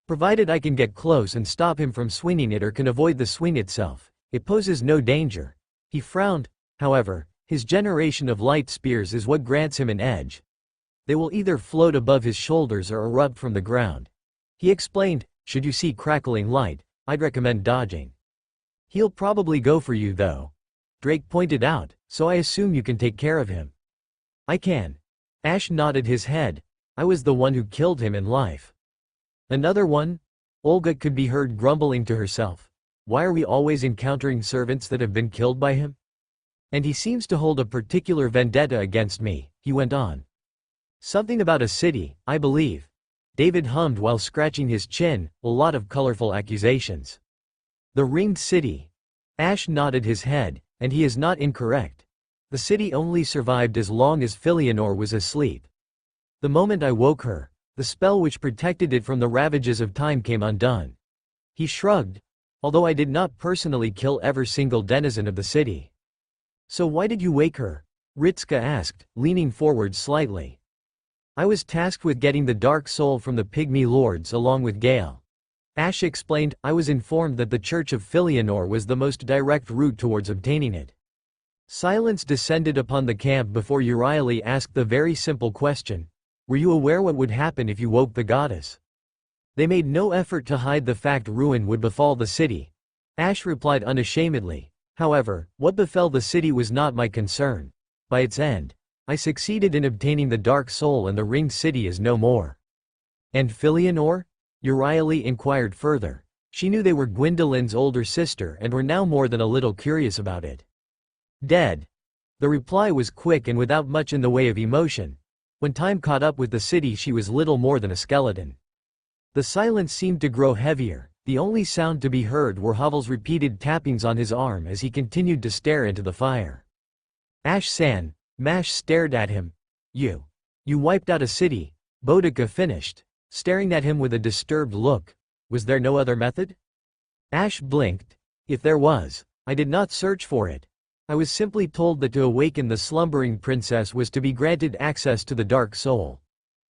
Provided I can get close and stop him from swinging it or can avoid the swing itself, it poses no danger. He frowned. However, his generation of light spears is what grants him an edge. They will either float above his shoulders or erupt from the ground. He explained, should you see crackling light, I'd recommend dodging. He'll probably go for you though. Drake pointed out, so I assume you can take care of him. I can. Ash nodded his head. I was the one who killed him in life. Another one? Olga could be heard grumbling to herself. Why are we always encountering servants that have been killed by him? And he seems to hold a particular vendetta against me, he went on. Something about a city, I believe. David hummed while scratching his chin, a lot of colorful accusations. The ringed city. Ash nodded his head, and he is not incorrect. The city only survived as long as Philionor was asleep. The moment I woke her, the spell which protected it from the ravages of time came undone. He shrugged. Although I did not personally kill every single denizen of the city. So why did you wake her? Ritska asked, leaning forward slightly. I was tasked with getting the dark soul from the pygmy lords along with Gale. Ash explained. I was informed that the Church of Philionor was the most direct route towards obtaining it. Silence descended upon the camp before Euryale asked the very simple question. Were you aware what would happen if you woke the goddess? They made no effort to hide the fact ruin would befall the city. Ash replied unashamedly. However, what befell the city was not my concern. By its end, I succeeded in obtaining the Dark Soul and the Ringed City is no more. And Philionor? Euryale inquired further. She knew they were Gwendolyn's older sister and were now more than a little curious about it. Dead. The reply was quick and without much in the way of emotion. When time caught up with the city she was little more than a skeleton. The silence seemed to grow heavier. The only sound to be heard were Havel's repeated tappings on his arm as he continued to stare into the fire. Ash-san, Mash stared at him. You wiped out a city, Boudica finished, staring at him with a disturbed look. Was there no other method? Ash blinked. If there was, I did not search for it. I was simply told that to awaken the slumbering princess was to be granted access to the Dark Soul.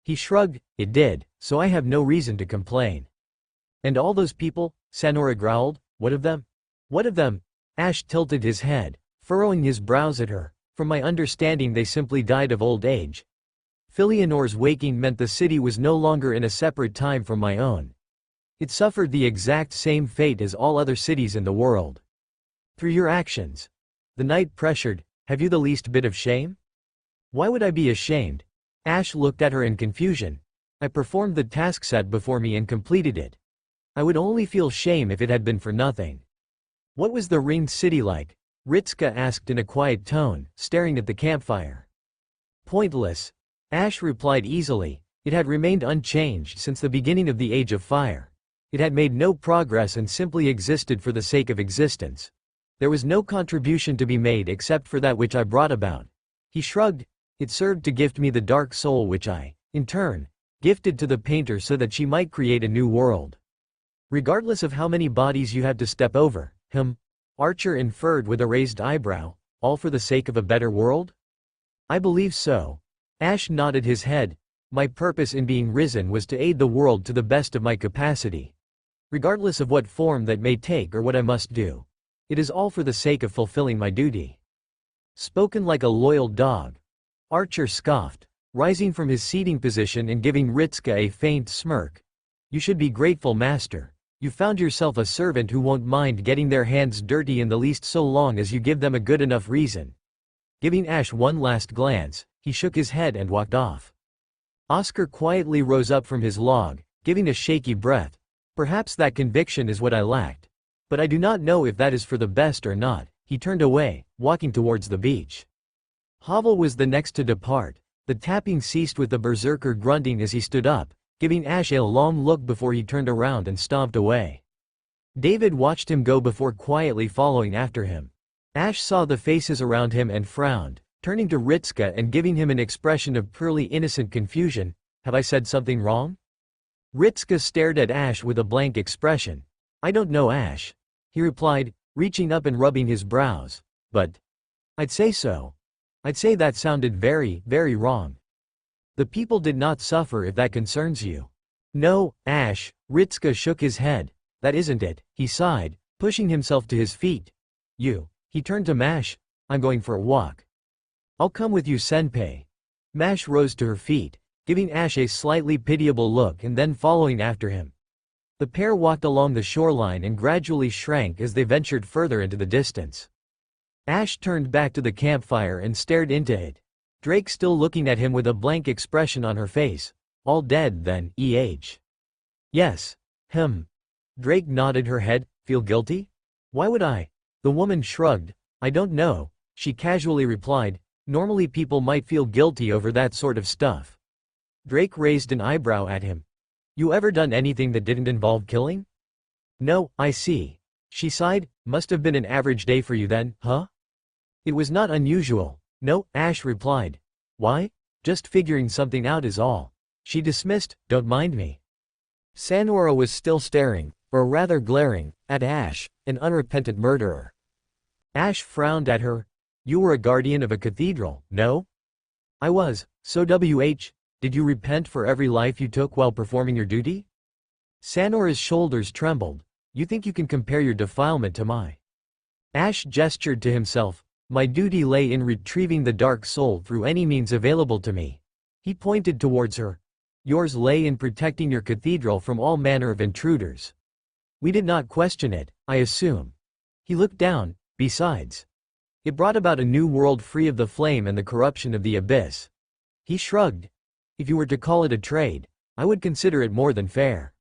He shrugged. It did, so I have no reason to complain. And all those people? Sanora growled. What of them? What of them? Ash tilted his head, furrowing his brows at her. From my understanding they simply died of old age. Philionor's waking meant the city was no longer in a separate time from my own. It suffered the exact same fate as all other cities in the world. Through your actions. The knight pressured. Have you the least bit of shame? Why would I be ashamed? Ash looked at her in confusion. I performed the task set before me and completed it. I would only feel shame if it had been for nothing. What was the Ringed City like? Ritsuka asked in a quiet tone, staring at the campfire. Pointless. Ash replied easily. It had remained unchanged since the beginning of the Age of Fire. It had made no progress and simply existed for the sake of existence. There was no contribution to be made except for that which I brought about. He shrugged. It served to gift me the Dark Soul which I, in turn, gifted to the painter so that she might create a new world. Regardless of how many bodies you had to step over, Archer inferred with a raised eyebrow, all for the sake of a better world? I believe so. Ash nodded his head. My purpose in being risen was to aid the world to the best of my capacity. Regardless of what form that may take or what I must do. It is all for the sake of fulfilling my duty. Spoken like a loyal dog. Archer scoffed, rising from his seating position and giving Ritsuka a faint smirk. You should be grateful, master. You found yourself a servant who won't mind getting their hands dirty in the least so long as you give them a good enough reason. Giving Ash one last glance, he shook his head and walked off. Oscar quietly rose up from his log, giving a shaky breath. Perhaps that conviction is what I lacked. But I do not know if that is for the best or not. He turned away, walking towards the beach. Havel was the next to depart. The tapping ceased with the berserker grunting as he stood up, giving Ash a long look before he turned around and stomped away. David watched him go before quietly following after him. Ash saw the faces around him and frowned, turning to Ritsuka and giving him an expression of purely innocent confusion. Have I said something wrong? Ritsuka stared at Ash with a blank expression. I don't know, Ash. He replied, reaching up and rubbing his brows. But I'd say so. I'd say that sounded very, very wrong. The people did not suffer if that concerns you. No, Ash, Ritsuka shook his head. That isn't it, he sighed, pushing himself to his feet. He turned to Mash. I'm going for a walk. I'll come with you, senpai. Mash rose to her feet, giving Ash a slightly pitiable look and then following after him. The pair walked along the shoreline and gradually shrank as they ventured further into the distance. Ash turned back to the campfire and stared into it. Drake still looking at him with a blank expression on her face. All dead then, Yes. Drake nodded her head. Feel guilty? Why would I? The woman shrugged. I don't know, she casually replied. Normally people might feel guilty over that sort of stuff. Drake raised an eyebrow at him. You ever done anything that didn't involve killing? No, I see. She sighed. Must have been an average day for you then, huh? It was not unusual. No, Ash replied. Why? Just figuring something out is all. She dismissed. Don't mind me. Sanora was still staring, or rather glaring, at Ash, an unrepentant murderer. Ash frowned at her. You were a guardian of a cathedral, no? I was, so did you repent for every life you took while performing your duty? Sanora's shoulders trembled. You think you can compare your defilement to my? Ash gestured to himself. My duty lay in retrieving the Dark Soul through any means available to me. He pointed towards her. Yours lay in protecting your cathedral from all manner of intruders. We did not question it, I assume. He looked down, besides. It brought about a new world free of the flame and the corruption of the abyss. He shrugged. If you were to call it a trade, I would consider it more than fair.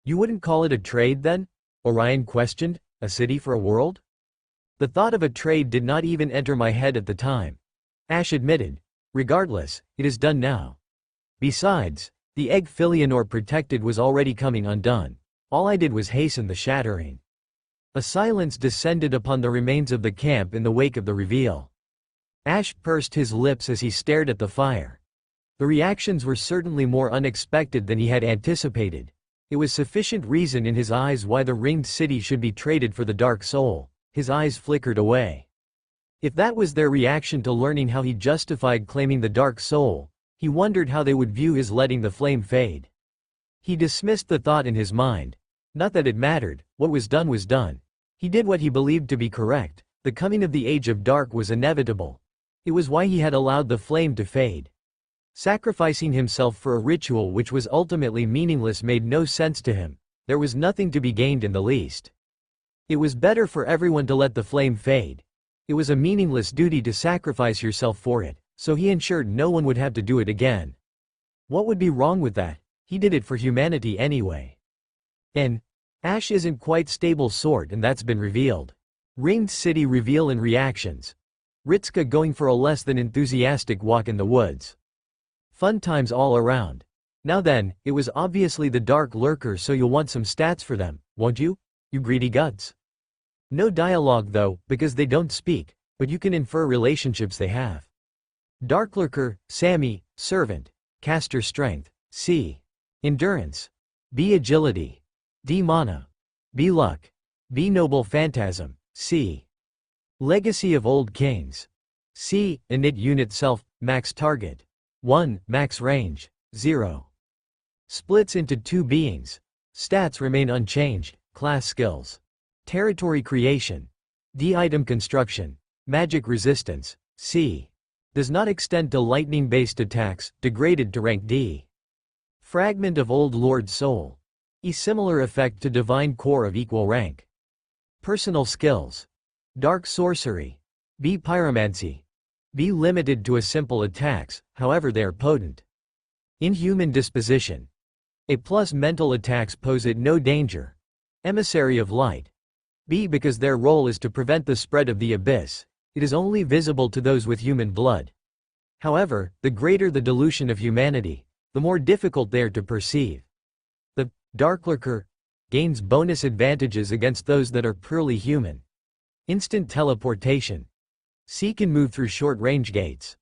You wouldn't call it a trade then? Orion questioned. A city for a world? The thought of a trade did not even enter my head at the time. Ash admitted. Regardless, it is done now. Besides, the egg Philionor protected was already coming undone. All I did was hasten the shattering. A silence descended upon the remains of the camp in the wake of the reveal. Ash pursed his lips as he stared at the fire. The reactions were certainly more unexpected than he had anticipated. It was sufficient reason in his eyes why the ringed city should be traded for the dark soul. His eyes flickered away. If that was their reaction to learning how he justified claiming the dark soul, he wondered how they would view his letting the flame fade. He dismissed the thought in his mind. Not that it mattered, what was done was done. He did what he believed to be correct. The coming of the Age of Dark was inevitable. It was why he had allowed the flame to fade. Sacrificing himself for a ritual which was ultimately meaningless made no sense to him. There was nothing to be gained in the least. It was better for everyone to let the flame fade. It was a meaningless duty to sacrifice yourself for it, so he ensured no one would have to do it again. What would be wrong with that? He did it for humanity anyway. Ash isn't quite stable sort, and that's been revealed. Ringed City reveal and reactions. Ritska going for a less than enthusiastic walk in the woods. Fun times all around. Now then, it was obviously the Dark Lurker, so you'll want some stats for them, won't you? You greedy guts. No dialogue though, because they don't speak, but you can infer relationships they have. Dark Lurker, Sammy, servant. Caster strength, C. Endurance. B. Agility. D. Mana. B. Luck. B. Noble phantasm, C. Legacy of Old Kings. C. Init unit self, max target. 1. Max range. 0. Splits into 2 beings. Stats remain unchanged. Class skills. Territory creation. D. Item construction. Magic resistance, C. Does not extend to lightning-based attacks, degraded to rank D. Fragment of Old Lord Soul. E. Similar effect to Divine Core of equal rank. Personal skills. Dark Sorcery. B. Pyromancy. B. Limited to a simple attacks, however they are potent. Inhuman disposition. A. Plus mental attacks pose it no danger. Emissary of Light. B. Because their role is to prevent the spread of the abyss, it is only visible to those with human blood. However, the greater the dilution of humanity, the more difficult they are to perceive. The Dark Lurker gains bonus advantages against those that are purely human. Instant teleportation. C. Can move through short-range gates.